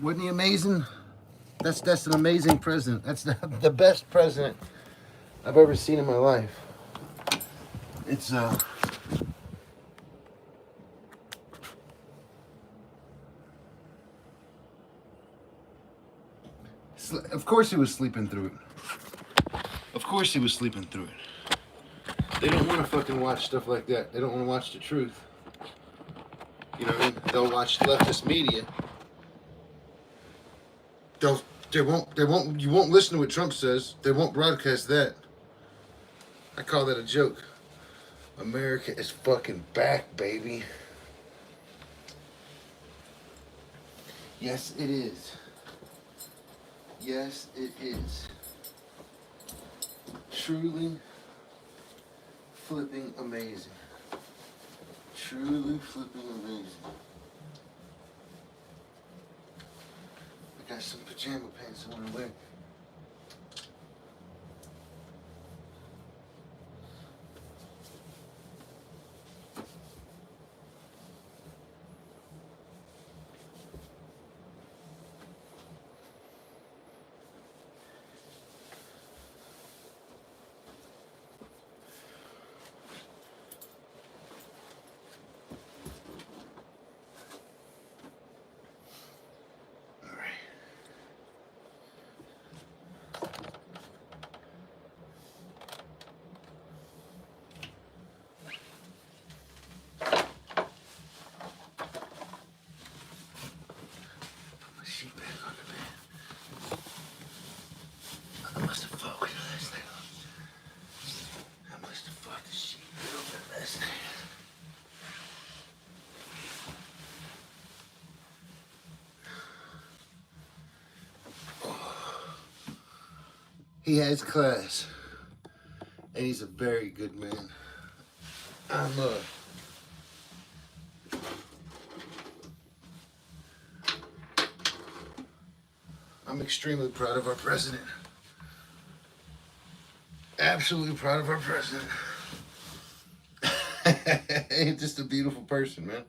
Wasn't he amazing? That's an amazing president. That's the best president I've ever seen in my life. It's of course he was sleeping through it. Of course he was sleeping through it. They don't want to fucking watch stuff like that. They don't want to watch the truth. You know what I mean? They'll watch leftist media. You won't listen to what Trump says. They won't broadcast that. I call that a joke. America is fucking back, baby. Yes, it is. Yes, it is. Truly flipping amazing. Truly flipping amazing. I got some pajama pants I want to wear. He has class. And he's a very good man. I'm extremely proud of our president. Absolutely proud of our president. He's just a beautiful person, man.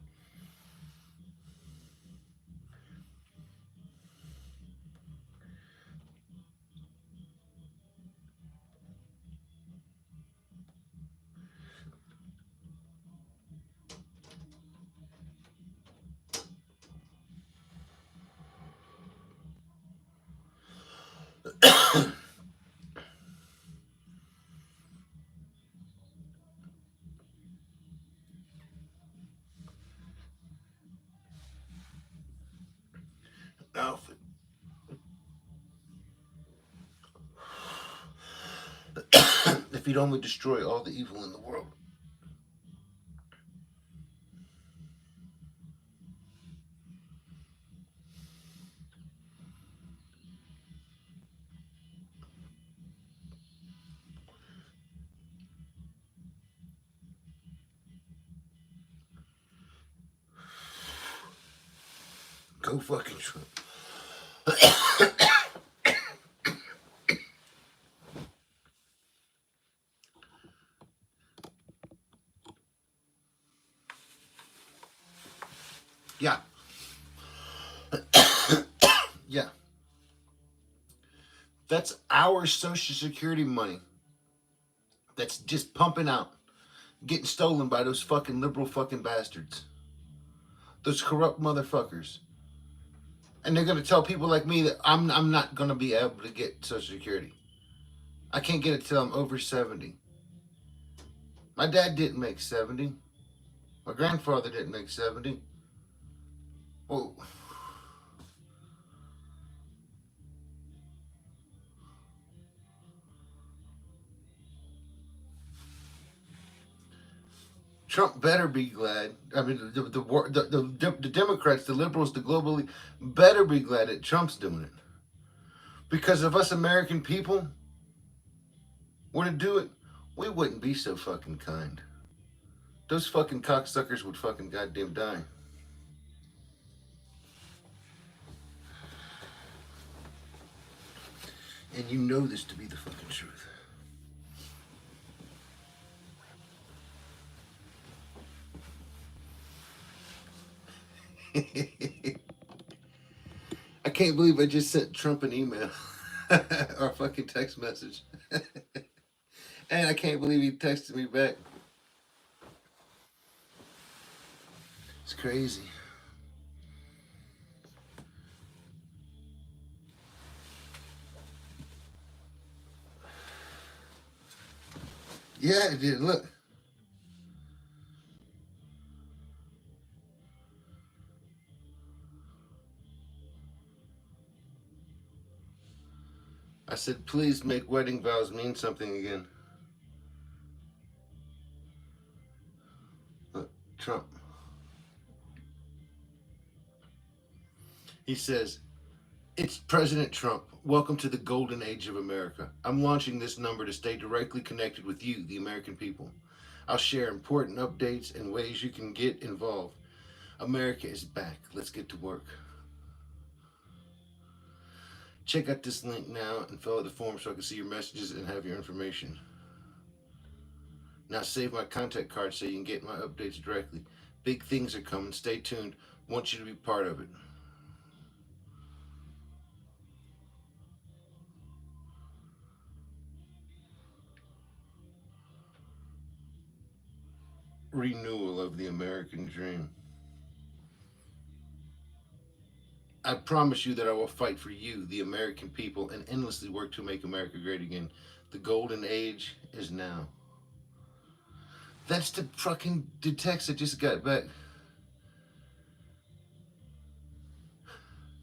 Now, if he'd only destroy all the evil in the world. Go fucking Trump. Yeah. Yeah. That's our Social Security money. That's just pumping out. Getting stolen by those fucking liberal fucking bastards. Those corrupt motherfuckers. And they're going to tell people like me that I'm not going to be able to get Social Security. I can't get it till I'm over 70. My dad didn't make 70. My grandfather didn't make 70. Well, Trump better be glad. I mean, the Democrats, the liberals, the globally better be glad that Trump's doing it. Because if us American people were to do it, we wouldn't be so fucking kind. Those fucking cocksuckers would fucking goddamn die. And you know this to be the fucking truth. I can't believe I just sent Trump an email. Or a fucking text message. And I can't believe he texted me back. It's crazy. Yeah, it did. Look. I said, please make wedding vows mean something again. Look, Trump. He says, it's President Trump. Welcome to the golden age of America. I'm launching this number to stay directly connected with you, the American people. I'll share important updates and ways you can get involved. America is back. Let's get to work. Check out this link now and fill out the form so I can see your messages and have your information. Now save my contact card so you can get my updates directly. Big things are coming. Stay tuned. Want you to be part of it. Renewal of the American dream. I promise you that I will fight for you, the American people, and endlessly work to make America great again. The golden age is now. That's the fucking text I just got back.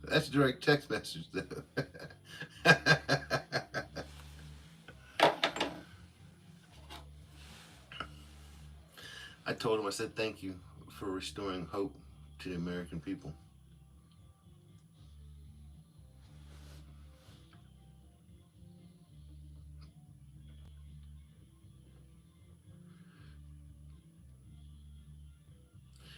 That's a direct text message, though. I told him, I said, thank you for restoring hope to the American people.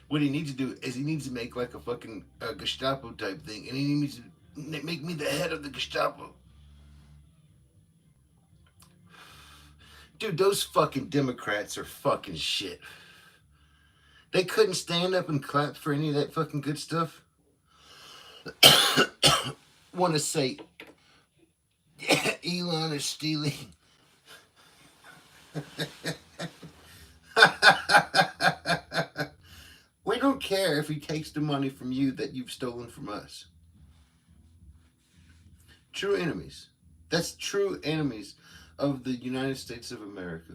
What he needs to do is he needs to make like a fucking Gestapo type thing, and he needs to make me the head of the Gestapo. Dude, those fucking Democrats are fucking shit. They couldn't stand up and clap for any of that fucking good stuff. Want to say Elon is stealing. We don't care if he takes the money from you that you've stolen from us. True enemies. That's true enemies of the United States of America.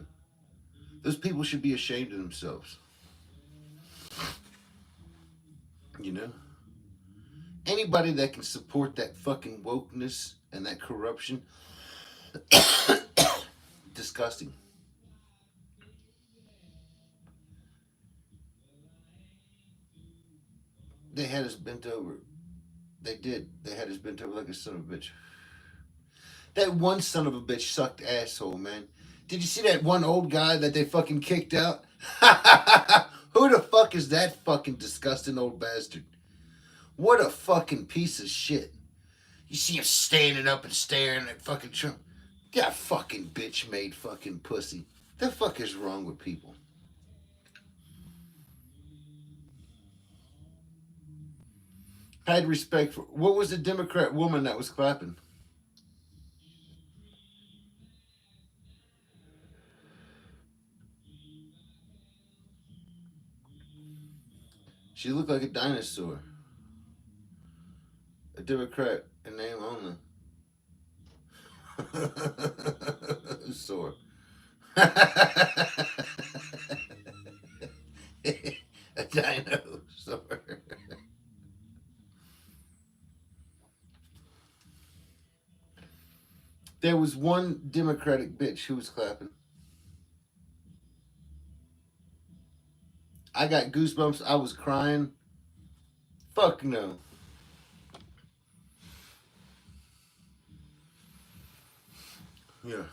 Those people should be ashamed of themselves. You know? Anybody that can support that fucking wokeness and that corruption, disgusting. They had us bent over. They did. They had us bent over like a son of a bitch. That one son of a bitch sucked asshole, man. Did you see that one old guy that they fucking kicked out? Who the fuck is that fucking disgusting old bastard? What a fucking piece of shit. You see him standing up and staring at fucking Trump. That fucking bitch made fucking pussy. The fuck is wrong with people? I had respect for... What was the Democrat woman that was clapping? She looked like a dinosaur. A Democrat in name only. Sore. A dinosaur. There was one Democratic bitch who was clapping. I got goosebumps. I was crying. Fuck no. Yeah.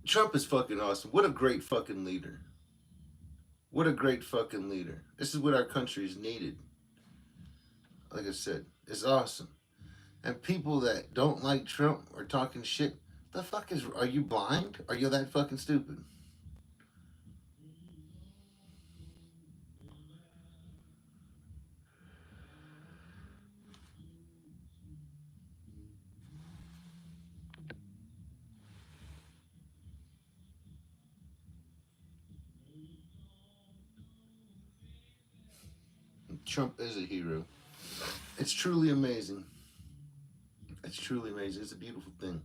Trump is fucking awesome. What a great fucking leader. What a great fucking leader. This is what our country is needed. Like I said, it's awesome. And people that don't like Trump or talking shit, the fuck is... Are you blind? Are you that fucking stupid? Trump is a hero. It's truly amazing. It's truly amazing. It's a beautiful thing.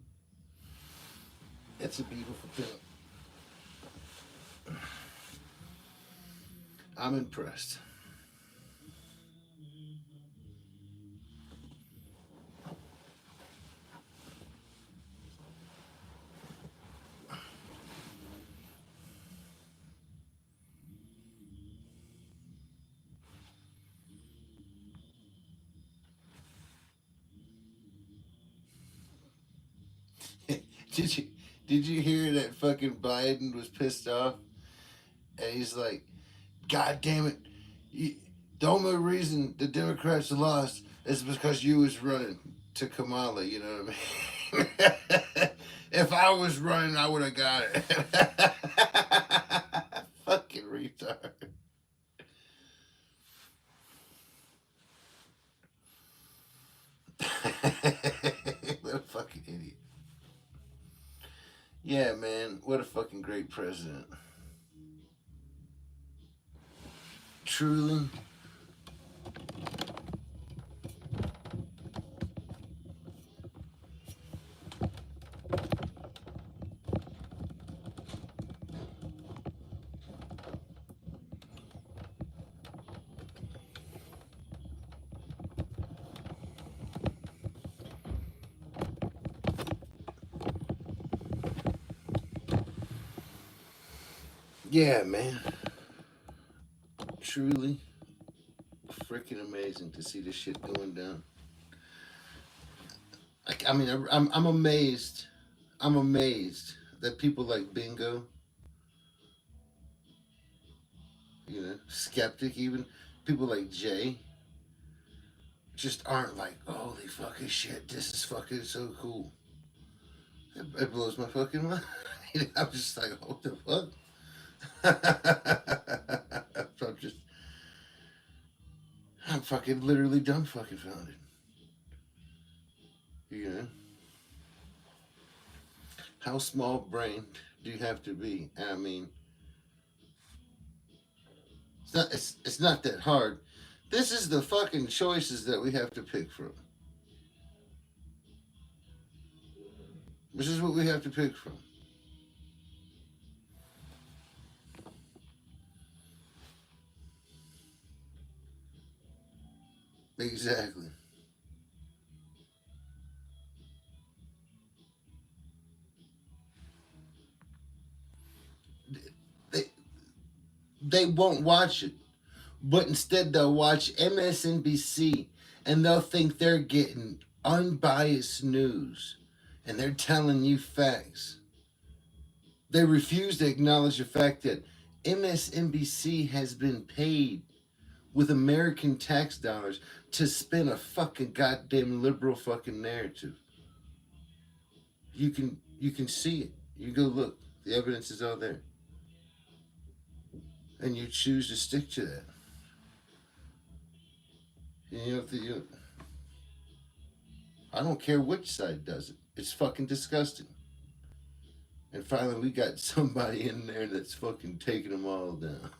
It's a beautiful thing. I'm impressed. Did you hear that fucking Biden was pissed off? And he's like, God damn it. The only reason the Democrats lost is because you was running to Kamala, you know what I mean? If I was running, I would have got it. Fucking retard. What a fucking idiot. Yeah, man. What a fucking great president. Truly. Yeah, man. Truly freaking amazing to see this shit going down. I mean, I'm amazed. I'm amazed that people like Bingo know, skeptic even. People like Jay just aren't like, holy fucking shit, this is fucking so cool. It blows my fucking mind. I'm just like, what the fuck? I'm fucking literally dumb fucking founded. You know? How small brained do you have to be? I mean, it's not that hard. This is the fucking choices that we have to pick from. This is what we have to pick from. Exactly. They they won't watch it, but instead they'll watch MSNBC and they'll think they're getting unbiased news and they're telling you facts. They refuse to acknowledge the fact that MSNBC has been paid with American tax dollars to spin a fucking goddamn liberal fucking narrative. You can see it. You go look. The evidence is all there. And you choose to stick to that. I don't care which side does it. It's fucking disgusting. And finally, we got somebody in there that's fucking taking them all down.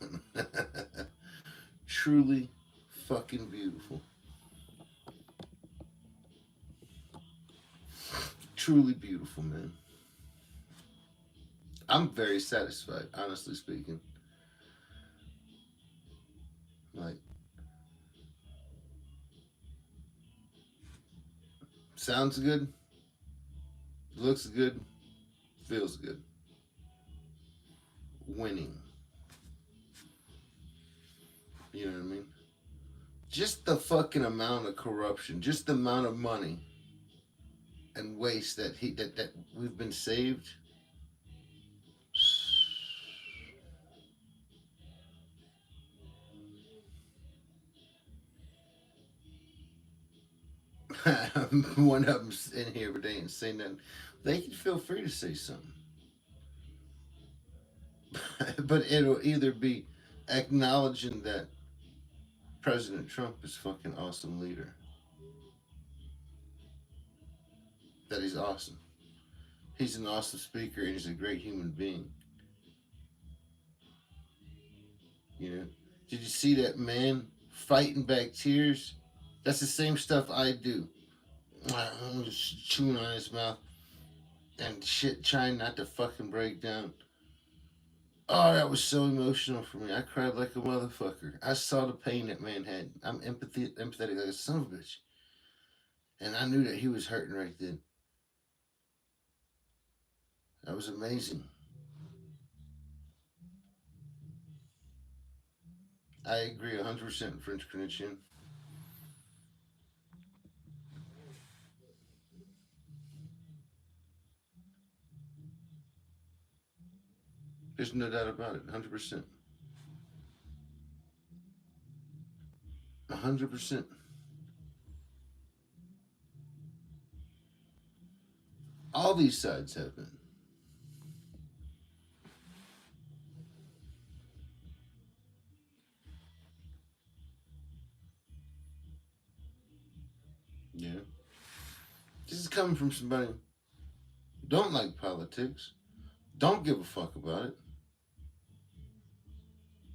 Truly fucking beautiful. Truly beautiful, man. I'm very satisfied, honestly speaking. Like, sounds good, looks good, feels good. Winning. You know what I mean? Just the fucking amount of corruption, just the amount of money and waste that we've been saved. One of them's in here, but they ain't saying nothing. They can feel free to say something. But it'll either be acknowledging that President Trump is fucking awesome leader. That he's awesome. He's an awesome speaker and he's a great human being. You know? Did you see that man fighting back tears? That's the same stuff I do. I'm just chewing on his mouth and shit, trying not to fucking break down. Oh, that was so emotional for me. I cried like a motherfucker. I saw the pain that man had. I'm empathetic like a son of a bitch. And I knew that he was hurting right then. That was amazing. I agree 100%, French Connection. There's no doubt about it. 100%. 100%. All these sides have been. Yeah. This is coming from somebody who don't like politics, don't give a fuck about it,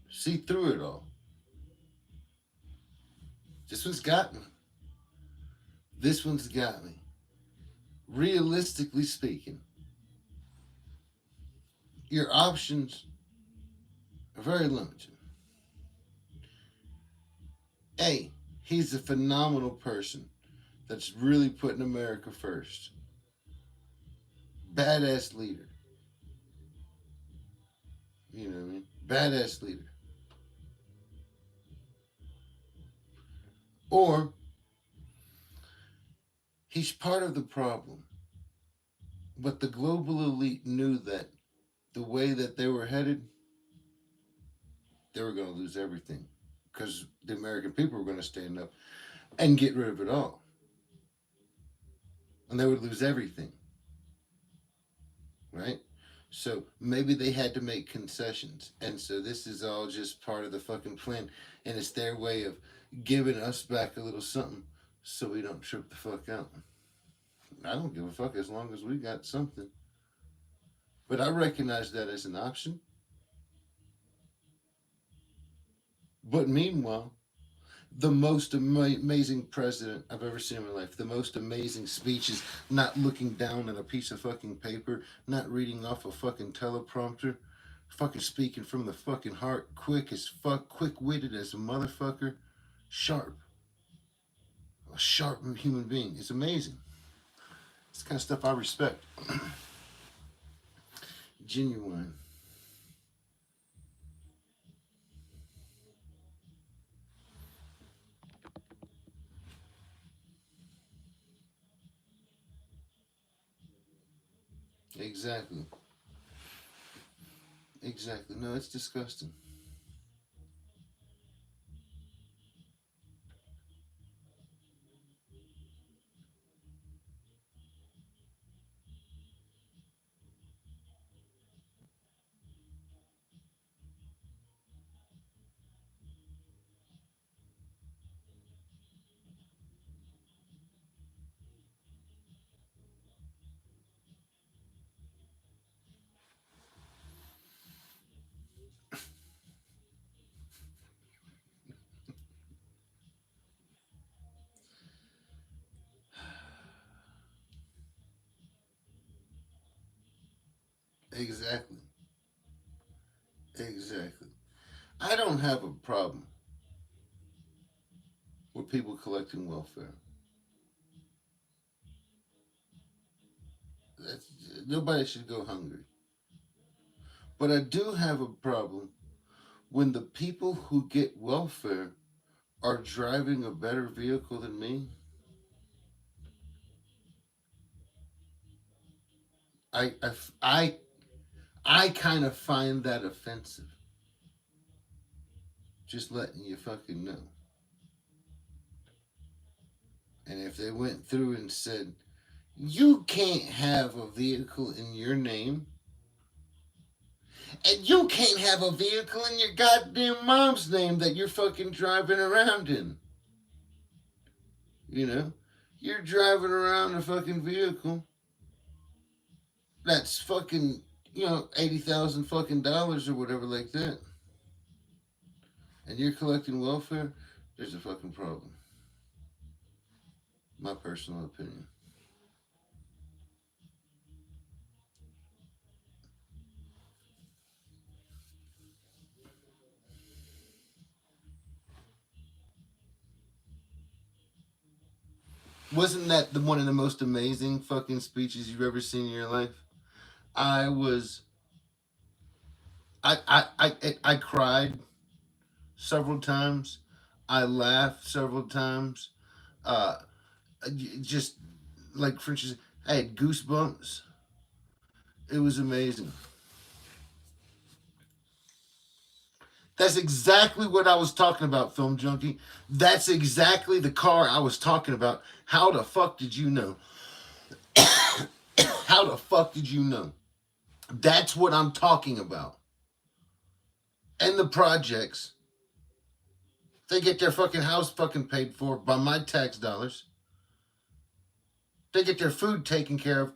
see through it all. This one's got me. This one's got me. Realistically speaking, your options are very limited. A, he's a phenomenal person that's really putting America first. Badass leader. You know what I mean? Badass leader. Or he's part of the problem. But the global elite knew that the way that they were headed they were going to lose everything because the American people were going to stand up and get rid of it all. And they would lose everything. Right? So maybe they had to make concessions. And so this is all just part of the fucking plan. And it's their way of giving us back a little something so we don't trip the fuck out. I don't give a fuck as long as we got something. But I recognize that as an option. But meanwhile, the most amazing president I've ever seen in my life, the most amazing speeches, not looking down at a piece of fucking paper, not reading off a fucking teleprompter, fucking speaking from the fucking heart, quick as fuck, quick-witted as a motherfucker, sharp. A sharp human being. It's amazing. It's the kind of stuff I respect. Genuine. Exactly. Exactly. No, it's disgusting. Exactly. Exactly. I don't have a problem with people collecting welfare. That's, nobody should go hungry. But I do have a problem when the people who get welfare are driving a better vehicle than me. I, I, I, I kind of find that offensive. Just letting you fucking know. And if they went through and said, you can't have a vehicle in your name, and you can't have a vehicle in your goddamn mom's name that you're fucking driving around in. You know? You're driving around a fucking vehicle that's fucking, $80,000 fucking dollars or whatever like that. And you're collecting welfare, there's a fucking problem. My personal opinion. Wasn't that one of the most amazing fucking speeches you've ever seen in your life? I was, I cried several times. I laughed several times. Uh, just like, for instance, I had goosebumps. It was amazing. That's exactly what I was talking about, Film Junkie. That's exactly the car I was talking about. How the fuck did you know? How the fuck did you know? That's what I'm talking about. And the projects, they get their fucking house fucking paid for by my tax dollars. They get their food taken care of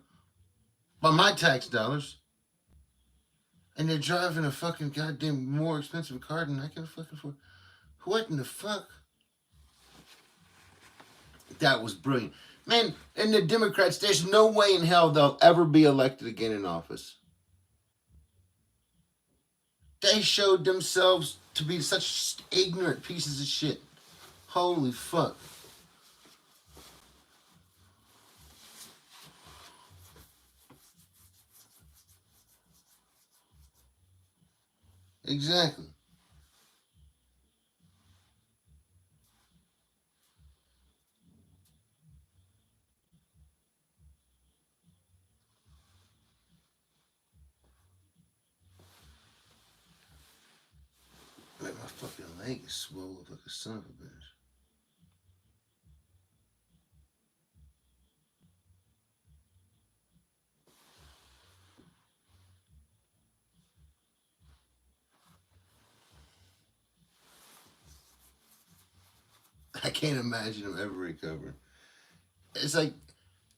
by my tax dollars. And they're driving a fucking goddamn more expensive car than I can fucking afford. What in the fuck? That was brilliant. Man, and the Democrats, there's no way in hell they'll ever be elected again in office. They showed themselves to be such ignorant pieces of shit. Holy fuck. Exactly. fucking leg is swollen like a son of a bitch. I can't imagine him ever recovering. It's like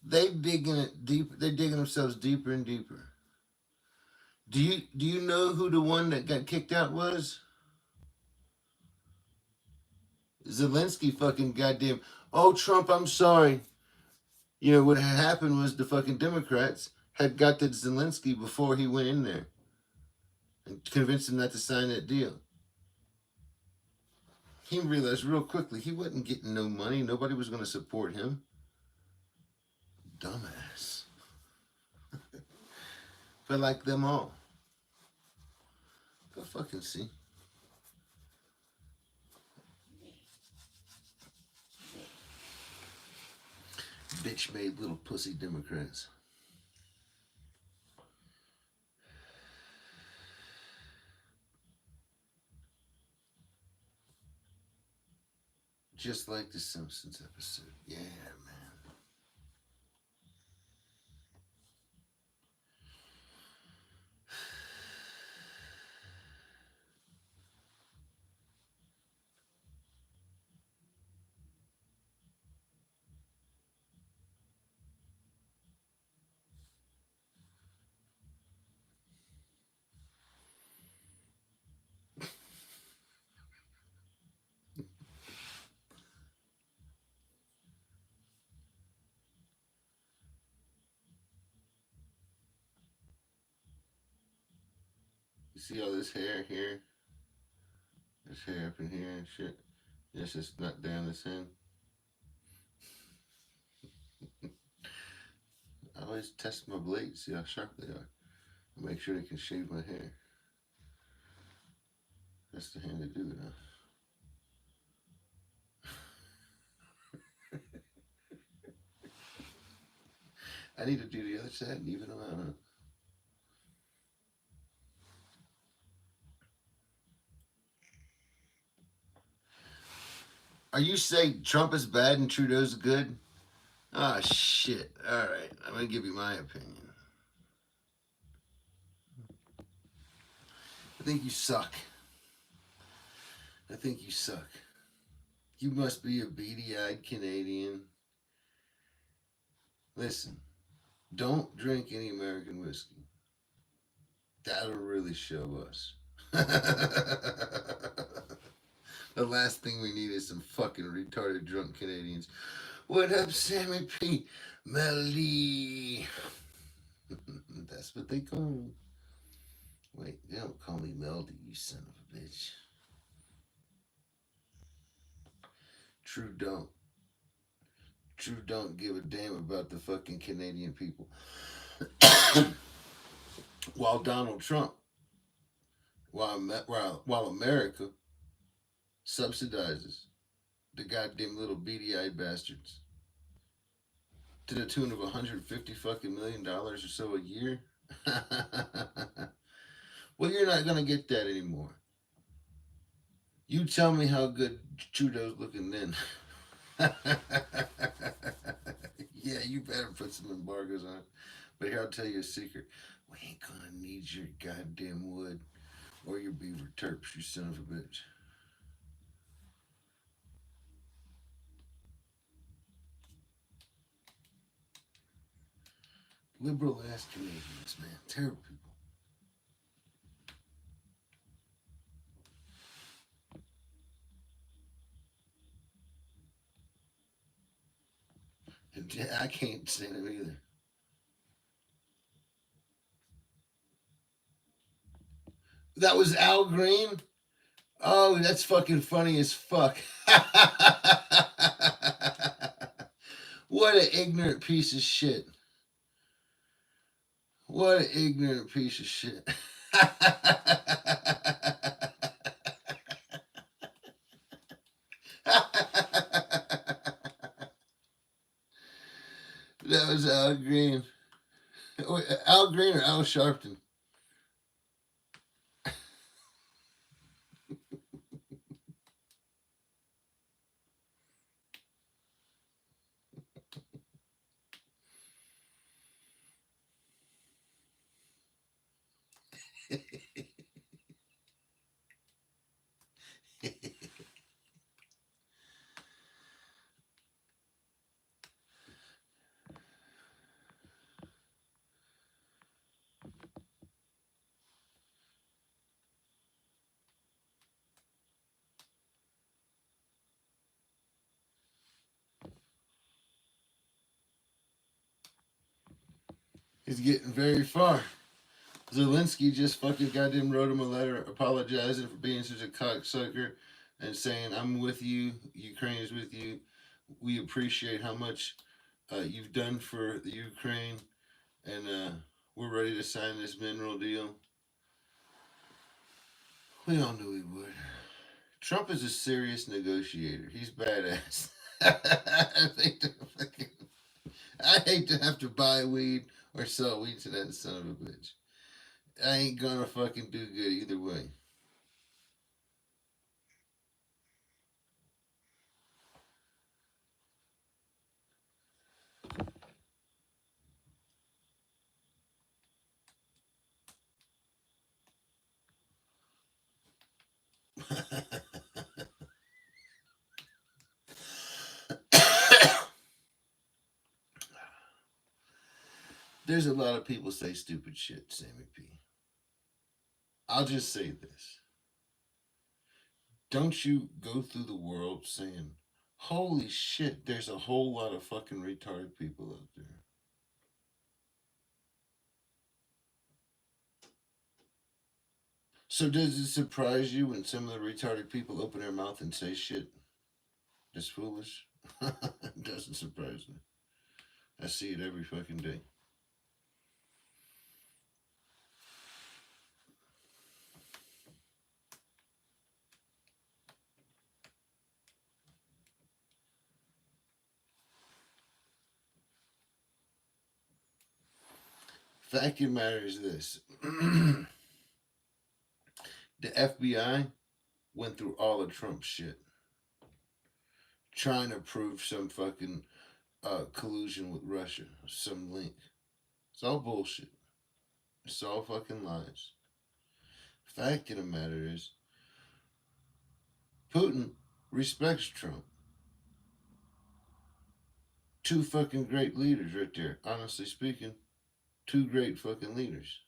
they're digging themselves deeper and deeper. Do you know who the one that got kicked out was? Zelensky fucking goddamn. Oh, Trump, I'm sorry. You know what had happened was the fucking Democrats had got to Zelensky before he went in there and convinced him not to sign that deal. He realized real quickly he wasn't getting no money. Nobody was going to support him. Dumbass. But like them all. Go fucking see. Bitch-made little pussy Democrats. Just like the Simpsons episode. Yeah, man. You see all this hair here? This hair up in here and shit. It's just not down this end. I always test my blades, see how sharp they are. Make sure they can shave my hair. That's the hand to do it, huh? I need to do the other side and even them out, huh? Are you saying Trump is bad and Trudeau's good? Ah, shit. All right, I'm going to give you my opinion. I think you suck. I think you suck. You must be a beady-eyed Canadian. Listen, don't drink any American whiskey. That'll really show us. The last thing we need is some fucking retarded drunk Canadians. What up, Sammy P? Melody. That's what they call me. Wait, they don't call me Melody, you son of a bitch. True don't give a damn about the fucking Canadian people. While Donald Trump, while America subsidizes the goddamn little beady-eyed bastards to the tune of $150 fucking million or so a year. Well, you're not gonna get that anymore. You tell me how good Trudeau's looking then. Yeah, you better put some embargoes on it. But here, I'll tell you a secret. We ain't gonna need your goddamn wood or your beaver terps, you son of a bitch. Liberal ass Canadians, man. Terrible people. And I can't stand them either. That was Al Green? Oh, that's fucking funny as fuck. What an ignorant piece of shit. What an ignorant piece of shit. That was Al Green. Al Green or Al Sharpton? He's getting very far. Zelensky just fucking goddamn wrote him a letter apologizing for being such a cocksucker and saying, I'm with you. Ukraine is with you. We appreciate how much you've done for the Ukraine. And we're ready to sign this mineral deal. We all knew he would. Trump is a serious negotiator. He's badass. I hate to have to buy weed or sell weed to that son of a bitch. I ain't gonna fucking do good either way. There's a lot of people say stupid shit, Sammy P. I'll just say this. Don't you go through the world saying, holy shit, there's a whole lot of fucking retarded people out there. So does it surprise you when some of the retarded people open their mouth and say shit that's foolish? It doesn't surprise me. I see it every fucking day. Fact of the matter is this. The FBI went through all of Trump's shit trying to prove some fucking collusion with Russia, some link. It's all bullshit. It's all fucking lies. Fact of the matter is, Putin respects Trump. Two fucking great leaders right there. Honestly speaking, two great fucking leaders.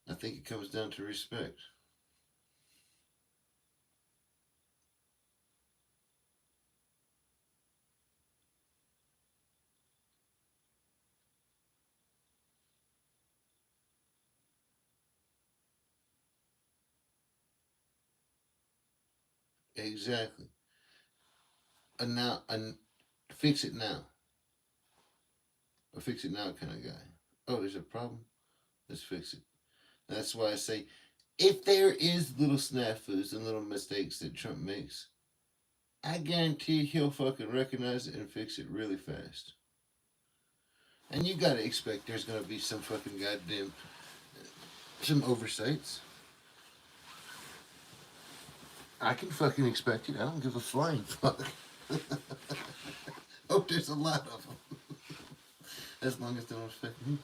I think it comes down to respect. Exactly. Fix it now. A fix it now kind of guy. Oh, there's a problem? Let's fix it. That's why I say, if there is little snafus and little mistakes that Trump makes, I guarantee he'll fucking recognize it and fix it really fast. And you gotta expect there's gonna be some fucking goddamn, some oversights. I can fucking expect it. I don't give a flying fuck. Oh, there's a lot of them. As long as they don't affect me.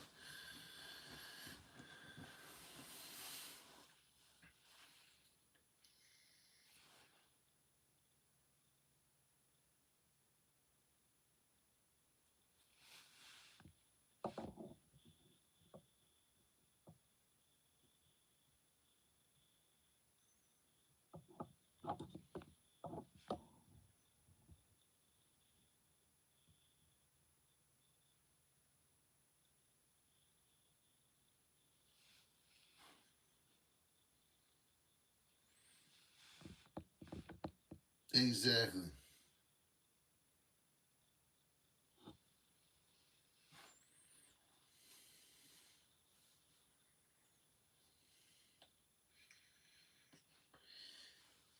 Exactly.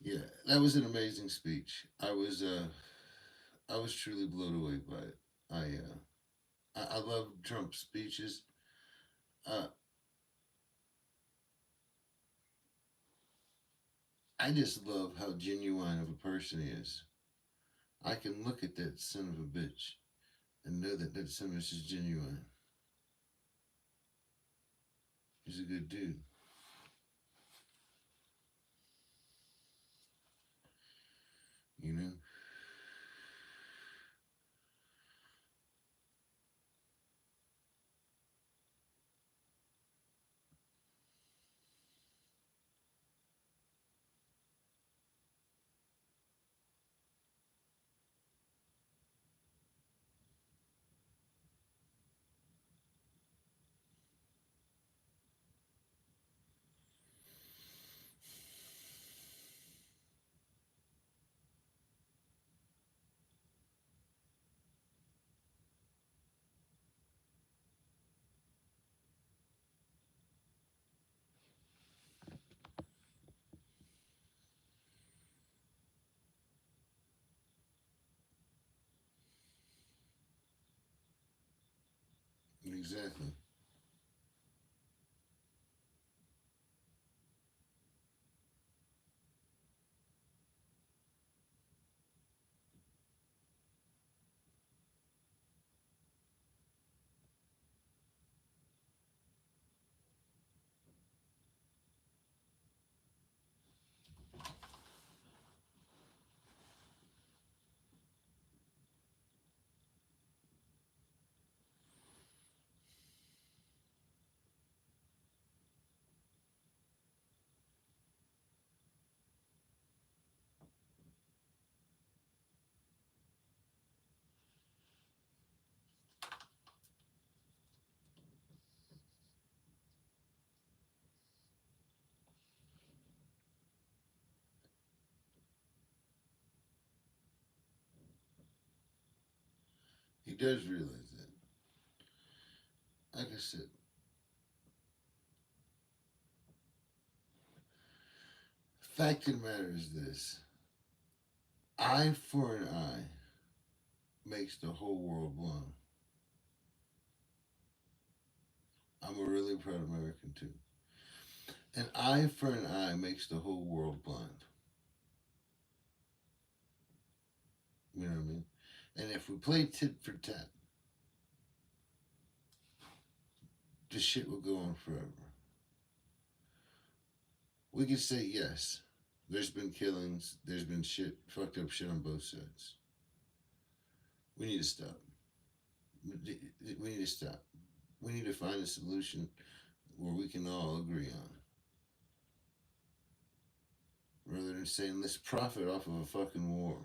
Yeah, that was an amazing speech. I was truly blown away by it. I love Trump's speeches. Uh, I just love how genuine of a person he is. I can look at that son of a bitch and know that that son of a bitch is genuine. He's a good dude. You know? Exactly. He does realize that. Like I said, fact of the matter is this. Eye for an eye makes the whole world blind. I'm a really proud American too. An eye for an eye makes the whole world blind. You know what I mean? And if we play tit for tat, this shit will go on forever. We could say yes, there's been killings, there's been shit, fucked up shit on both sides. We need to stop. We need to stop. We need to find a solution where we can all agree on. Rather than saying, let's profit off of a fucking war.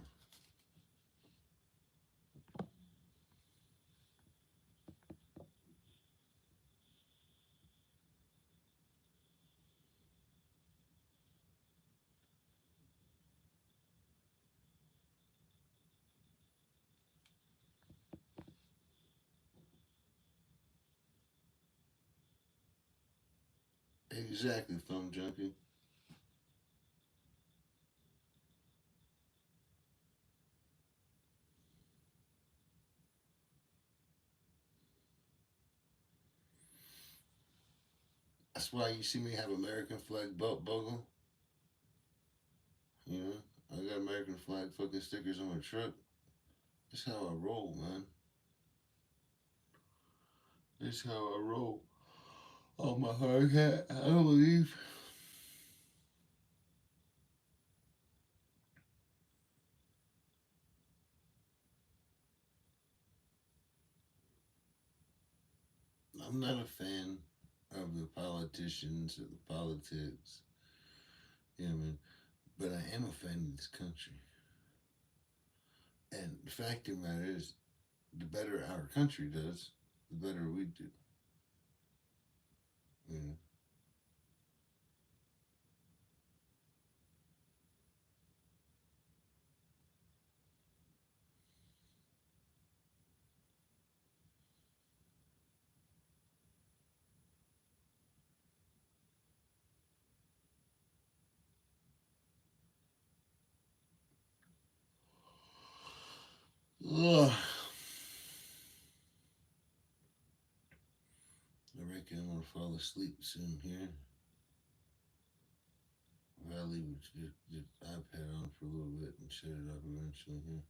Exactly, thumb junkie. That's why you see me have American flag belt buckle. You know, I got American flag fucking stickers on my truck. That's how I roll, man. That's how I roll. On my hard hat, I don't believe. I'm not a fan of the politicians or the politics. You know what I mean? But I am a fan of this country. And the fact of the matter is, the better our country does, the better we do. You know? Ugh. I reckon I'm gonna fall asleep soon here. I'll leave the iPad on for a little bit and shut it off eventually here.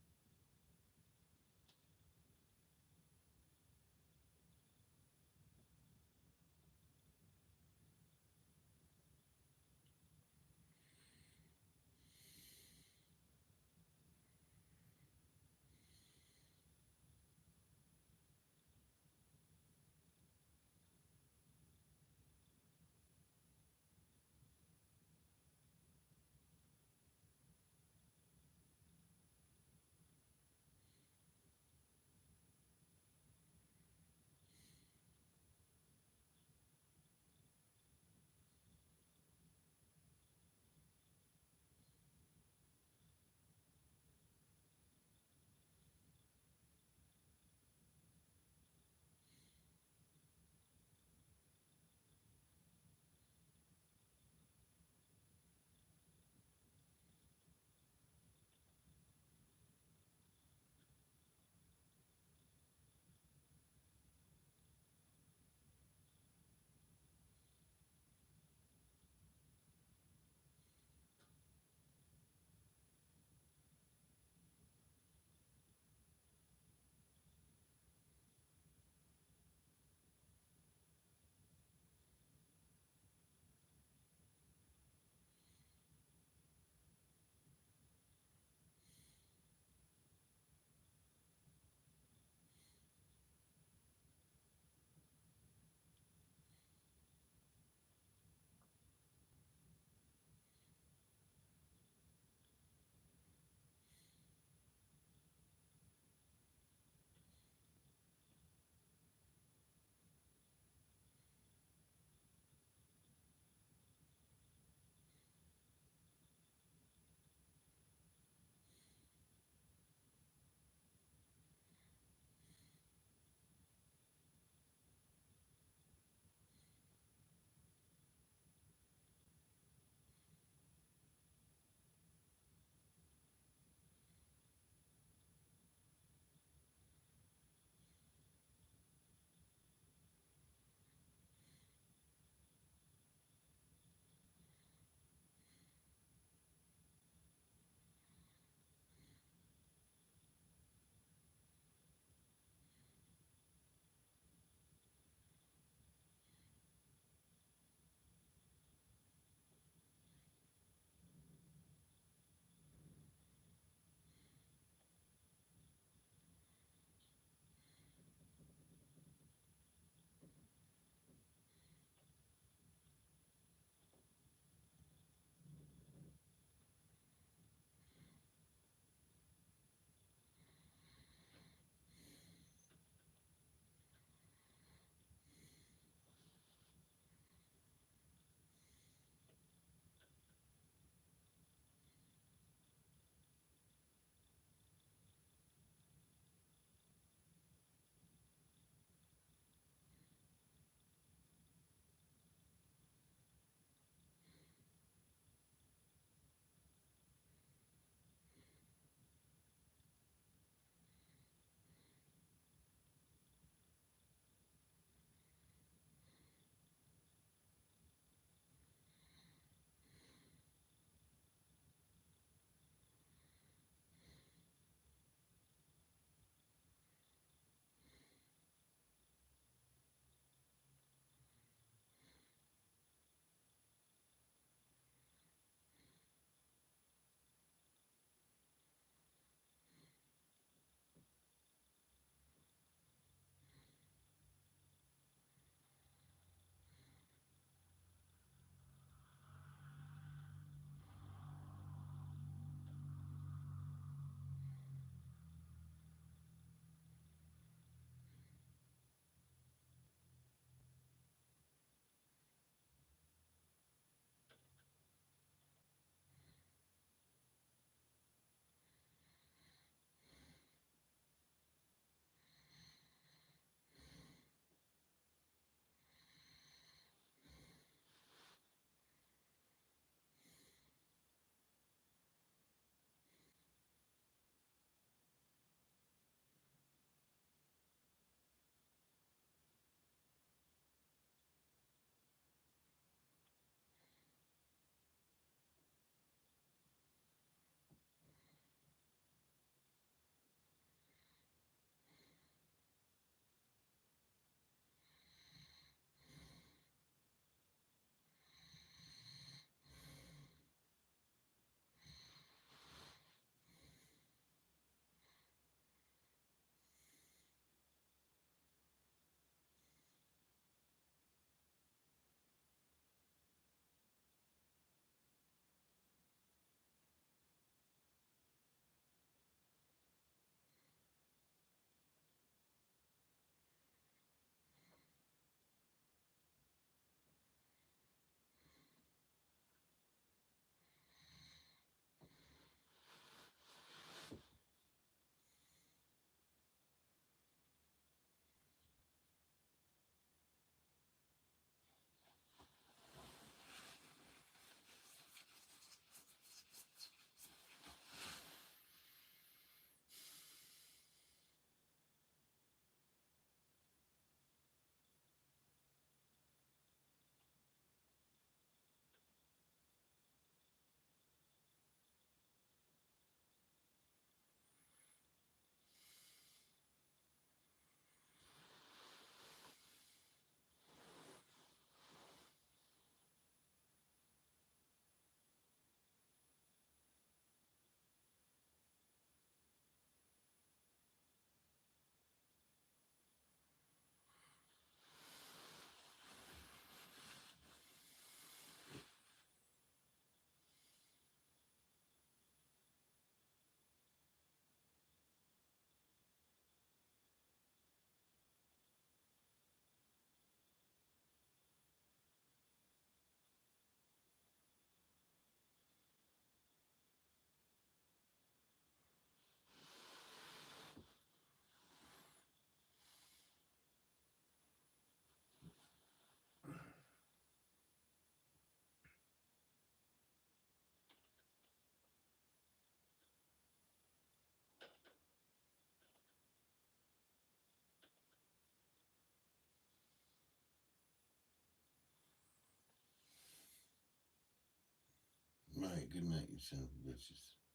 All right, good night, you son of a bitches.